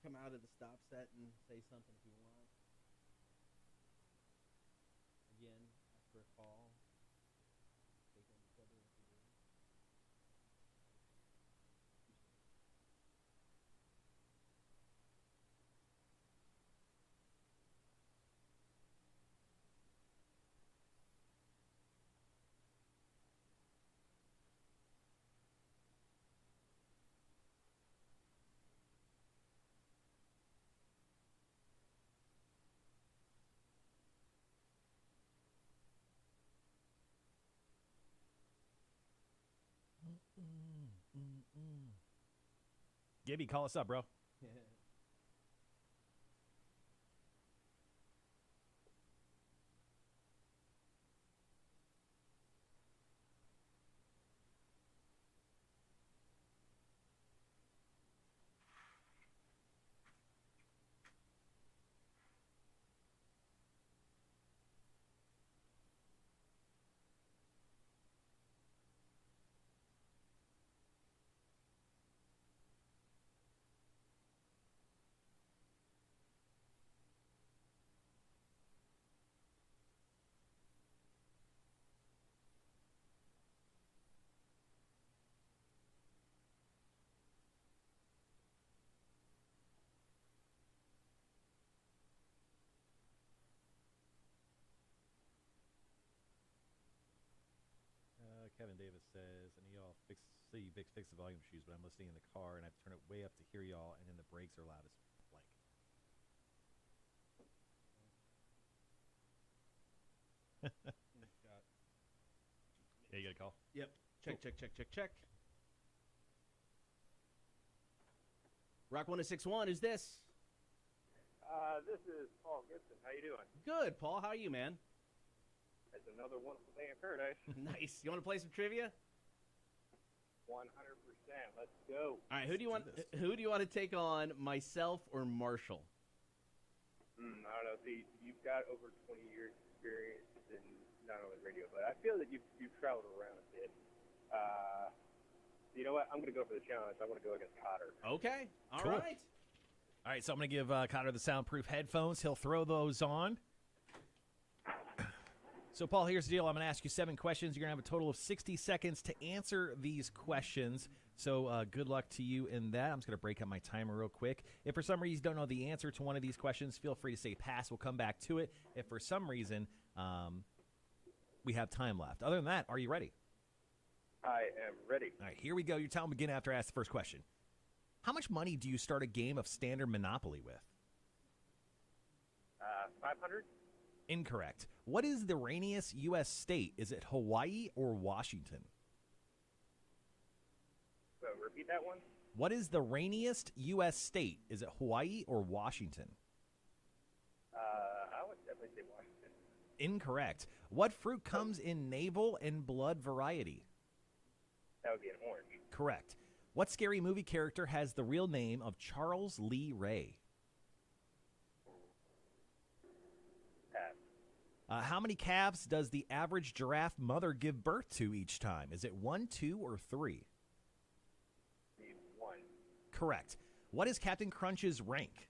Come out of the stop set and say something if you want. Again, after a call, take on each other if you do. Gibby, call us up, bro. Kevin Davis says, I need y'all fix the volume issues, but I'm listening in the car and I have to turn it way up to hear y'all, and then the brakes are loud as blank. Yeah, you got a call? Yep. Check. Rock 1061, who's this? This is Paul Gibson. How you doing? Good, Paul. How are you, man? It's another wonderful day in paradise. Nice. You want to play some trivia? 100%. Let's go. All right. Who do you want to take on, myself or Marshall? I don't know. See, you've got over 20 years experience in not only radio, but I feel that you've traveled around a bit. You know what? I'm going to go for the challenge. I'm going to go against Cotter. Okay. All Cool. right. All right, so I'm going to give Cotter the soundproof headphones. He'll throw those on. So, Paul, here's the deal. I'm going to ask you 7 questions. You're going to have a total of 60 seconds to answer these questions. So, good luck to you in that. I'm just going to break up my timer real quick. If for some reason you don't know the answer to one of these questions, feel free to say pass. We'll come back to it. If for some reason we have time left. Other than that, are you ready? I am ready. All right, here we go. Your time will begin after I ask the first question. How much money do you start a game of standard Monopoly with? 500? Incorrect. What is the rainiest U.S. state? Is it Hawaii or Washington? So repeat that one. What is the rainiest U.S. state? Is it Hawaii or Washington? I would definitely say Washington. Incorrect. What fruit comes in navel and blood variety? That would be an orange. Correct. What scary movie character has the real name of Charles Lee Ray? Pass. How many calves does the average giraffe mother give birth to each time? Is it 1, 2, or 3? Need 1. Correct. What is Captain Crunch's rank?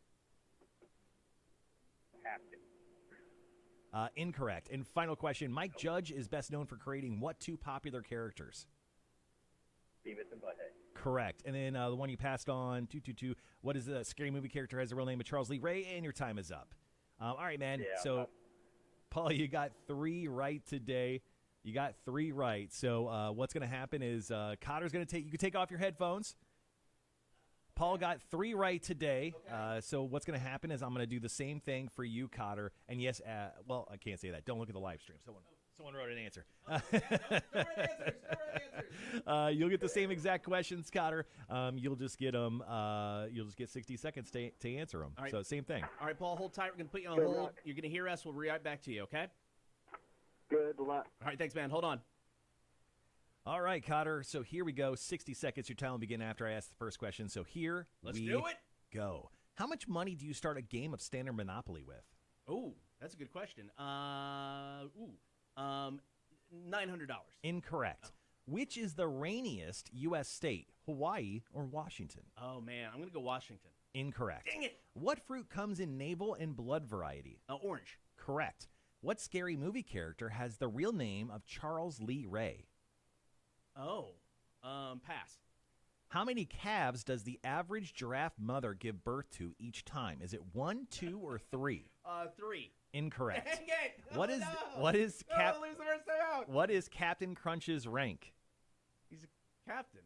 Captain. Incorrect. And final question. Mike Judge is best known for creating what 2 popular characters? Beavis and Butthead. Correct. And then the one you passed on, 222. What is the scary movie character has the real name of Charles Lee Ray? And your time is up. All right, man. Yeah, so, Paul, you got 3 right today. You got 3 right. So what's going to happen is Cotter's going to take – you can take off your headphones. Paul got 3 right today. Okay. So what's going to happen is I'm going to do the same thing for you, Cotter. And yes, well, I can't say that. Don't look at the live stream. Someone wrote an answer. No answers. You'll get the same exact questions, Cotter. You'll just get them. You'll just get 60 seconds to answer them. All right. So same thing. All right, Paul, hold tight. We're going to put you on Good hold. luck. You're going to hear us. We'll be right back to you, okay? Good luck. All right, thanks, man. Hold on. All right, Cotter. So here we go. 60 seconds. Your time will begin after I ask the first question. So here Let's we do it. go. How much money do you start a game of standard Monopoly with? Oh, that's a good question. $900. Incorrect. Which is the rainiest U.S. state, Hawaii or Washington? Oh man, I'm gonna go Washington. Incorrect. Dang it. What fruit comes in navel and blood variety? Orange. Correct. What scary movie character has the real name of Charles Lee Ray? Oh, pass. How many calves does the average giraffe mother give birth to each time? Is it 1, 2, or 3? 3. Incorrect. Dang it. What Oh, is no. what is No, lose the first time out. what is Captain Crunch's rank? He's a captain.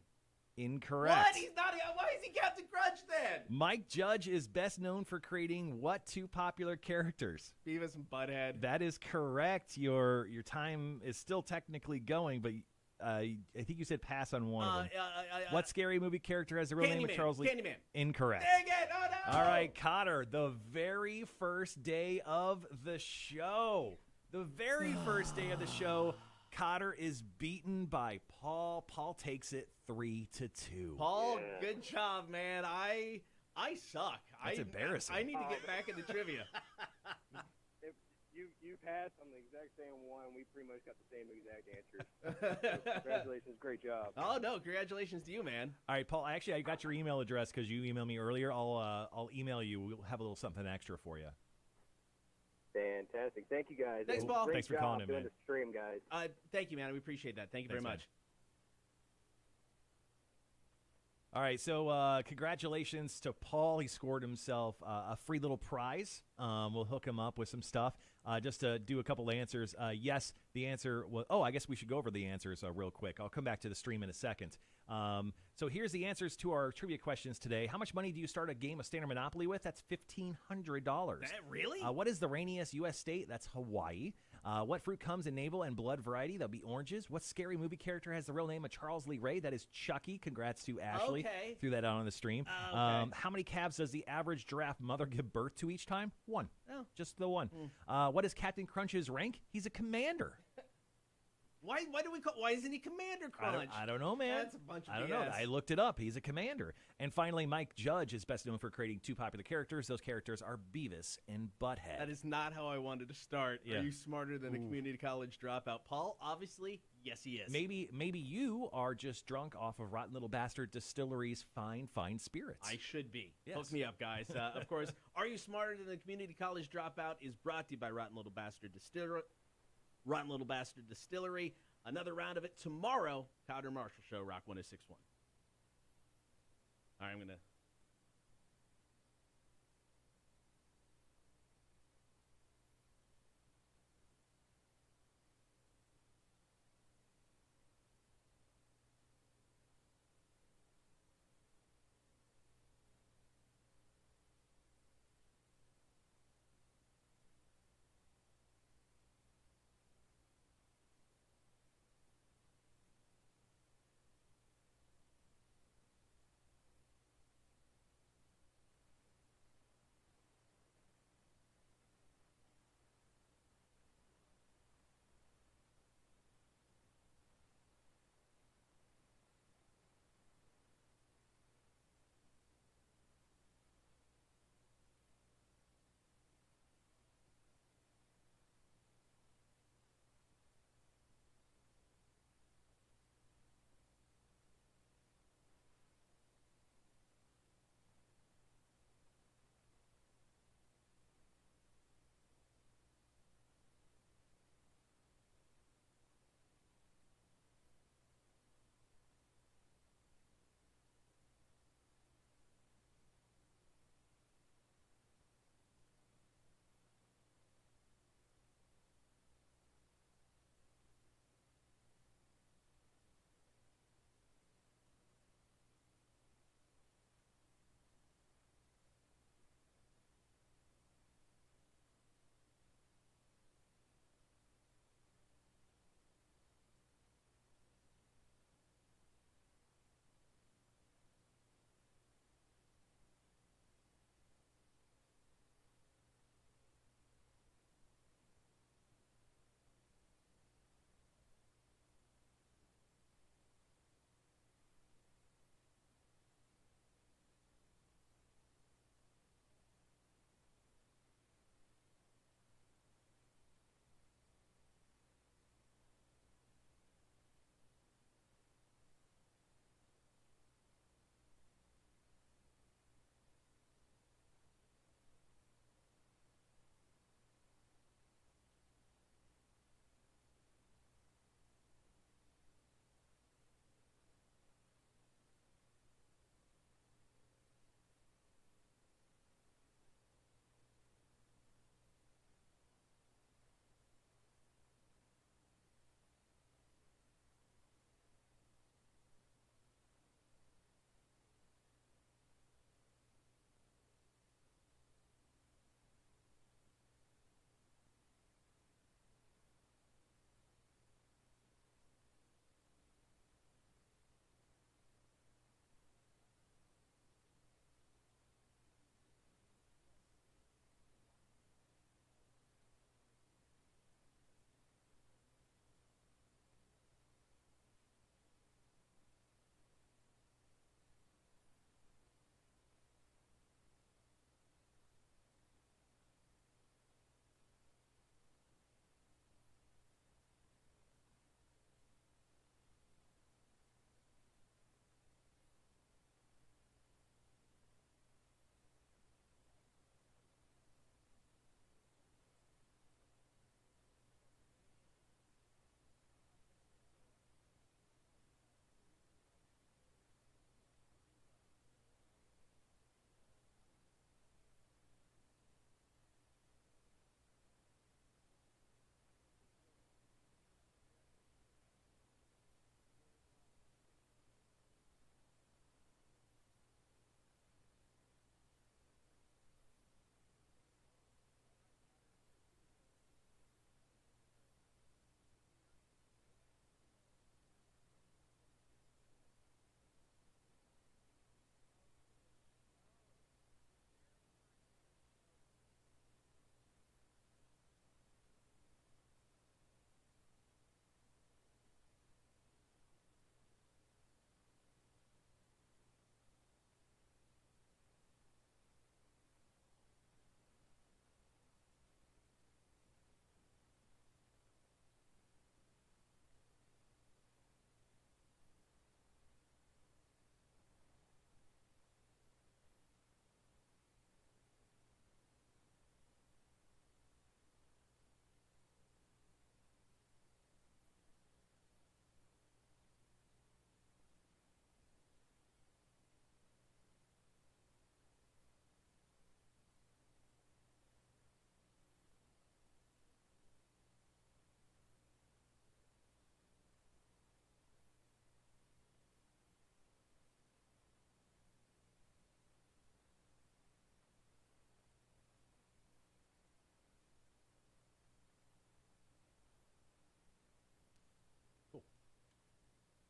Incorrect. What? He's not. Why is he Captain Crunch then? Mike Judge is best known for creating what two popular characters? Beavis and Butthead. That is correct. Your time is still technically going, but I think you said pass on one of them. What scary movie character has the real name of Candyman. Charles Lee? Candyman. Incorrect. Dang it. Oh no. All right, Cotter, the very first day of the show. The very first day of the show, Cotter is beaten by Paul. Paul takes it 3-2. Paul, good job, man. I suck. That's embarrassing. I need to get back into trivia. You passed on the exact same one. We pretty much got the same exact answers. So congratulations, great job. Oh no, congratulations to you, man. All right, Paul, actually, I got your email address because you emailed me earlier. I'll email you. We'll have a little something extra for you. Fantastic. Thank you, guys. Thanks, And Paul. Great Thanks for job calling in, doing man. the stream, guys. Thank you, man. We appreciate that. Thank you very Thanks, much. All right, so congratulations to Paul. He scored himself a free little prize. We'll hook him up with some stuff. Just to do a couple answers. Yes, the answer was... Oh, I guess we should go over the answers real quick. I'll come back to the stream in a second. So here's the answers to our trivia questions today. How much money do you start a game of standard Monopoly with? That's $1,500. Really? What is the rainiest U.S. state? That's Hawaii. What fruit comes in navel and blood variety? That'll be oranges. What scary movie character has the real name of Charles Lee Ray? That is Chucky. Congrats to Ashley. Okay. Threw that out on the stream. Okay. How many calves does the average giraffe mother give birth to each time? 1. Oh. Just the 1. What is Captain Crunch's rank? He's a commander. Why isn't he Commander Crunch? I don't know, man. That's a bunch of I don't know. BS. I looked it up. He's a commander. And finally, Mike Judge is best known for creating two popular characters. Those characters are Beavis and Butthead. That is not how I wanted to start. Yeah. Are you smarter than a community college dropout? Paul, obviously, yes, he is. Maybe you are just drunk off of Rotten Little Bastard Distillery's fine spirits. I should be. Yes. Hook me up, guys. Of course, Are You Smarter Than a Community College Dropout is brought to you by Rotten Little Bastard Distillery. Another round of it tomorrow. Cotter Marshall Show, Rock 106.1. All right, I'm going to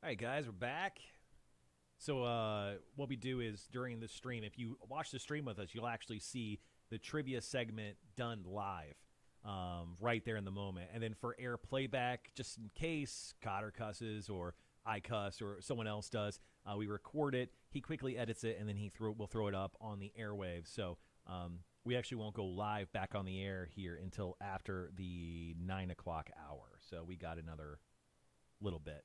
All right, guys, we're back. So what we do is during the stream, if you watch the stream with us, you'll actually see the trivia segment done live right there in the moment. And then for air playback, just in case Cotter cusses or I cuss or someone else does, we record it. He quickly edits it, and then we'll throw it up on the airwaves. So we actually won't go live back on the air here until after the 9 o'clock hour. So we got another little bit.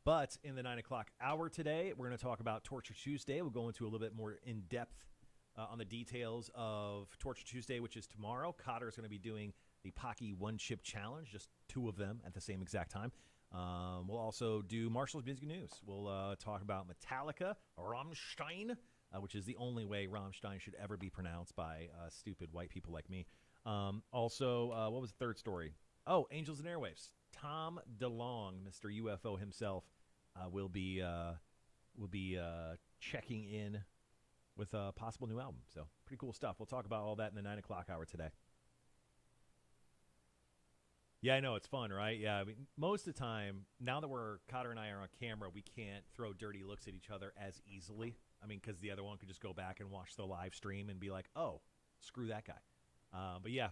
But in the 9 o'clock hour today, we're going to talk about Torture Tuesday. We'll go into a little bit more in depth on the details of Torture Tuesday, which is tomorrow. Cotter is going to be doing the Pocky One Chip Challenge, just 2 of them at the same exact time. We'll also do Marshall's Music News. We'll talk about Metallica, Rammstein, which is the only way Rammstein should ever be pronounced by stupid white people like me. Also, what was the third story? Oh, Angels and Airwaves. Tom DeLonge, Mr. UFO himself, will be checking in with a possible new album. So pretty cool stuff. We'll talk about all that in the 9 o'clock hour today. Yeah, I know. It's fun, right? Yeah, I mean, most of the time, now that Cotter and I are on camera, we can't throw dirty looks at each other as easily. I mean, because the other one could just go back and watch the live stream and be like, oh, screw that guy. But yeah,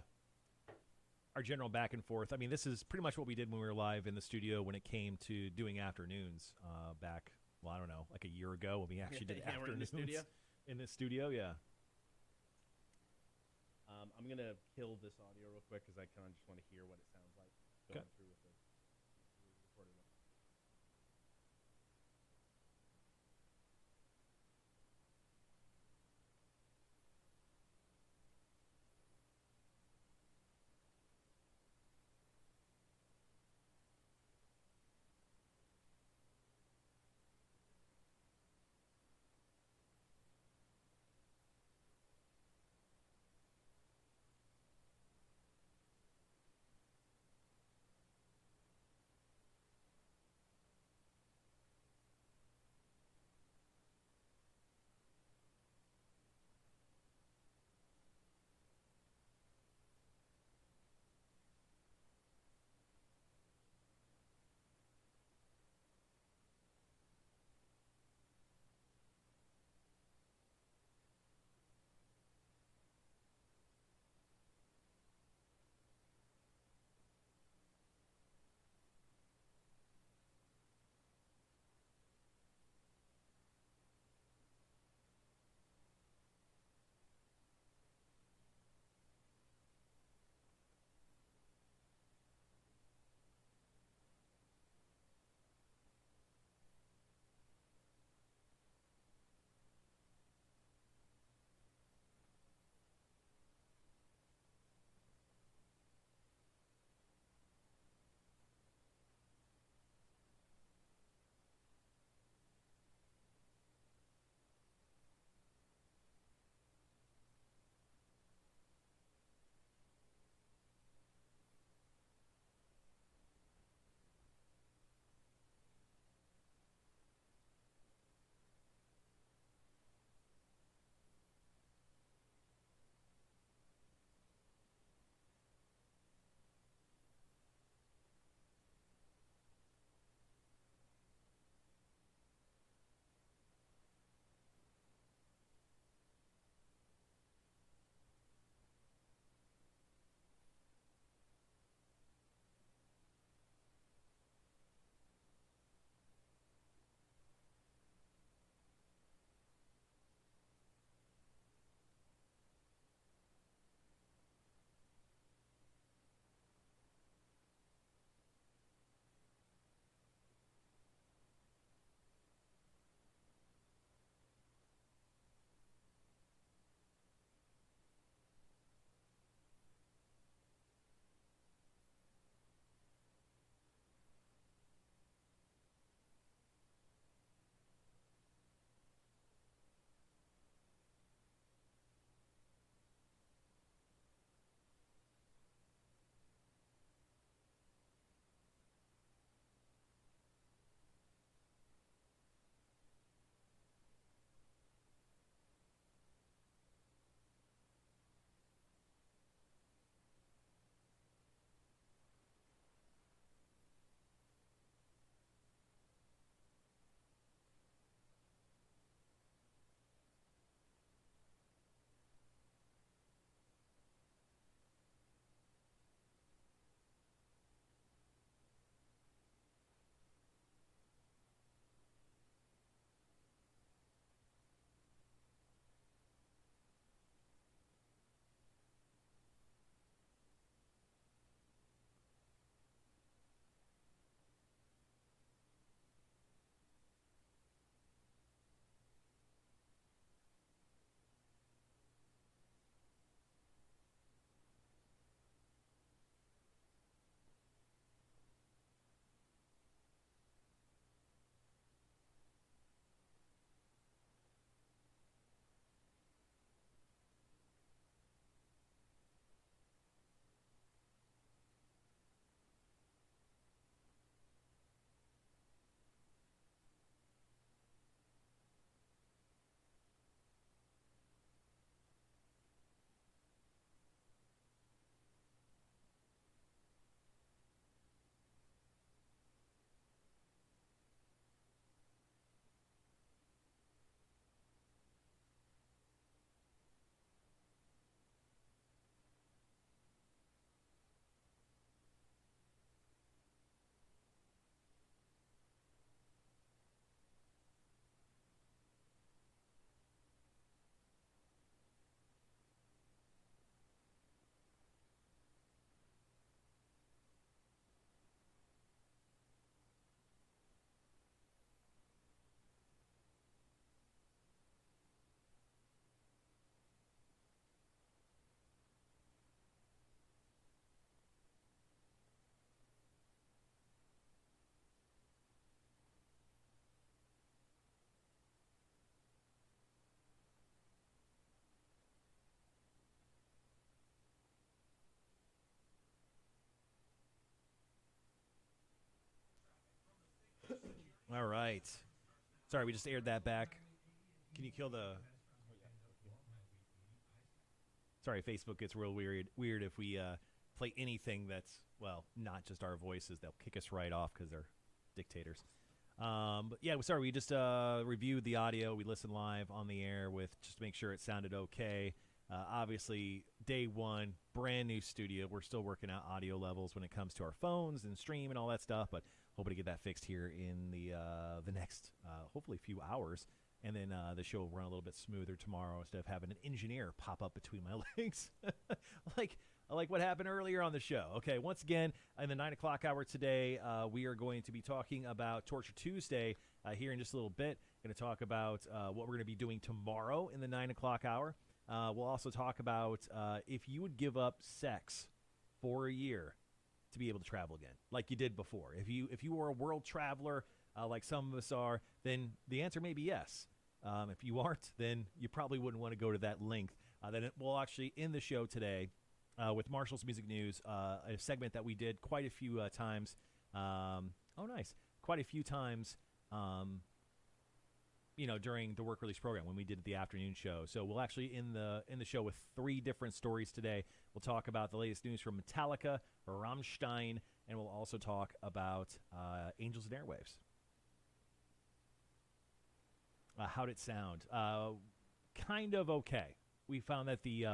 our general back and forth. I mean, this is pretty much what we did when we were live in the studio when it came to doing afternoons back, well, I don't know, like a year ago when we actually did afternoons in the studio. Yeah. I'm going to kill this audio real quick because I kind of just want to hear what it sounds like going through with the recorded one. All right. Sorry, we just aired that back. Can you kill the... Sorry, Facebook gets real weird if we play anything that's, well, not just our voices. They'll kick us right off because they're dictators. But yeah, sorry, we just reviewed the audio. We listened live on the air with just to make sure it sounded okay. Obviously, day one, brand new studio. We're still working out audio levels when it comes to our phones and stream and all that stuff, but hoping to get that fixed here in the next, hopefully, few hours. And then the show will run a little bit smoother tomorrow instead of having an engineer pop up between my legs. like what happened earlier on the show. Okay, once again, in the 9 o'clock hour today, we are going to be talking about Torture Tuesday here in just a little bit. Going to talk about what we're going to be doing tomorrow in the 9 o'clock hour. We'll also talk about if you would give up sex for a year to be able to travel again, like you did before. If you were a world traveler, like some of us are, then the answer may be yes. If you aren't, then you probably wouldn't want to go to that length. Then we'll actually end the show today with Marshall's Music News, a segment that we did quite a few times. Nice. Quite a few times, during the work release program when we did the afternoon show. So we'll actually end the show with 3 different stories today. We'll talk about the latest news from Metallica, Rammstein, and we'll also talk about Angels and Airwaves. How'd it sound? Kind of okay. We found that the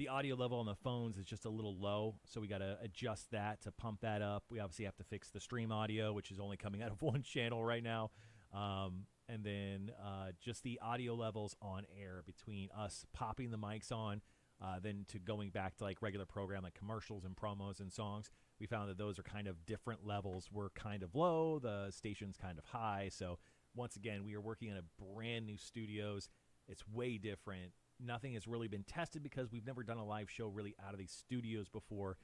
audio level on the phones is just a little low, so we got to adjust that to pump that up. We obviously have to fix the stream audio, which is only coming out of one channel right now. And then just the audio levels on air between us popping the mics on, then to going back to like regular program like commercials and promos and songs. We found that those are kind of different levels. We're kind of low, the station's kind of high, so once again, we are working in a brand new studios. It's way different. Nothing has really been tested because we've never done a live show really out of these studios before.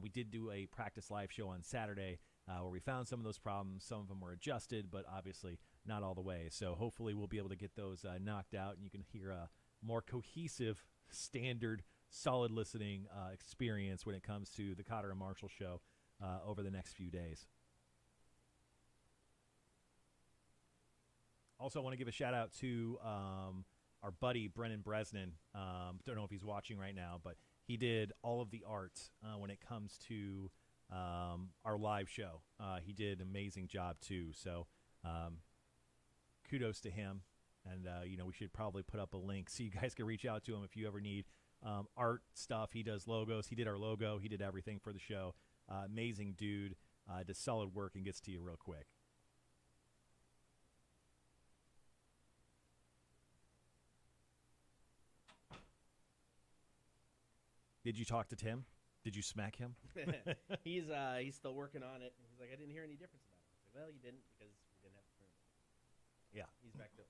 We did do a practice live show on Saturday where we found some of those problems. Some of them were adjusted, but obviously not all the way. So hopefully we'll be able to get those knocked out, and you can hear a more cohesive, standard, solid listening experience when it comes to the Cotter and Marshall show over the next few days. Also, I want to give a shout-out to our buddy, Brennan Bresnan. Don't know if he's watching right now, but he did all of the art when it comes to our live show. He did an amazing job, too. So kudos to him. And, we should probably put up a link so you guys can reach out to him if you ever need art stuff. He does logos. He did our logo. He did everything for the show. Amazing dude. Does solid work and gets to you real quick. Did you talk to Tim? Did you smack him? He's still working on it. He's like, I didn't hear any difference about it. I was like, well, you didn't because we didn't have to print it. Yeah. He's back to us.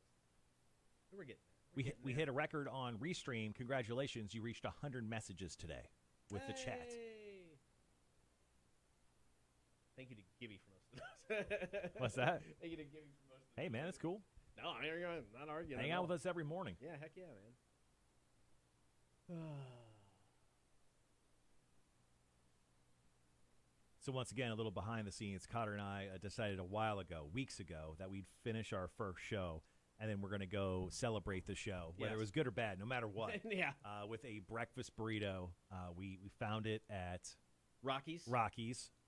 We're getting there. We hit a record on Restream. Congratulations. You reached 100 messages today with the chat. Thank you to Gibby for most of those. What's that? Thank you to Gibby for most of those. Hey, man, that's cool. No, I'm not arguing. Hang out with us every morning. Yeah, heck yeah, man. So once again, a little behind the scenes, Cotter and I decided a while ago, weeks ago, that we'd finish our first show, and then we're going to go celebrate the show, whether it was good or bad, no matter what. Yeah. With a breakfast burrito. We found it at Rocky's.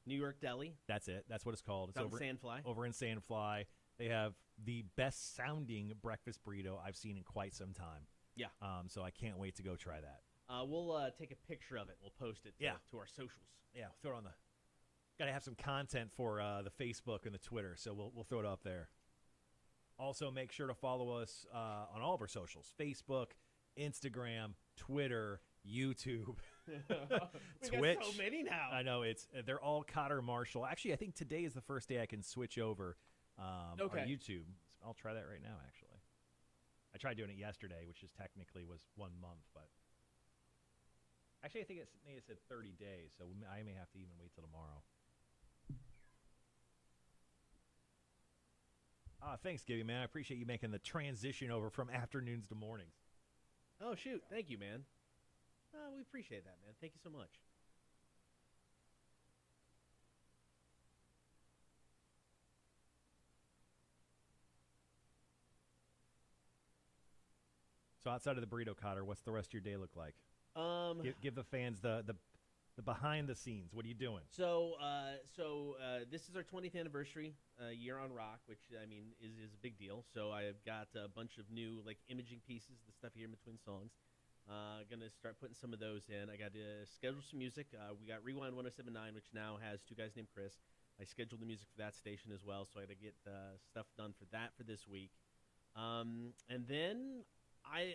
New York Deli. That's it. That's what it's called. It's over in Sandfly. Over in Sandfly. They have the best sounding breakfast burrito I've seen in quite some time. Yeah. So I can't wait to go try that. We'll take a picture of it. We'll post it to our socials. Yeah, throw it on the... Got to have some content for the Facebook and the Twitter, so we'll throw it up there. Also, make sure to follow us on all of our socials: Facebook, Instagram, Twitter, YouTube, Twitch. Got so many now. I know they're all Cotter Marshall. Actually, I think today is the first day I can switch over on YouTube. I'll try that right now. Actually, I tried doing it yesterday, which is technically was 1 month, but actually I think it may have said 30 days, so I may have to even wait till tomorrow. Thanks, Gibby, man. I appreciate you making the transition over from afternoons to mornings. Oh, shoot. Thank you, man. We appreciate that, man. Thank you so much. So outside of the burrito, Cotter, what's the rest of your day look like? Give the fans the behind the scenes. What are you doing? So this is our 20th anniversary year on Rock, which I mean is a big deal. So I've got a bunch of new like imaging pieces, the stuff here in between songs. Gonna start putting some of those in. I got to schedule some music. We got Rewind 107.9, which now has two guys named Chris. I scheduled the music for that station as well, so I got to get stuff done for that for this week. And then I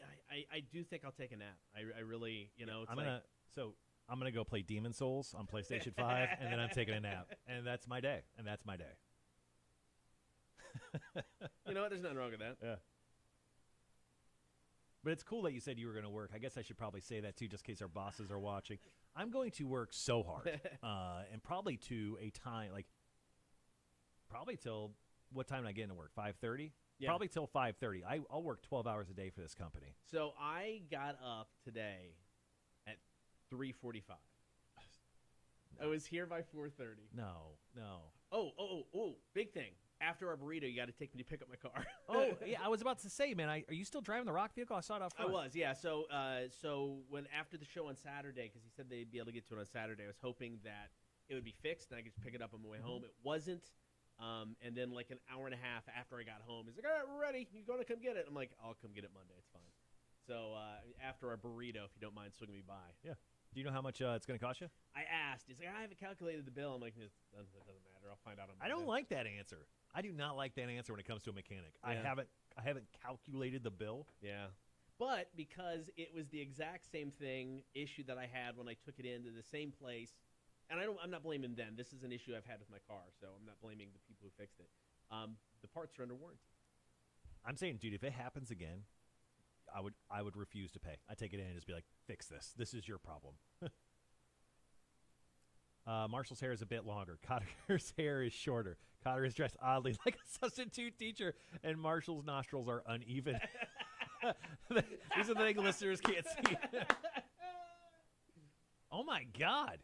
do think I'll take a nap. I really, it's I'm gonna go play Demon Souls on PlayStation 5, and then I'm taking a nap, and that's my day. You know what? There's nothing wrong with that. Yeah. But it's cool that you said you were going to work. I guess I should probably say that, too, just in case our bosses are watching. I'm going to work so hard, and probably to a time, probably till, what time did I get into work, 5:30? Yeah. Probably till 5:30. I'll work 12 hours a day for this company. So I got up today at 3:45. I was here by 4:30. No. Oh, big thing. After our burrito, you got to take me to pick up my car. Oh, yeah, I was about to say, man, are you still driving the Rock vehicle? I saw it out I front. was, yeah. So when after the show on Saturday, because he said they'd be able to get to it on Saturday, I was hoping that it would be fixed and I could just pick it up on my way home. It wasn't. And then like an hour and a half after I got home, he's like, all right, we're ready. You going to come get it? I'm like, I'll come get it Monday. It's fine. So after our burrito, if you don't mind swinging me by. Yeah. Do you know how much it's going to cost you? I asked. He's like, I haven't calculated the bill. I'm like, it doesn't matter. I'll find out on Monday. I don't like that answer. I do not like that answer when it comes to a mechanic. Yeah. I haven't calculated the bill. Yeah. But because it was the exact same issue that I had when I took it into the same place, and I'm not blaming them. This is an issue I've had with my car, so I'm not blaming the people who fixed it. The parts are under warranty. I'm saying, dude, if it happens again, I would refuse to pay. I'd take it in and just be like, fix this. This is your problem. Marshall's hair is a bit longer. Cotter's hair is shorter. Cotter is dressed oddly like a substitute teacher, and Marshall's nostrils are uneven. These are the things listeners can't see. Oh, my God.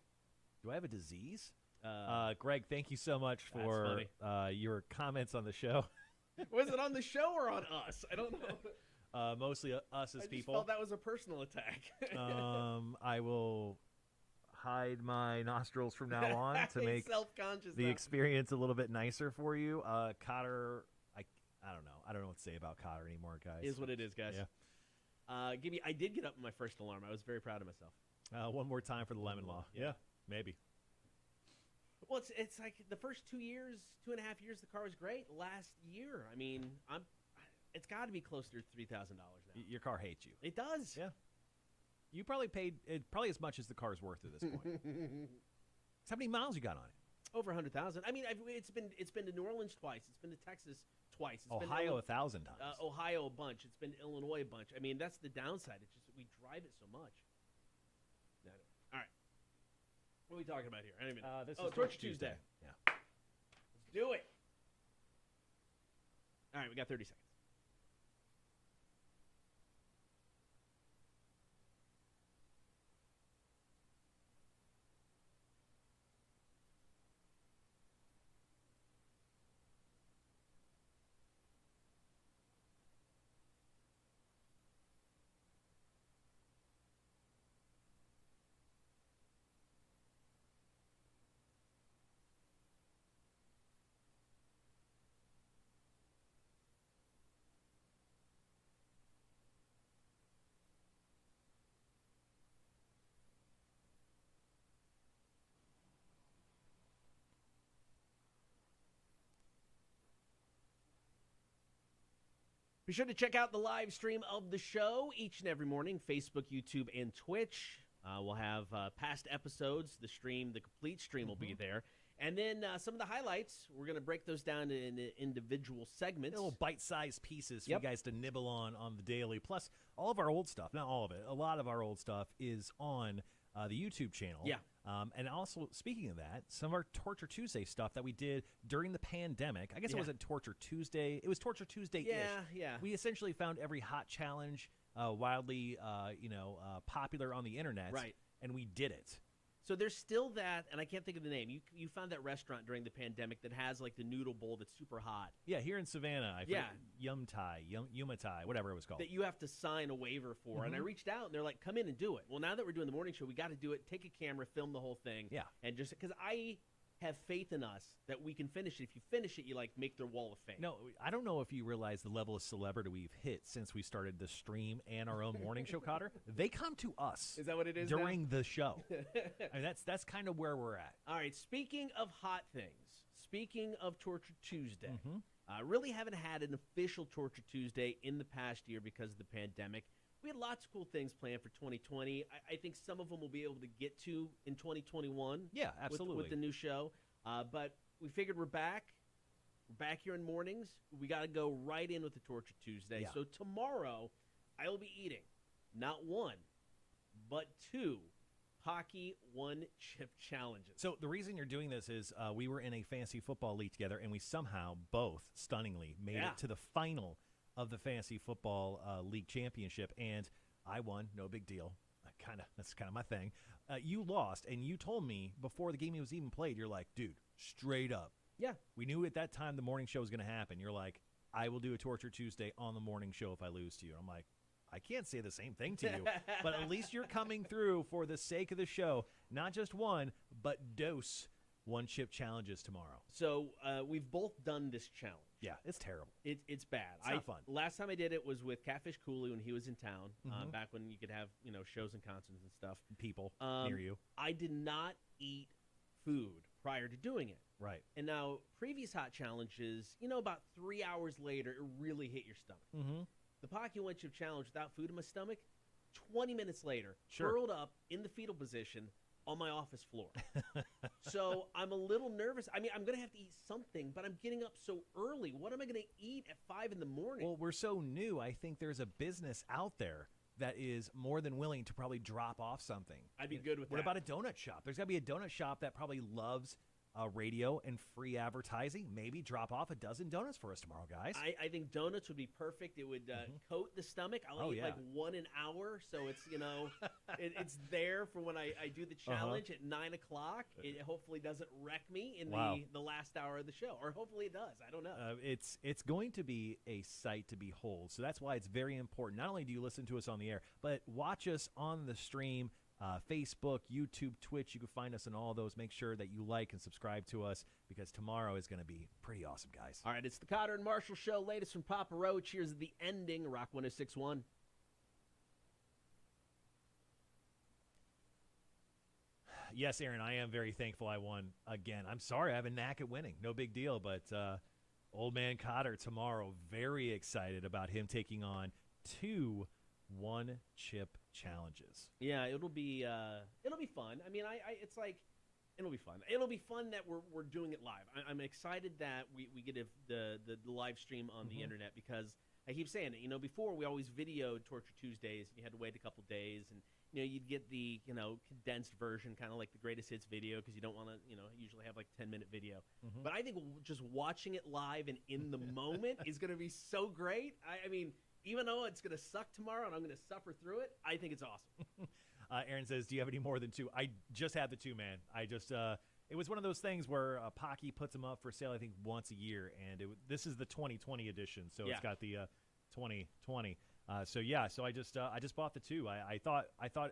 Do I have a disease? Greg, thank you so much for your comments on the show. Was it on the show or on us? I don't know. Mostly us as people. I just felt that was a personal attack. I will hide my nostrils from now on to make the experience a little bit nicer for you. Cotter, I don't know. I don't know what to say about Cotter anymore, guys. It is what it is, guys. Yeah. I did get up in my first alarm. I was very proud of myself. One more time for the lemon law. Yeah, maybe. Well, it's like the first 2.5 years, the car was great. Last year, I mean, it's got to be closer to $3,000 now. Your car hates you. It does. Yeah. You probably paid probably as much as the car's worth at this point. How many miles you got on it? Over 100,000. I mean, it's been to New Orleans twice. It's been to Texas twice. It's Ohio 1,000 times. Ohio a bunch. It's been to Illinois a bunch. I mean, that's the downside. It's just we drive it so much. No. All right. What are we talking about here? I don't even know. This is Torture Tuesday. Yeah. Let's do it. All right, we got 30 seconds. Be sure to check out the live stream of the show each and every morning, Facebook, YouTube, and Twitch. We'll have past episodes. The complete stream will be there. And then some of the highlights, we're going to break those down into individual segments. Little bite-sized pieces for you guys to nibble on the daily. Plus, all of our old stuff, not all of it, a lot of our old stuff is on the YouTube channel. Yeah. And also, speaking of that, some of our Torture Tuesday stuff that we did during the pandemic. I guess it wasn't Torture Tuesday. It was Torture Tuesday-ish. Yeah. We essentially found every hot challenge wildly, popular on the internet. Right. And we did it. So there's still that, and I can't think of the name. You found that restaurant during the pandemic that has like the noodle bowl that's super hot Yeah, here in Savannah, I Yeah. forget, Yuma Thai, whatever it was called. that you have to sign a waiver for. And I reached out, and they're like, "Come in and do it." Well, now that we're doing the morning show, we got to do it. Take a camera, film the whole thing. Yeah. And just because I have faith in us that we can finish it. If you finish it, you like make their wall of fame. No, I don't know if you realize the level of celebrity we've hit since we started the stream and our own morning show, Cotter. They come to us Is that what it is now? during the show. I mean, that's kind of where we're at. All right, speaking of hot things, speaking of Torture Tuesday, Mm-hmm. really haven't had an official Torture Tuesday in the past year because of the pandemic. We had lots of cool things planned for 2020. I think some of them we'll be able to get to in 2021. Yeah, with- absolutely. With the new show. But we figured we're back. We're back here in mornings. We got to go right in with the Torture Tuesday. Yeah. So tomorrow, I will be eating not one, but two Pocky One Chip Challenges. So the reason you're doing this is we were in a fantasy football league together, and we somehow both stunningly made Yeah. it to the final of the fantasy football league championship, and I won. No big deal. That's kind of my thing. You lost, and you told me before the game was even played, you're like, dude, straight up. Yeah. We knew at that time the morning show was going to happen. You're like, I will do a Torture Tuesday on the morning show if I lose to you. I'm like, I can't say the same thing to you, but at least you're coming through for the sake of the show. Not just one, but dose one chip challenges tomorrow. So we've both done this challenge. Yeah, it's terrible. It's bad. It's not fun. Last time I did it was with Catfish Cooley when he was in town, Mhm. back when you could have shows and concerts and stuff. People Um, near you. I did not eat food prior to doing it. Right. And now, previous hot challenges, about 3 hours later, it really hit your stomach. Mm-hmm. The Pocky One Chip Challenge without food in my stomach, 20 minutes later, Sure. curled up in the fetal position on my office floor. So I'm a little nervous. I mean, I'm going to have to eat something, but I'm getting up so early. What am I going to eat at 5 in the morning? Well, we're so new. I think there's a business out there that is more than willing to probably drop off something. I'd be good with What that. about a donut shop? There's got to be a donut shop that probably loves radio and free advertising. Maybe drop off a dozen donuts for us tomorrow, guys. I think donuts would be perfect. It would coat the stomach. I'll Oh, eat yeah. like one an hour, so it's it's there for when I do the challenge at 9 o'clock. It hopefully doesn't wreck me in Wow. the last hour of the show, or hopefully it does. I don't know. It's going to be a sight to behold. So that's why it's very important. Not only do you listen to us on the air, but watch us on the stream. Facebook, YouTube, Twitch. You can find us on all those. Make sure that you like and subscribe to us because tomorrow is going to be pretty awesome, guys. All right, it's the Cotter and Marshall Show. Latest from Papa Roach. Here's the ending. Rock 106.1. Yes, Aaron, I am very thankful I won again. I'm sorry, I have a knack at winning. No big deal, but old man Cotter tomorrow, very excited about him taking on 2 one-chip challenges. Yeah, it'll be fun. I mean, it's like it'll be fun. It'll be fun that we're doing it live. I'm excited that we get the live stream on the internet because I keep saying it. Before we always videoed Torture Tuesdays, and you had to wait a couple days, and you'd get the condensed version, kind of like the greatest hits video, because you don't want to usually have like 10-minute video. But I think just watching it live and in the moment is going to be so great. I mean, even though it's going to suck tomorrow and I'm going to suffer through it, I think it's awesome. Aaron says, do you have any more than 2? I just had the 2, man. I just it was one of those things where Pocky puts them up for sale, I think, once a year, and this is the 2020 edition, so Yeah. it's got the 2020. So I just bought the 2. I thought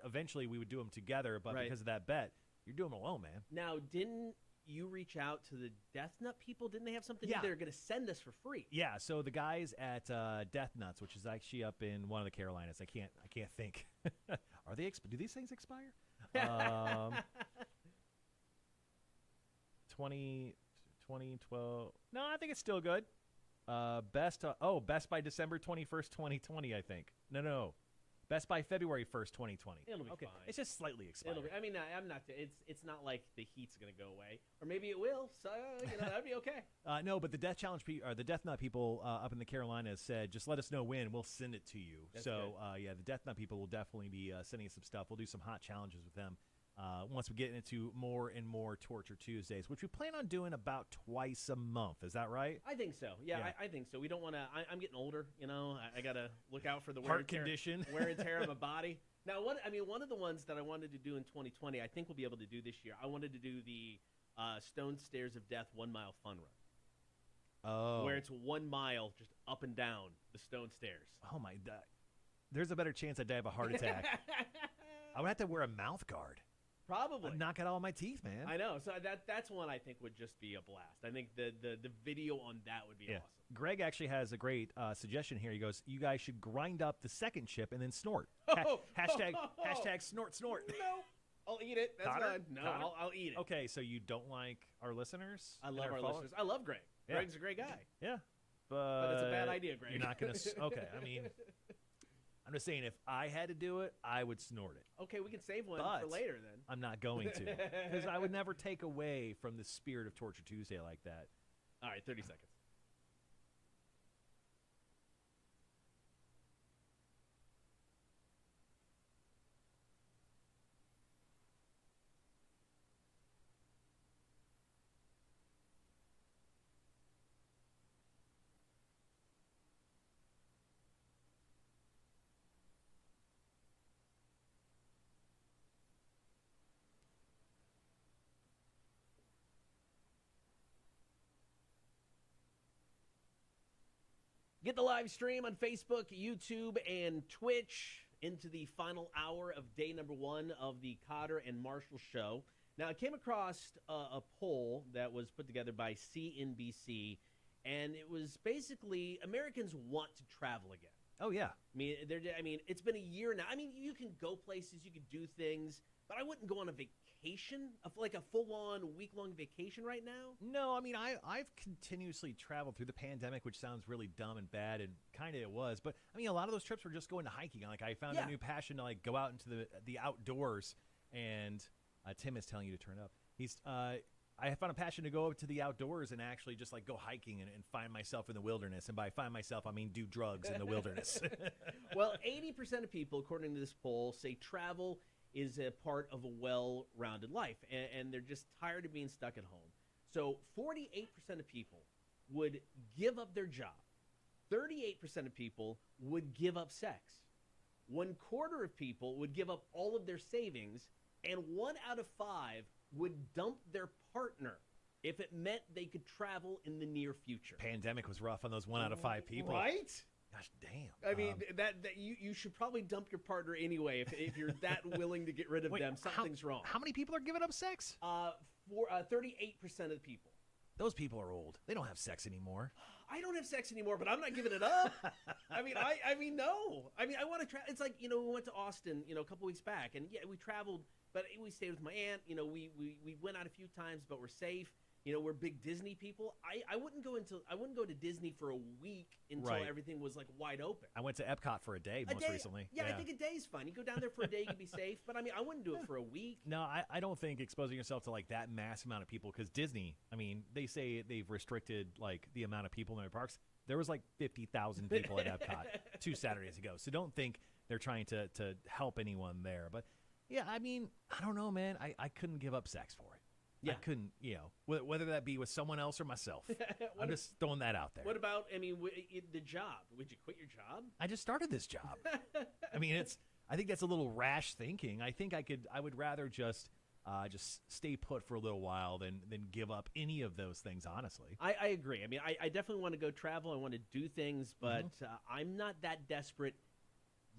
eventually we would do them together, but Right. because of that bet, you're doing them alone, man. Now, didn't you reach out to the Death Nut people? Didn't they have something Yeah. they were going to send us for free? Yeah, so the guys at Death Nuts, which is actually up in one of the Carolinas, I can't think. Are they? Do these things expire? 2012. No, I think it's still good. Best by December 21st, 2020. I think. No. Best by February 1st, 2020. It'll be okay. fine. It's just slightly expired. I mean, I'm not. It's not like the heat's going to go away, or maybe it will. So that'd be okay. No, but the Death Challenge or the Death Nut people up in the Carolinas said, just let us know when. We'll send it to you. That's so, yeah, the Death Nut people will definitely be sending us some stuff. We'll do some hot challenges with them once we get into more and more Torture Tuesdays, which we plan on doing about twice a month. Is that right? I think so. Yeah, Yeah. I think so. We don't want to. I'm getting older. I got to look out for the Heart condition. wear and tear of my body. Now, one of the ones that I wanted to do in 2020, I think we'll be able to do this year. I wanted to do the Stone Stairs of Death 1 mile fun run. Oh. Where it's 1 mile just up and down the stone stairs. Oh, my God. There's a better chance I'd have a heart attack. I would have to wear a mouth guard. Probably. I'd knock out all my teeth, man. I know. So that's one I think would just be a blast. I think the video on that would be awesome. Greg actually has a great suggestion here. He goes, you guys should grind up the second chip and then snort. Hashtag snort. No. I'll eat it. That's Cotter? fine. No, Cotter? I'll eat it. Okay, so you don't like our listeners? I and love our followers? listeners. I love Greg. Yeah. Greg's a great guy. Yeah. But it's a bad idea, Greg. You're not going to... Okay, I mean... I'm just saying, if I had to do it, I would snort it. Okay, we can save one But for later then. I'm not going to. Because I would never take away from the spirit of Torture Tuesday like that. All right, 30 seconds. Get the live stream on Facebook, YouTube, and Twitch into the final hour of day number 1 of the Cotter and Marshall Show. Now, I came across a poll that was put together by CNBC, and it was basically Americans want to travel again. Oh, yeah. I mean, it's been a year now. I mean, you can go places, you can do things, but I wouldn't go on a vacation, like a full-on week-long vacation right now. No, I mean, I've continuously traveled through the pandemic, which sounds really dumb and bad, and kind of it was. But, I mean, a lot of those trips were just going to hiking. Like, I found a new passion to, like, go out into the outdoors. And Tim is telling you to turn up. I have found a passion to go up to the outdoors and actually just, like, go hiking and find myself in the wilderness. And by find myself, I mean do drugs in the wilderness. Well, 80% of people, according to this poll, say travel is a part of a well-rounded life, and they're just tired of being stuck at home. So 48% of people would give up their job. 38% of people would give up sex. 1/4 of people would give up all of their savings, and 1 out of 5 would dump their partner if it meant they could travel in the near future. Pandemic was rough on those 1 out of 5 people. Right? Gosh, damn. I mean, that you should probably dump your partner anyway if you're that willing to get rid of them. Something's wrong. How many people are giving up sex? 38% of the people. Those people are old. They don't have sex anymore. I don't have sex anymore, but I'm not giving it up. I mean, no. I mean, I want to travel. It's like, we went to Austin, a couple weeks back, and yeah, we traveled, but we stayed with my aunt. We went out a few times, but we're safe. We're big Disney people. I wouldn't go to Disney for a week until everything was like wide open. I went to Epcot for a day recently. Yeah, I think a day is fine. You go down there for a day, you can be safe. But I mean, I wouldn't do it for a week. No, I don't think exposing yourself to like that mass amount of people, because Disney, I mean, they say they've restricted like the amount of people in their parks. There was like 50,000 people at Epcot 2 Saturdays ago. So don't think they're trying to help anyone there. But yeah, I mean, I don't know, man. I couldn't give up sex for it. Yeah. I couldn't, whether that be with someone else or myself. I'm just throwing that out there. What about, the job? Would you quit your job? I just started this job. I mean, I think that's a little rash thinking. I think I would rather just stay put for a little while than give up any of those things, honestly. I agree. I mean, I definitely want to go travel. I want to do things, but I'm not that desperate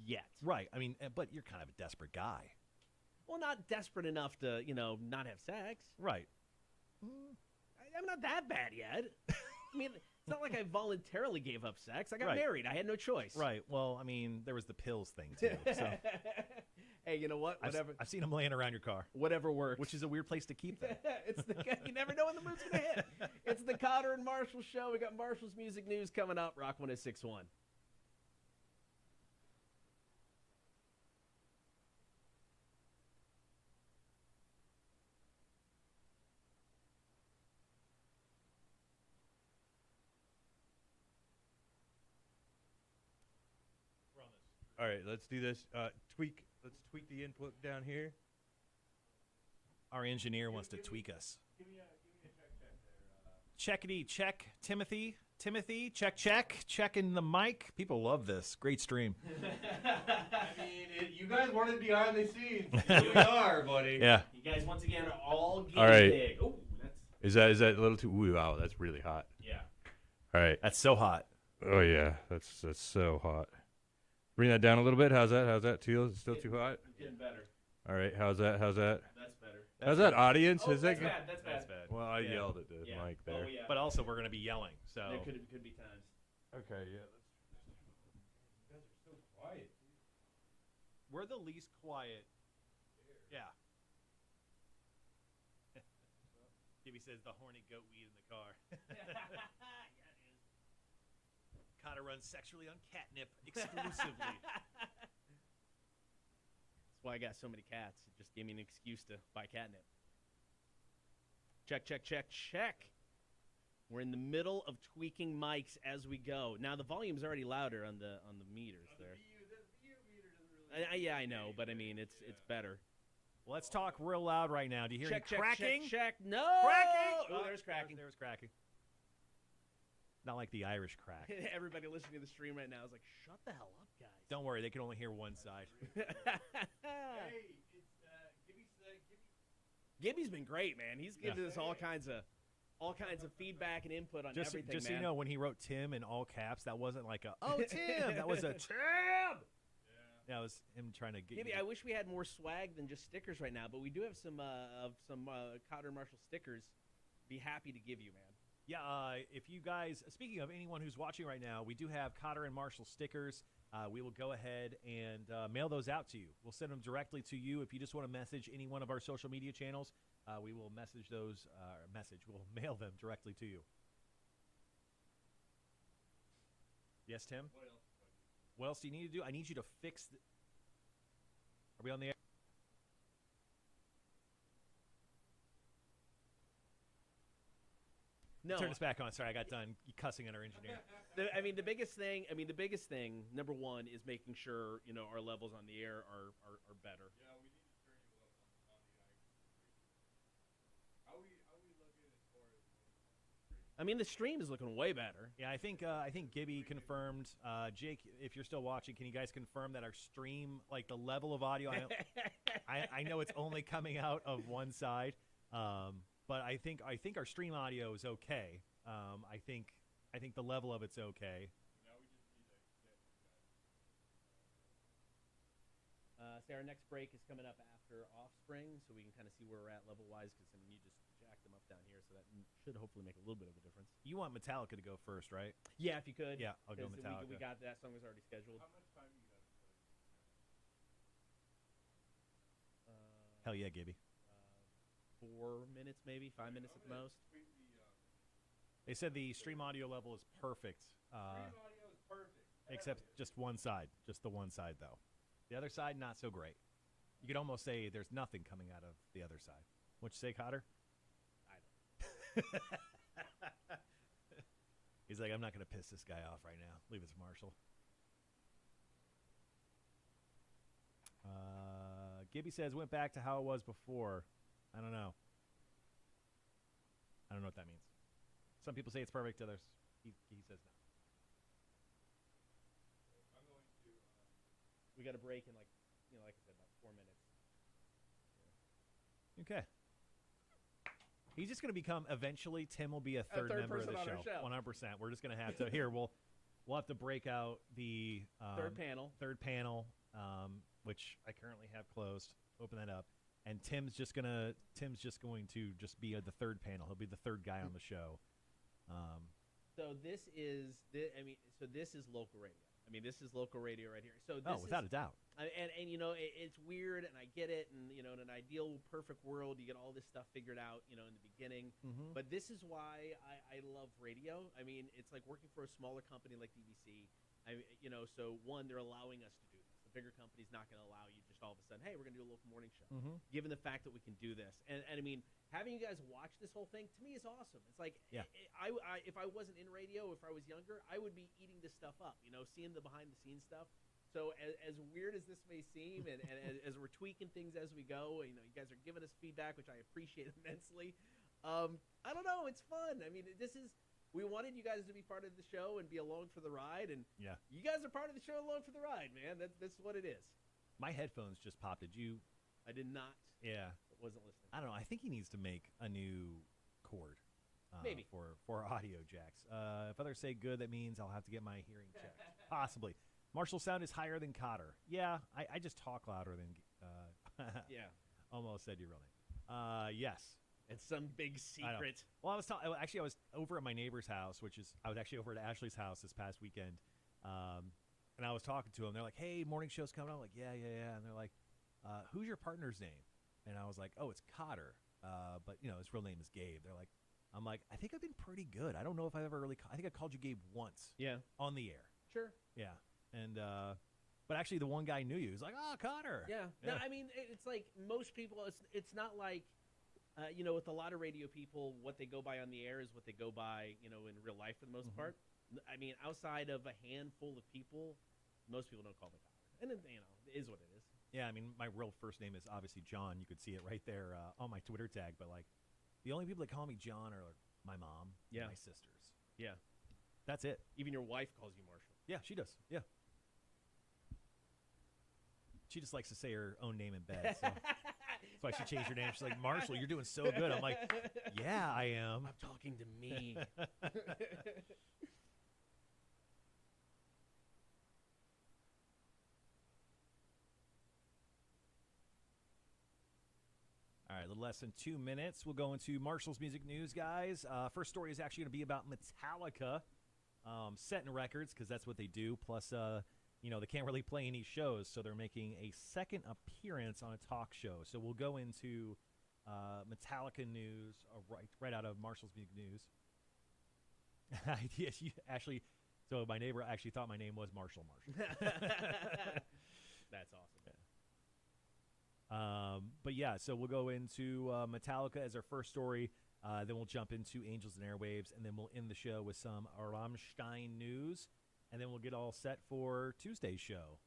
yet. Right. I mean, but you're kind of a desperate guy. Well, not desperate enough to, not have sex. Right. I'm not that bad yet. I mean, it's not like I voluntarily gave up sex. I got married. I had no choice. Right. Well, I mean, there was the pills thing, too. So. Hey, you know what? Whatever. I've seen them laying around your car. Whatever works. Which is a weird place to keep them. You never know when the mood's going to hit. It's the Cotter and Marshall Show. We got Marshall's music news coming up. Rock 106.1. All right, let's do this. Let's tweak the input down here. Our engineer wants to tweak us. Give me a check there. Checkity check, Timothy. Timothy, checking the mic. People love this. Great stream. I mean, you guys wanted behind the scenes. Here we are, buddy. Yeah. You guys, once again, are all guinea All right. pig. Oh, that's Is that a little too? Ooh, wow, that's really hot. yeah. All right. That's so hot. Oh yeah, that's so hot. Bring that down a little bit. How's that? Still too hot? Getting better. All right. How's that? That's better. How's that, audience? Oh, Is that's that? bad. That's bad. That's bad. Well, I Yeah. yelled at the Yeah. mic there. Oh, yeah. But also, we're going to be yelling. So There could be times. Okay. Yeah. You guys are so quiet. we're the least quiet. Yeah. Gibby says the horny goat weed in the car. Cotter runs sexually on catnip exclusively. That's why I got so many cats. It just gave me an excuse to buy catnip. Check. We're in the middle of tweaking mics as we go. Now the volume's already louder on the meters there. Yeah, I know, but I mean it's better. Let's talk real loud right now. Do you hear Check, any cracking? check. No. Cracking. Oh, there's cracking. There's cracking. Not like the Irish crack. Everybody listening to the stream right now is like, shut the hell up, guys. Don't worry, they can only hear one side. Gibby's been great, man. He's given us all kinds of feedback and input on everything, just so man. you know, when he wrote Tim in all caps, that wasn't like a Tim. That was a Tim. Yeah, it was him trying to get. Gibby, you. I wish we had more swag than just stickers right now, but we do have some Cotter and Marshall stickers. Be happy to give you, man. Yeah, if you guys, speaking of anyone who's watching right now, we do have Cotter and Marshall stickers. We will go ahead and mail those out to you. We'll send them directly to you. If you just want to message any one of our social media channels, we will message those. We'll mail them directly to you. Yes, Tim? What else do you need to do? I need you to fix. Are we on the air? No, Turn this back on. Sorry, I got done cussing at our engineer. the biggest thing, number one, is making sure our levels on the air are better. Yeah, we need to turn you up on the ice. How we looking as far as? I mean, the stream is looking way better. Yeah, I think Gibby confirmed. Jake, if you're still watching, can you guys confirm that our stream, like the level of audio? I know it's only coming out of one side, but I think our stream audio is okay. I think the level of it's okay. Now we just need to get you guys. So our next break is coming up after Offspring, so we can kind of see where we're at level-wise, because I mean, you just jacked them up down here, so that should hopefully make a little bit of a difference. You want Metallica to go first, right? Yeah, if you could. Yeah, I'll go 'cause Metallica. We got that song was already scheduled. How much time you got? Hell yeah, Gibby. 4 minutes, maybe 5 minutes at the most. They said the stream audio level is perfect, Stream audio is perfect. except just one side, just the one side though. The other side not so great. You could almost say there's nothing coming out of the other side. What'd you say, Cotter? He's like, I'm not going to piss this guy off right now. Leave it to Marshall. Gibby says, went back to how it was before. I don't know. I don't know what that means. Some people say it's perfect. Others, he says no. We got a break in like I said, about 4 minutes. Okay. He's just going to become, eventually, Tim will be a third member of the person on our show. 100%. We're just going to have to, here, we'll have to break out the Third panel. Which I currently have closed. Open that up. And Tim's just going to just be the third panel. He'll be the third guy on the show. So this is local radio. I mean, this is local radio right here. So this without a doubt. And it's weird, and I get it, and in an ideal, perfect world, you get all this stuff figured out, in the beginning. Mm-hmm. But this is why I love radio. I mean, it's like working for a smaller company like DVC. So one, they're allowing us to do this. The bigger company's not going to allow you just all of a sudden, hey, we're going to do a local morning show. Mm-hmm. Given the fact that we can do this, and I mean, having you guys watch this whole thing to me is awesome. It's like, yeah. If I wasn't in radio, if I was younger, I would be eating this stuff up. Seeing the behind the scenes stuff. So as weird as this may seem, and as we're tweaking things as we go, you guys are giving us feedback, which I appreciate immensely. I don't know, it's fun. I mean, this is We wanted you guys to be part of the show and be along for the ride, and Yeah. you guys are part of the show along for the ride, man. That's what it is. My headphones just popped. Did you? I did not. Yeah. Wasn't listening. I don't know. I think he needs to make a new cord. Maybe. For audio jacks. If others say good, that means I'll have to get my hearing checked. Possibly. Marshall's sound is higher than Cotter. Yeah, I just talk louder than. Yeah. Almost said your real name. Yes. It's some big I know. secret. Well, I was over at my neighbor's house, I was actually over at Ashley's house this past weekend, and I was talking to them. They're like, "Hey, morning show's coming." I'm like, "Yeah." And they're like, "Who's your partner's name?" And I was like, "Oh, it's Cotter, but his real name is Gabe." I'm like, "I think I've been pretty good. I don't know if I've ever really. I think I called you Gabe once Yeah. on the air. Sure. Yeah, and but actually, the one guy knew you. He's like, "Oh, Cotter." Yeah. No, I mean, it's like most people. It's not like, with a lot of radio people, what they go by on the air is what they go by, in real life for the most part. I mean, outside of a handful of people, most people don't call me Cotter, and it is what it is. Yeah, I mean, my real first name is obviously John. You could see it right there on my Twitter tag. But like, the only people that call me John are my mom, Yeah. and my sisters. Yeah. That's it. Even your wife calls you Marshall. Yeah, she does. Yeah. She just likes to say her own name in bed. So that's why she changed her name. She's like, "Marshall, you're doing so good." I'm like, "Yeah, I am." I'm talking to me. All right, a little less than 2 minutes. We'll go into Marshall's music news, guys. First story is actually going to be about Metallica setting records, because that's what they do. Plus, they can't really play any shows, so they're making a second appearance on a talk show. So we'll go into Metallica news right out of Marshall's music news. Yes, actually. So my neighbor actually thought my name was Marshall. That's awesome. But yeah, so we'll go into Metallica as our first story. Then we'll jump into Angels and Airwaves, and then we'll end the show with some Rammstein news, and then we'll get all set for Tuesday's show.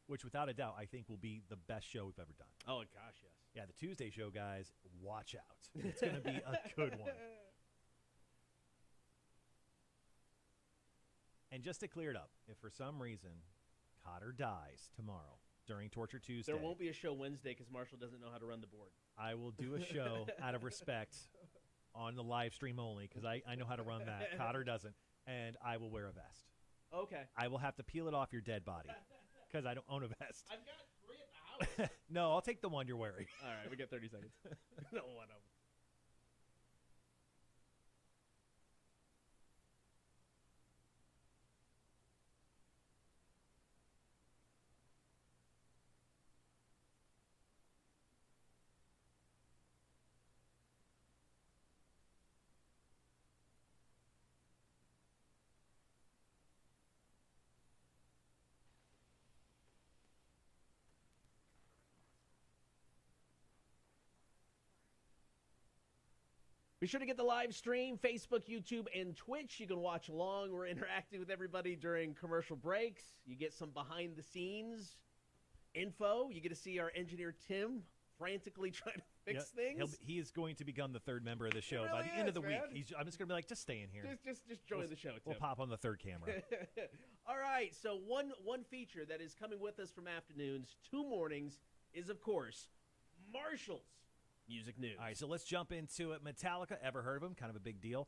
Which, without a doubt, I think will be the best show we've ever done. Oh, gosh, yes. Yeah, the Tuesday show, guys, watch out. It's going to be a good one. And just to clear it up, if for some reason Cotter dies tomorrow during Torture Tuesday, There won't be a show Wednesday because Marshall doesn't know how to run the board. I will do a show out of respect on the live stream only, because I know how to run that. Cotter doesn't, and I will wear a vest. Okay. I will have to peel it off your dead body because I don't own a vest. I've got 3 at the house. No, I'll take the one you're wearing. All right, we got 30 seconds. No, one of them. Be sure to get the live stream, Facebook, YouTube, and Twitch. You can watch along. We're interacting with everybody during commercial breaks. You get some behind-the-scenes info. You get to see our engineer, Tim, frantically trying to fix things. He is going to become the third member of the show by really the end of the is, week. man. I'm just going to be like, just stay in here. Just join the show, Tim. We'll pop on the third camera. All right, so one feature that is coming with us from afternoons to mornings is, of course, Marshall's music news. All right, so let's jump into it. Metallica, ever heard of them? Kind of a big deal.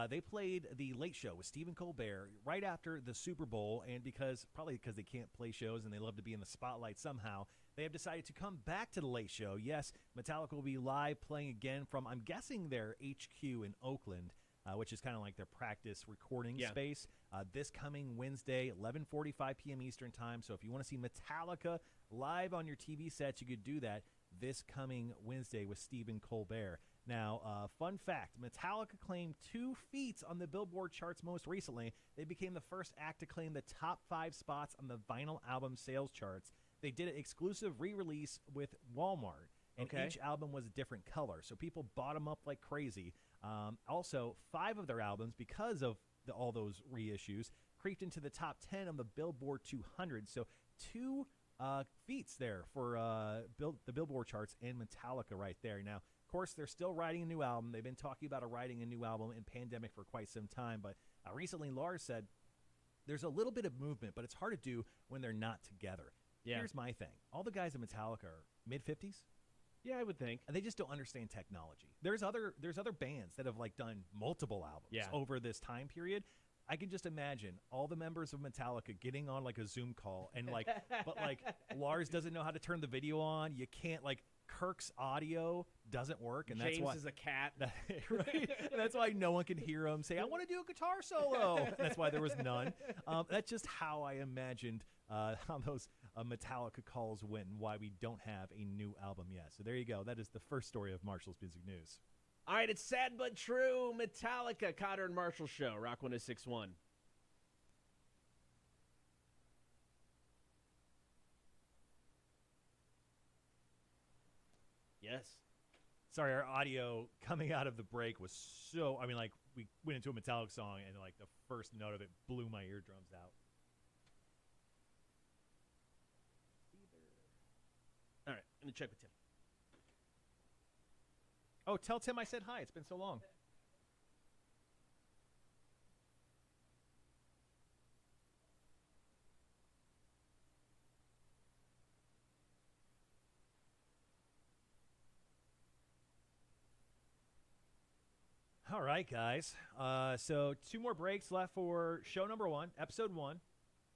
They played The Late Show with Stephen Colbert right after the Super Bowl, and probably because they can't play shows and they love to be in the spotlight somehow, they have decided to come back to The Late Show. Yes, Metallica will be live playing again from, I'm guessing, their HQ in Oakland, which is kind of like their practice recording space, this coming Wednesday, 11:45 p.m. Eastern Time. So if you want to see Metallica live on your TV sets, you could do that this coming Wednesday with Stephen Colbert. Now, fun fact, Metallica claimed 2 feats on the Billboard charts most recently. They became the first act to claim the top 5 spots on the vinyl album sales charts. They did an exclusive re-release with Walmart, and each album was a different color, so people bought them up like crazy. Also, 5 of their albums, because of all those reissues, creeped into the top 10 on the Billboard 200, so 2 feats there for the Billboard charts and Metallica right there. Now, of course, they're still writing a new album. They've been talking about writing a new album in pandemic for quite some time, but recently Lars said there's a little bit of movement, but it's hard to do when they're not together. Yeah. Here's my thing. All the guys in Metallica are mid-50s, Yeah, I would think. and they just don't understand technology. There's other bands that have like done multiple albums over this time period. I can just imagine all the members of Metallica getting on like a Zoom call and like, but like Lars doesn't know how to turn the video on. You can't like Kirk's audio doesn't work, and James that's why is a cat. right? And that's why no one can hear him say, "I want to do a guitar solo." And that's why there was none. That's just how I imagined how those Metallica calls went, and why we don't have a new album yet. So there you go. That is the first story of Marshall's Music News. All right, it's sad but true. Metallica, Cotter and Marshall Show, Rock 106.1. Yes. Sorry, our audio coming out of the break was so. I mean, like we went into a Metallica song, and like the first note of it blew my eardrums out. All right, let me check with Tim. Oh, tell Tim I said hi. It's been so long. All right, guys. So 2 more breaks left for show number 1, episode 1.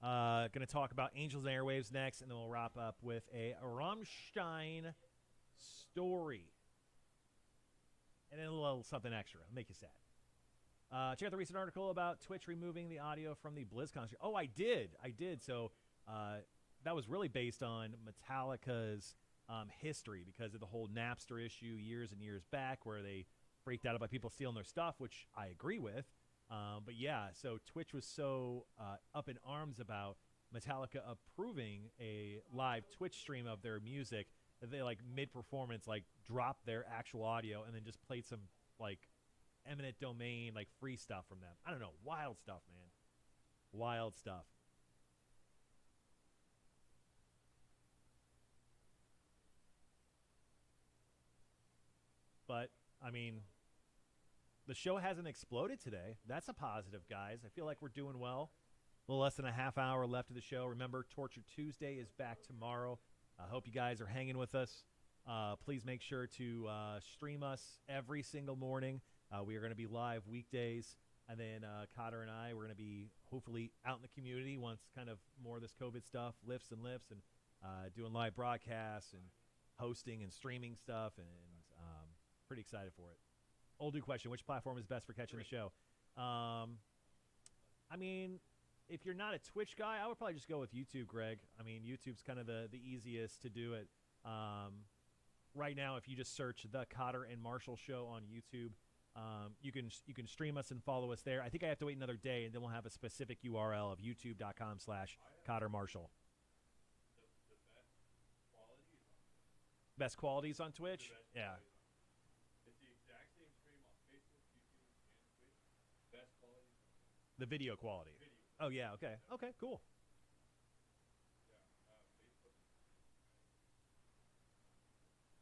Going to talk about Angels and Airwaves next, and then we'll wrap up with a Rammstein story. And then a little something extra. It'll make you sad. Check out the recent article about Twitch removing the audio from the BlizzCon. Oh, I did. So that was really based on Metallica's history because of the whole Napster issue years and years back where they freaked out about people stealing their stuff, which I agree with. But yeah, so Twitch was so up in arms about Metallica approving a live Twitch stream of their music that they like mid-performance like dropped their actual audio and then just played some like eminent domain like free stuff from them. I don't know, wild stuff, man. Wild stuff. But I mean, the show hasn't exploded today. That's a positive, guys. I feel like we're doing well. A little less than a half hour left of the show. Remember, Torture Tuesday is back tomorrow. I hope you guys are hanging with us. Please make sure to stream us every single morning. We are going to be live weekdays. And then Cotter and I, we're going to be hopefully out in the community once kind of more of this COVID stuff lifts and doing live broadcasts and hosting and streaming stuff. And pretty excited for it. Old dude question, which platform is best for catching the show? I mean, if you're not a Twitch guy, I would probably just go with YouTube, Greg. I mean, YouTube's kind of the easiest to do it. Right now, if you just search The Cotter and Marshall Show on YouTube, you can stream us and follow us there. I think I have to wait another day, and then we'll have a specific URL of youtube.com/CotterMarshall. Best qualities on Twitch? Yeah. The video quality. Oh, yeah, okay. Okay, cool.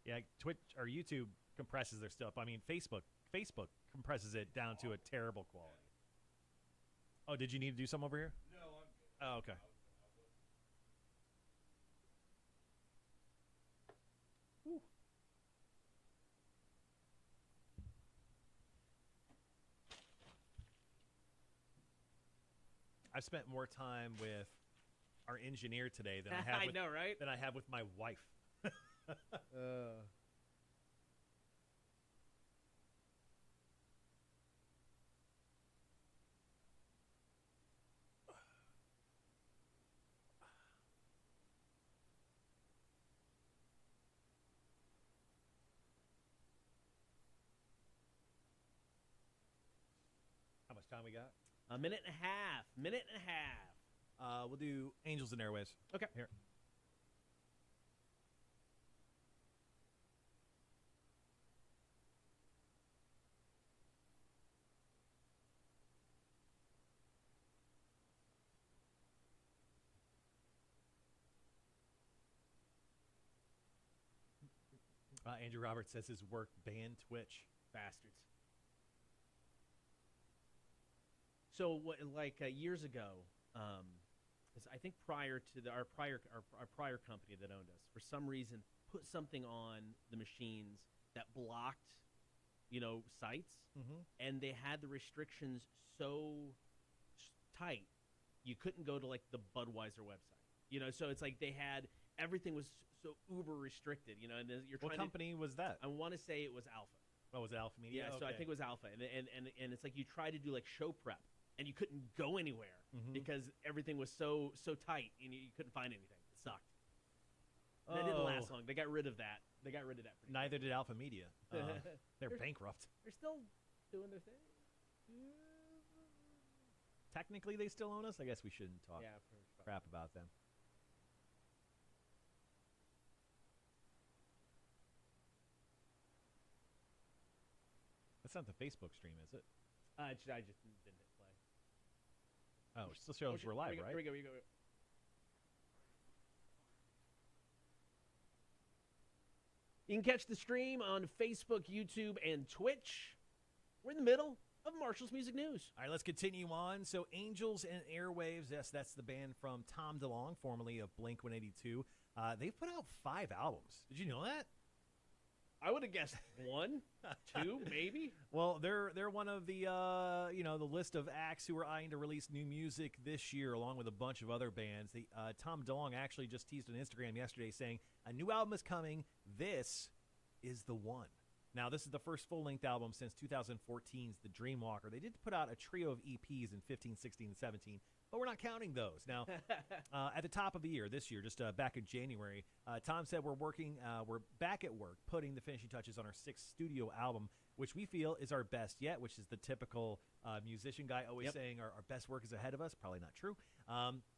Yeah, Twitch or YouTube compresses their stuff. I mean, Facebook compresses it down to a terrible quality. Oh, did you need to do some over here? No, I'm good. Oh, okay. Whew. I've spent more time with our engineer today than I have with, I know, right? than I have with my wife. How much time we got? A minute and a half. Minute and a half. We'll do Angels and Airwaves. Okay. Here. Andrew Roberts says his work banned Twitch. Bastards. So, what, like years ago, I think prior to our prior company that owned us, for some reason, put something on the machines that blocked, sites, and they had the restrictions so tight you couldn't go to like the Budweiser website. So it's like they had everything was so uber restricted. And you're trying. What company was that? I want to say it was Alpha. Oh, was it Alpha Media? Yeah, so I think it was Alpha, and it's like you try to do like show prep, and you couldn't go anywhere because everything was so tight, and you couldn't find anything. It sucked. And it didn't last long. They got rid of that. Pretty Neither did Alpha Media. They're bankrupt. They're still doing their thing. Technically, they still own us. I guess we shouldn't talk crap about them. That's not the Facebook stream, is it? I just didn't hit play. Oh, it still shows we're live, right? Here we go. You can catch the stream on Facebook, YouTube, and Twitch. We're in the middle of Marshall's Music News. All right, let's continue on. So Angels and Airwaves, yes, that's the band from Tom DeLonge, formerly of Blink-182. They've put out 5 albums. Did you know that? I would have guessed 1, 2, maybe. Well, they're one of the the list of acts who are eyeing to release new music this year, along with a bunch of other bands. Tom DeLonge actually just teased on Instagram yesterday saying a new album is coming. This is the one. Now, this is the first full-length album since 2014's The Dreamwalker. They did put out a trio of EPs in 15, 16, and 17, but we're not counting those. Now, at the top of the year, this year, just back in January, Tom said we're back at work putting the finishing touches on our 6th studio album, which we feel is our best yet, which is the typical musician guy always saying our best work is ahead of us. Probably not true.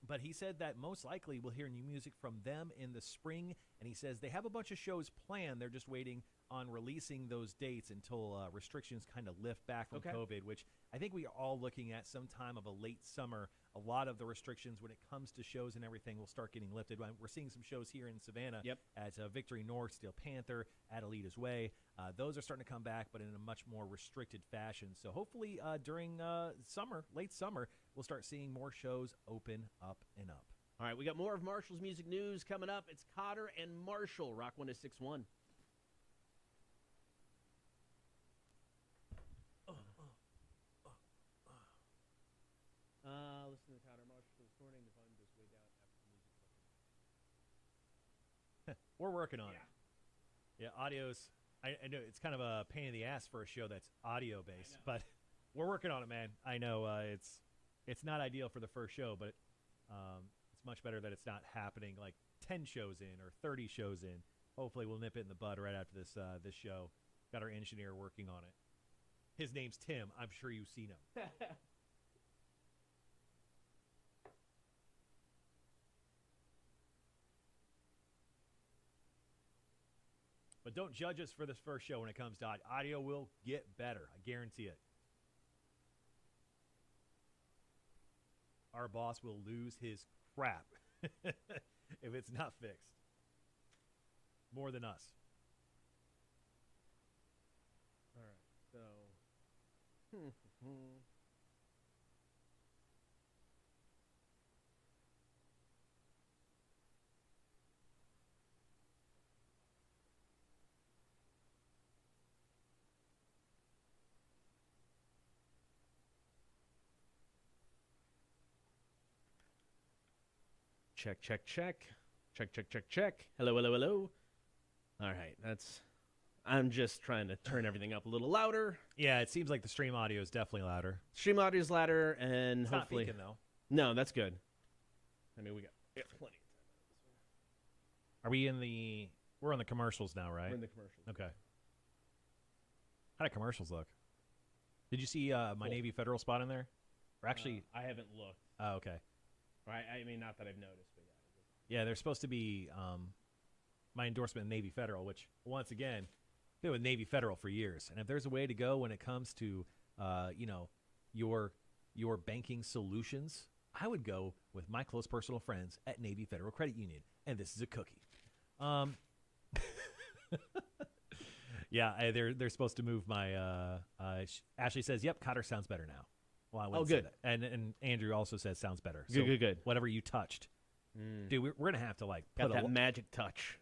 But he said that most likely we'll hear new music from them in the spring, and he says they have a bunch of shows planned. They're just waiting on releasing those dates until restrictions kind of lift back from COVID, which I think we are all looking at some time of a late summer. A lot of the restrictions when it comes to shows and everything will start getting lifted. We're seeing some shows here in Savannah at Victory North, Steel Panther, Adelita's Way. Those are starting to come back, but in a much more restricted fashion. So hopefully during late summer, we'll start seeing more shows open up and up. All right, we got more of Marshall's Music News coming up. It's Cotter and Marshall, Rock 106.1. Listen to Cotter Marshall this morning. The volume goes way down after the music. We're working on it. Yeah, audio's. I know it's kind of a pain in the ass for a show that's audio based, but we're working on it, man. I know it's not ideal for the first show, but it's much better that it's not happening like 10 shows in or 30 shows in. Hopefully, we'll nip it in the bud right after this show. Got our engineer working on it. His name's Tim. I'm sure you've seen him. But don't judge us for this first show when it comes to audio. Audio will get better. I guarantee it. Our boss will lose his crap if it's not fixed. More than us. All right, so. Check, check, check. Check, check, check, check. Hello, hello, hello. All right, I'm just trying to turn everything up a little louder. Yeah, it seems like the stream audio is definitely louder. Stream audio is louder, and It's hopefully. not peaking, though. No, that's good. I mean, we got plenty of time. Are we in the... We're on the commercials now, right? We're in the commercials. Okay. How do commercials look? Did you see my Navy Federal spot in there? Or actually... I haven't looked. Oh, okay. I mean, not that I've noticed, but Yeah, there's supposed to be my endorsement in Navy Federal, which, once again, I've been with Navy Federal for years. And if there's a way to go when it comes to, your banking solutions, I would go with my close personal friends at Navy Federal Credit Union. And this is a cookie. they're supposed to move my. Ashley says, "Yep, Cotter sounds better now." Well, I wouldn't say good. that. And Andrew also says sounds better. Good, good, good. Whatever you touched, dude, we're gonna have to like Got put that a magic touch.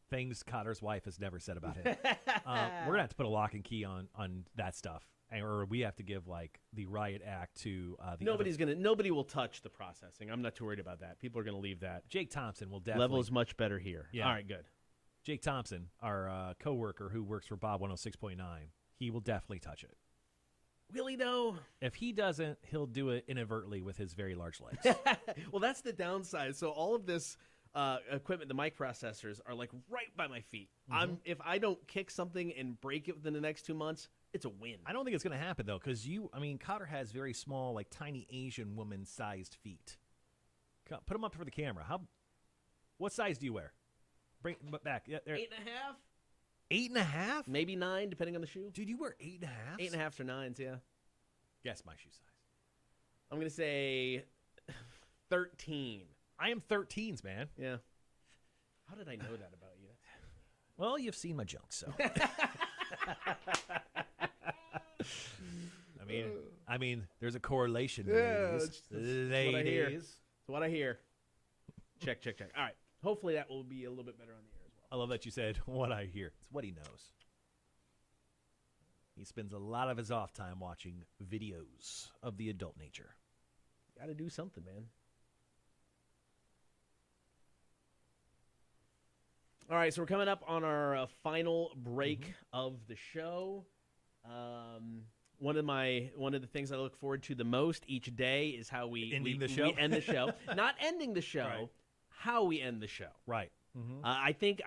things Cotter's wife has never said about him. We're gonna have to put a lock and key on that stuff, or we have to give like the riot act to the Nobody will touch the processing. I'm not too worried about that. People are gonna leave that. Jake Thompson will definitely. Level is much better here. Yeah. All right, good. Jake Thompson, our coworker who works for Bob 106.9, he will definitely touch it. Will he though? If he doesn't, he'll do it inadvertently with his very large legs. Well, that's the downside. So all of this equipment, the mic processors, are like right by my feet. If I don't kick something and break it within the next 2 months, it's a win. I don't think it's going to happen, though, because Cotter has very small, like tiny Asian woman-sized feet. Put them up for the camera. What size do you wear? Bring it back. Yeah, 8.5? 8.5? Maybe 9, depending on the shoe. Dude, you wear 8.5? 8.5s or 9s, yeah. Guess my shoe size. I'm going to say 13. I am 13s, man. Yeah. How did I know that about you? Well, you've seen my junk, so. I mean, there's a correlation. That's what I hear. Ladies. That's what I hear. Check. All right. Hopefully that will be a little bit better on the air as well. I love that you said what I hear. It's what he knows. He spends a lot of his off time watching videos of the adult nature. Got to do something, man. All right, so we're coming up on our final break of the show. One of the things I look forward to the most each day is how we end the show. Not ending the show, Right. How we end the show. Right. I think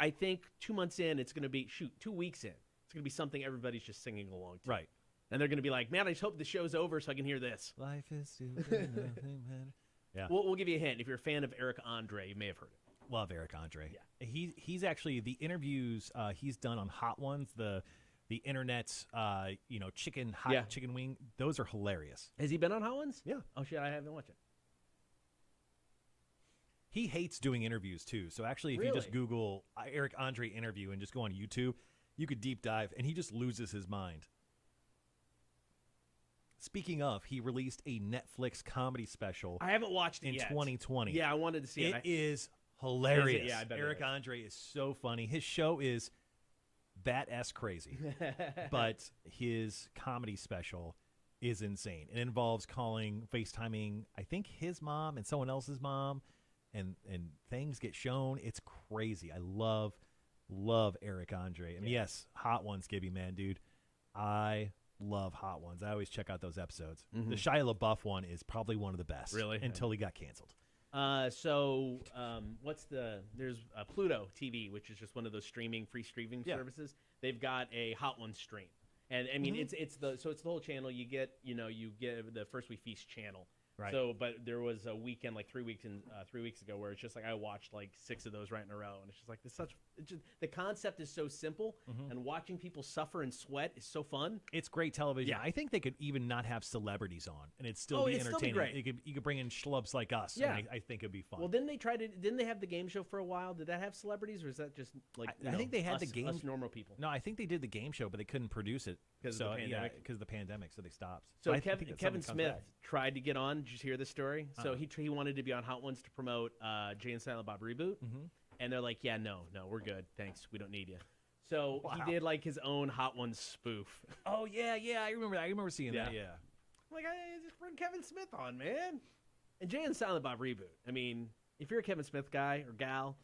2 months in, it's going to be 2 weeks in. It's going to be something everybody's just singing along to. Right. And they're going to be like, man, I just hope the show's over so I can hear this. Life is stupid, nothing matters. Yeah. We'll give you a hint. If you're a fan of Eric Andre, you may have heard it. Love Eric Andre. Yeah. He's actually the interviews he's done on Hot Ones, the internet's chicken wing. Those are hilarious. Has he been on Hot Ones? Yeah. Oh, shit, I haven't watched it. He hates doing interviews too. So actually, if you just Really? Google Eric Andre interview and just go on YouTube, you could deep dive, and he just loses his mind. Speaking of, he released a Netflix comedy special I haven't watched it in yet. 2020. Yeah, I wanted to see it. It is hilarious. Is it? Yeah, I bet it Eric is. Andre is so funny. His show is bat-ass crazy, but his comedy special is insane. It involves FaceTiming, I think, his mom and someone else's mom, and things get shown. It's crazy. I love Eric Andre. And yes, Hot Ones, Gibby, man, dude. I love Hot Ones. I always check out those episodes. The Shia LaBeouf one is probably one of the best. Really? Until he got canceled. There's Pluto TV, which is just one of those free streaming services. They've got a Hot Ones stream. And I mean, it's the whole channel. You get the First We Feast channel. Right. So, but there was a weekend like 3 weeks ago where it's just like I watched like 6 of those right in a row, and it's just like the concept is so simple, and watching people suffer and sweat is so fun. It's great television. Yeah. I think they could even not have celebrities on, and it'd still be it'd still be entertaining. great. You could bring in schlubs like us. Yeah. And I think it'd be fun. Well, didn't they have the game show for a while? Did that have celebrities, or is that just like I think they had the us game normal people? No, I think they did the game show, but they couldn't produce it 'Cause of the pandemic? because of the pandemic, so they stopped. So I think that's Kevin something that Smith comes back. tried to get on. Did you hear this story? So he wanted to be on Hot Ones to promote Jay and Silent Bob Reboot, and they're like, "Yeah, no, we're good. Thanks, we don't need you." So he did like his own Hot Ones spoof. Oh yeah, I remember that. I remember seeing that. Yeah. Like, just bring Kevin Smith on, man. And Jay and Silent Bob Reboot. I mean, if you're a Kevin Smith guy or gal,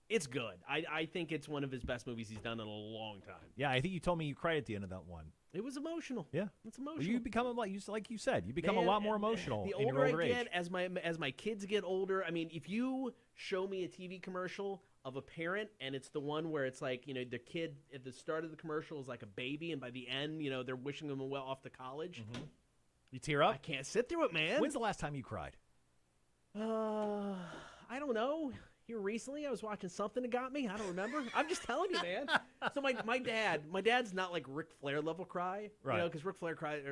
it's good. I think it's one of his best movies he's done in a long time. Yeah, I think you told me you cried at the end of that one. It was emotional. Yeah, it's well, emotional. you become like you said, you become Man, a lot more emotional The in your older older I age. get, as my kids get older, I mean, if you show me a TV commercial of a parent and it's the one where it's like, the kid at the start of the commercial is like a baby, and by the end, they're wishing them well off to college. You tear up. I can't sit through it, man. When's the last time you cried? I don't know. Here recently, I was watching something that got me. I don't remember. I'm just telling you, man. So my dad's not like Ric Flair level cry, Right? Because Ric Flair cries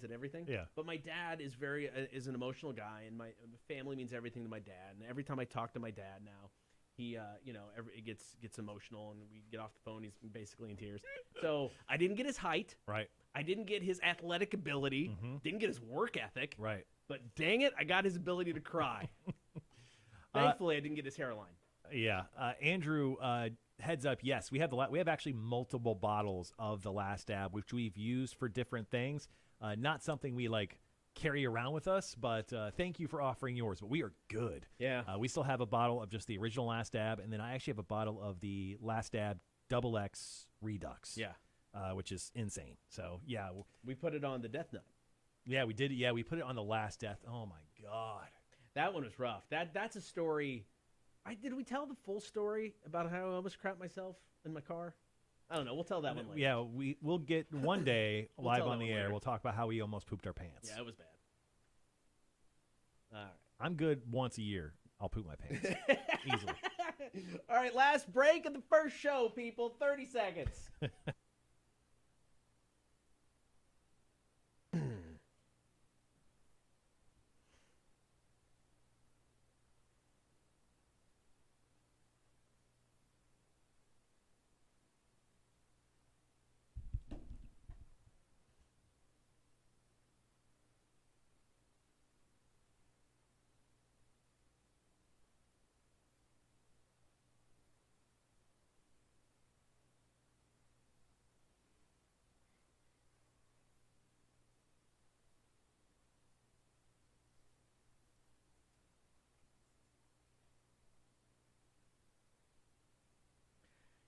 at everything. Yeah. But my dad is an emotional guy, and my family means everything to my dad. And every time I talk to my dad now, He, it gets emotional, and we get off the phone. He's basically in tears. So I didn't get his height. Right. I didn't get his athletic ability. Didn't get his work ethic. Right. But dang it, I got his ability to cry. Thankfully, I didn't get his hairline. Yeah. Andrew, heads up, yes, we have actually multiple bottles of the Last Dab, which we've used for different things. Not something we carry around with us, but thank you for offering yours. But we are good. Yeah. We still have a bottle of just the original Last Dab, and then I actually have a bottle of the Last Dab XX Redux. Yeah. Which is insane. So yeah, We put it on the Death Nut. yeah, we did. Yeah, we put it on the Last Death. Oh my God. That one was rough. That's a story. Did we tell the full story about how I almost crapped myself in my car? I don't know. We'll tell that one later. Yeah, we'll get one day We'll live tell on that the one air. later. We'll talk about how we almost pooped our pants. Yeah, it was bad. All right. I'm good once a year. I'll poop my pants easily. All right, last break of the first show, people. 30 seconds.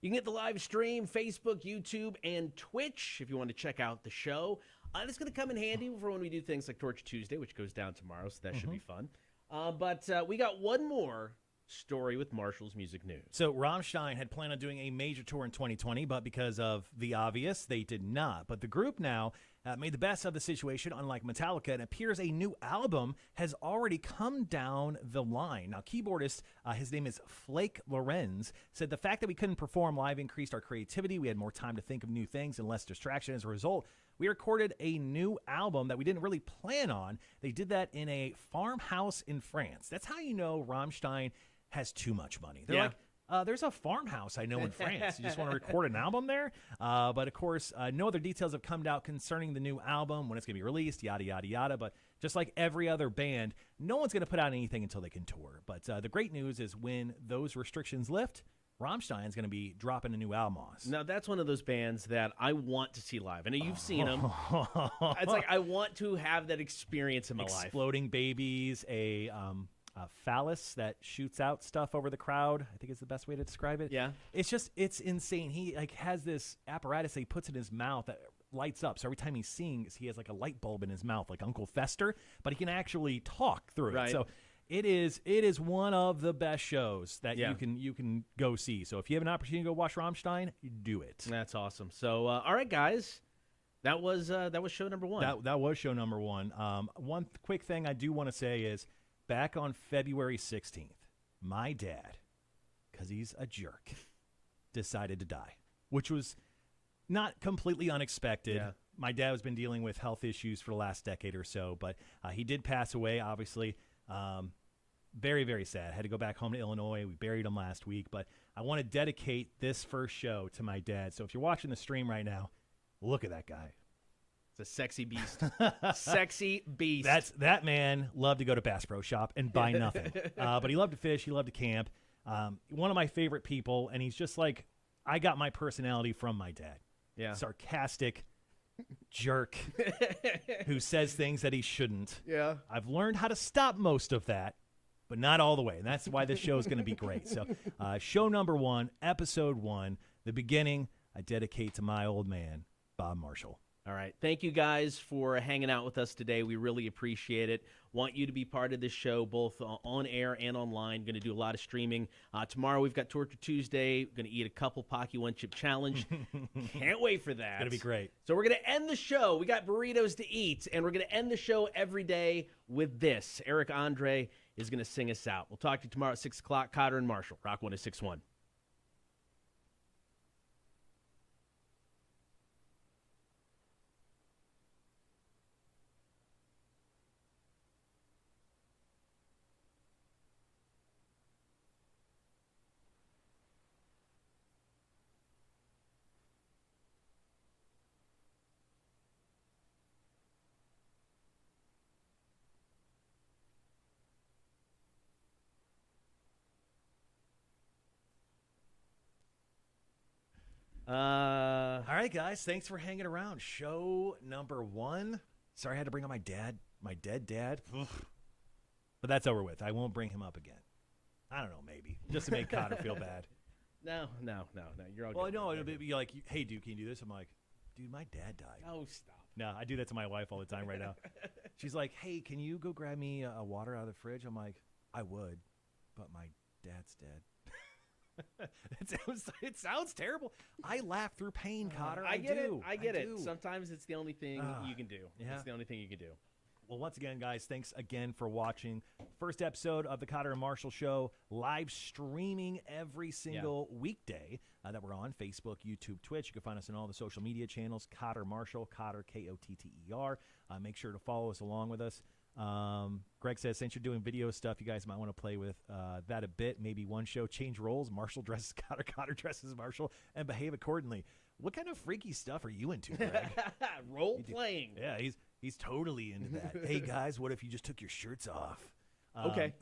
You can get the live stream, Facebook, YouTube, and Twitch if you want to check out the show. It's going to come in handy for when we do things like Torch Tuesday, which goes down tomorrow, so that should be fun. But we got one more story with Marshall's Music News. So Rammstein had planned on doing a major tour in 2020, but because of the obvious, they did not. But the group now made the best of the situation. Unlike Metallica, it appears a new album has already come down the line. Now, keyboardist, his name is Flake Lorenz, said the fact that we couldn't perform live increased our creativity. We had more time to think of new things and less distraction. As a result, we recorded a new album that we didn't really plan on. They did that in a farmhouse in France. That's how you know Rammstein has too much money. They're like, there's a farmhouse I know in France. You just want to record an album there? But of course, no other details have come out concerning the new album, when it's going to be released, yada, yada, yada. But just like every other band, no one's going to put out anything until they can tour. But the great news is when those restrictions lift, Rammstein's going to be dropping a new album on us. Now, that's one of those bands that I want to see live. I know you've seen them. It's like I want to have that experience in my life. Exploding Babies, a phallus that shoots out stuff over the crowd, I think is the best way to describe it. Yeah. It's insane. He has this apparatus that he puts in his mouth that lights up. So every time he sings, he has like a light bulb in his mouth, like Uncle Fester, but he can actually talk through Right. it. So it is one of the best shows that you can go see. So if you have an opportunity to go watch Rammstein, do it. That's awesome. So, all right, guys, that was show number one. That was show number one. One quick thing I do want to say is back on February 16th, my dad, because he's a jerk, decided to die, which was not completely unexpected. Yeah. My dad has been dealing with health issues for the last decade or so, but he did pass away, obviously. Very, very sad. Had to go back home to Illinois. We buried him last week, but I want to dedicate this first show to my dad. So if you're watching the stream right now, look at that guy. It's a sexy beast. Sexy beast. That man loved to go to Bass Pro Shop and buy nothing. But he loved to fish. He loved to camp. One of my favorite people, and he's just like, I got my personality from my dad. Yeah. Sarcastic jerk who says things that he shouldn't. Yeah. I've learned how to stop most of that, but not all the way. And that's why this show is going to be great. So show number one, episode one, the beginning, I dedicate to my old man, Bob Marshall. All right. Thank you guys for hanging out with us today. We really appreciate it. Want you to be part of this show, both on air and online. Going to do a lot of streaming. Tomorrow we've got Torture Tuesday. Going to eat a couple Pocky One Chip Challenge. Can't wait for that. It's going to be great. So we're going to end the show. We got burritos to eat, and we're going to end the show every day with this. Eric Andre is going to sing us out. We'll talk to you tomorrow at 6 o'clock. Cotter and Marshall, Rock 106.1. All right, guys. Thanks for hanging around. Show number 1. Sorry I had to bring on my dead dad. Ugh. But that's over with. I won't bring him up again. I don't know, maybe. Just to make Cotter feel bad. No. You're all Well, good. no, it'll be like, hey, dude, can you do this? I'm like, dude, my dad died. Oh, stop. No, I do that to my wife all the time right now. She's like, hey, can you go grab me a water out of the fridge? I'm like, I would, but my dad's dead. It sounds terrible. I laugh through pain, Cotter. I get it. do. I get it. do. Sometimes it's the only thing you can do. yeah. It's the only thing you can do. Well, once again, guys, thanks again for watching. First episode of the Cotter and Marshall Show, live streaming every single weekday that we're on Facebook, YouTube, Twitch. You can find us on all the social media channels, Cotter Marshall, Cotter, Kotter. Make sure to follow us along with us. Greg says, since you're doing video stuff, you guys might want to play with that a bit. Maybe one show, change roles. Marshall dresses Cotter, Cotter dresses Marshall, and behave accordingly. What kind of freaky stuff are you into, Greg? Role playing. Yeah, he's totally into that. Hey, guys, what if you just took your shirts off? Okay.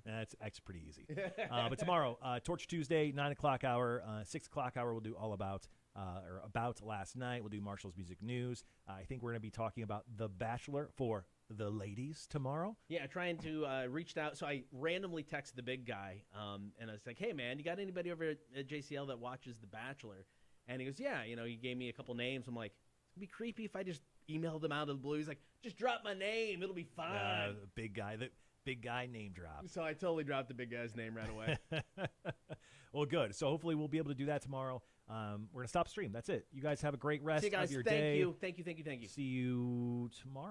That's actually pretty easy. But tomorrow, Torch Tuesday, 9 o'clock hour, 6 o'clock hour, we'll do all about last night. We'll do Marshall's Music News. I think we're going to be talking about The Bachelor for the ladies tomorrow. Yeah, trying to reach out. So I randomly texted the big guy, and I was like, hey, man, you got anybody over at JCL that watches The Bachelor? And he goes, yeah. He gave me a couple names. I'm like, it's going to be creepy if I just emailed them out of the blue. He's like, just drop my name. It'll be fine. The big guy name drop. So I totally dropped the big guy's name right away. Well, good. So hopefully we'll be able to do that tomorrow. We're going to stop stream. That's it. You guys have a great rest See you guys. of your Thank day. you. Thank you. See you tomorrow.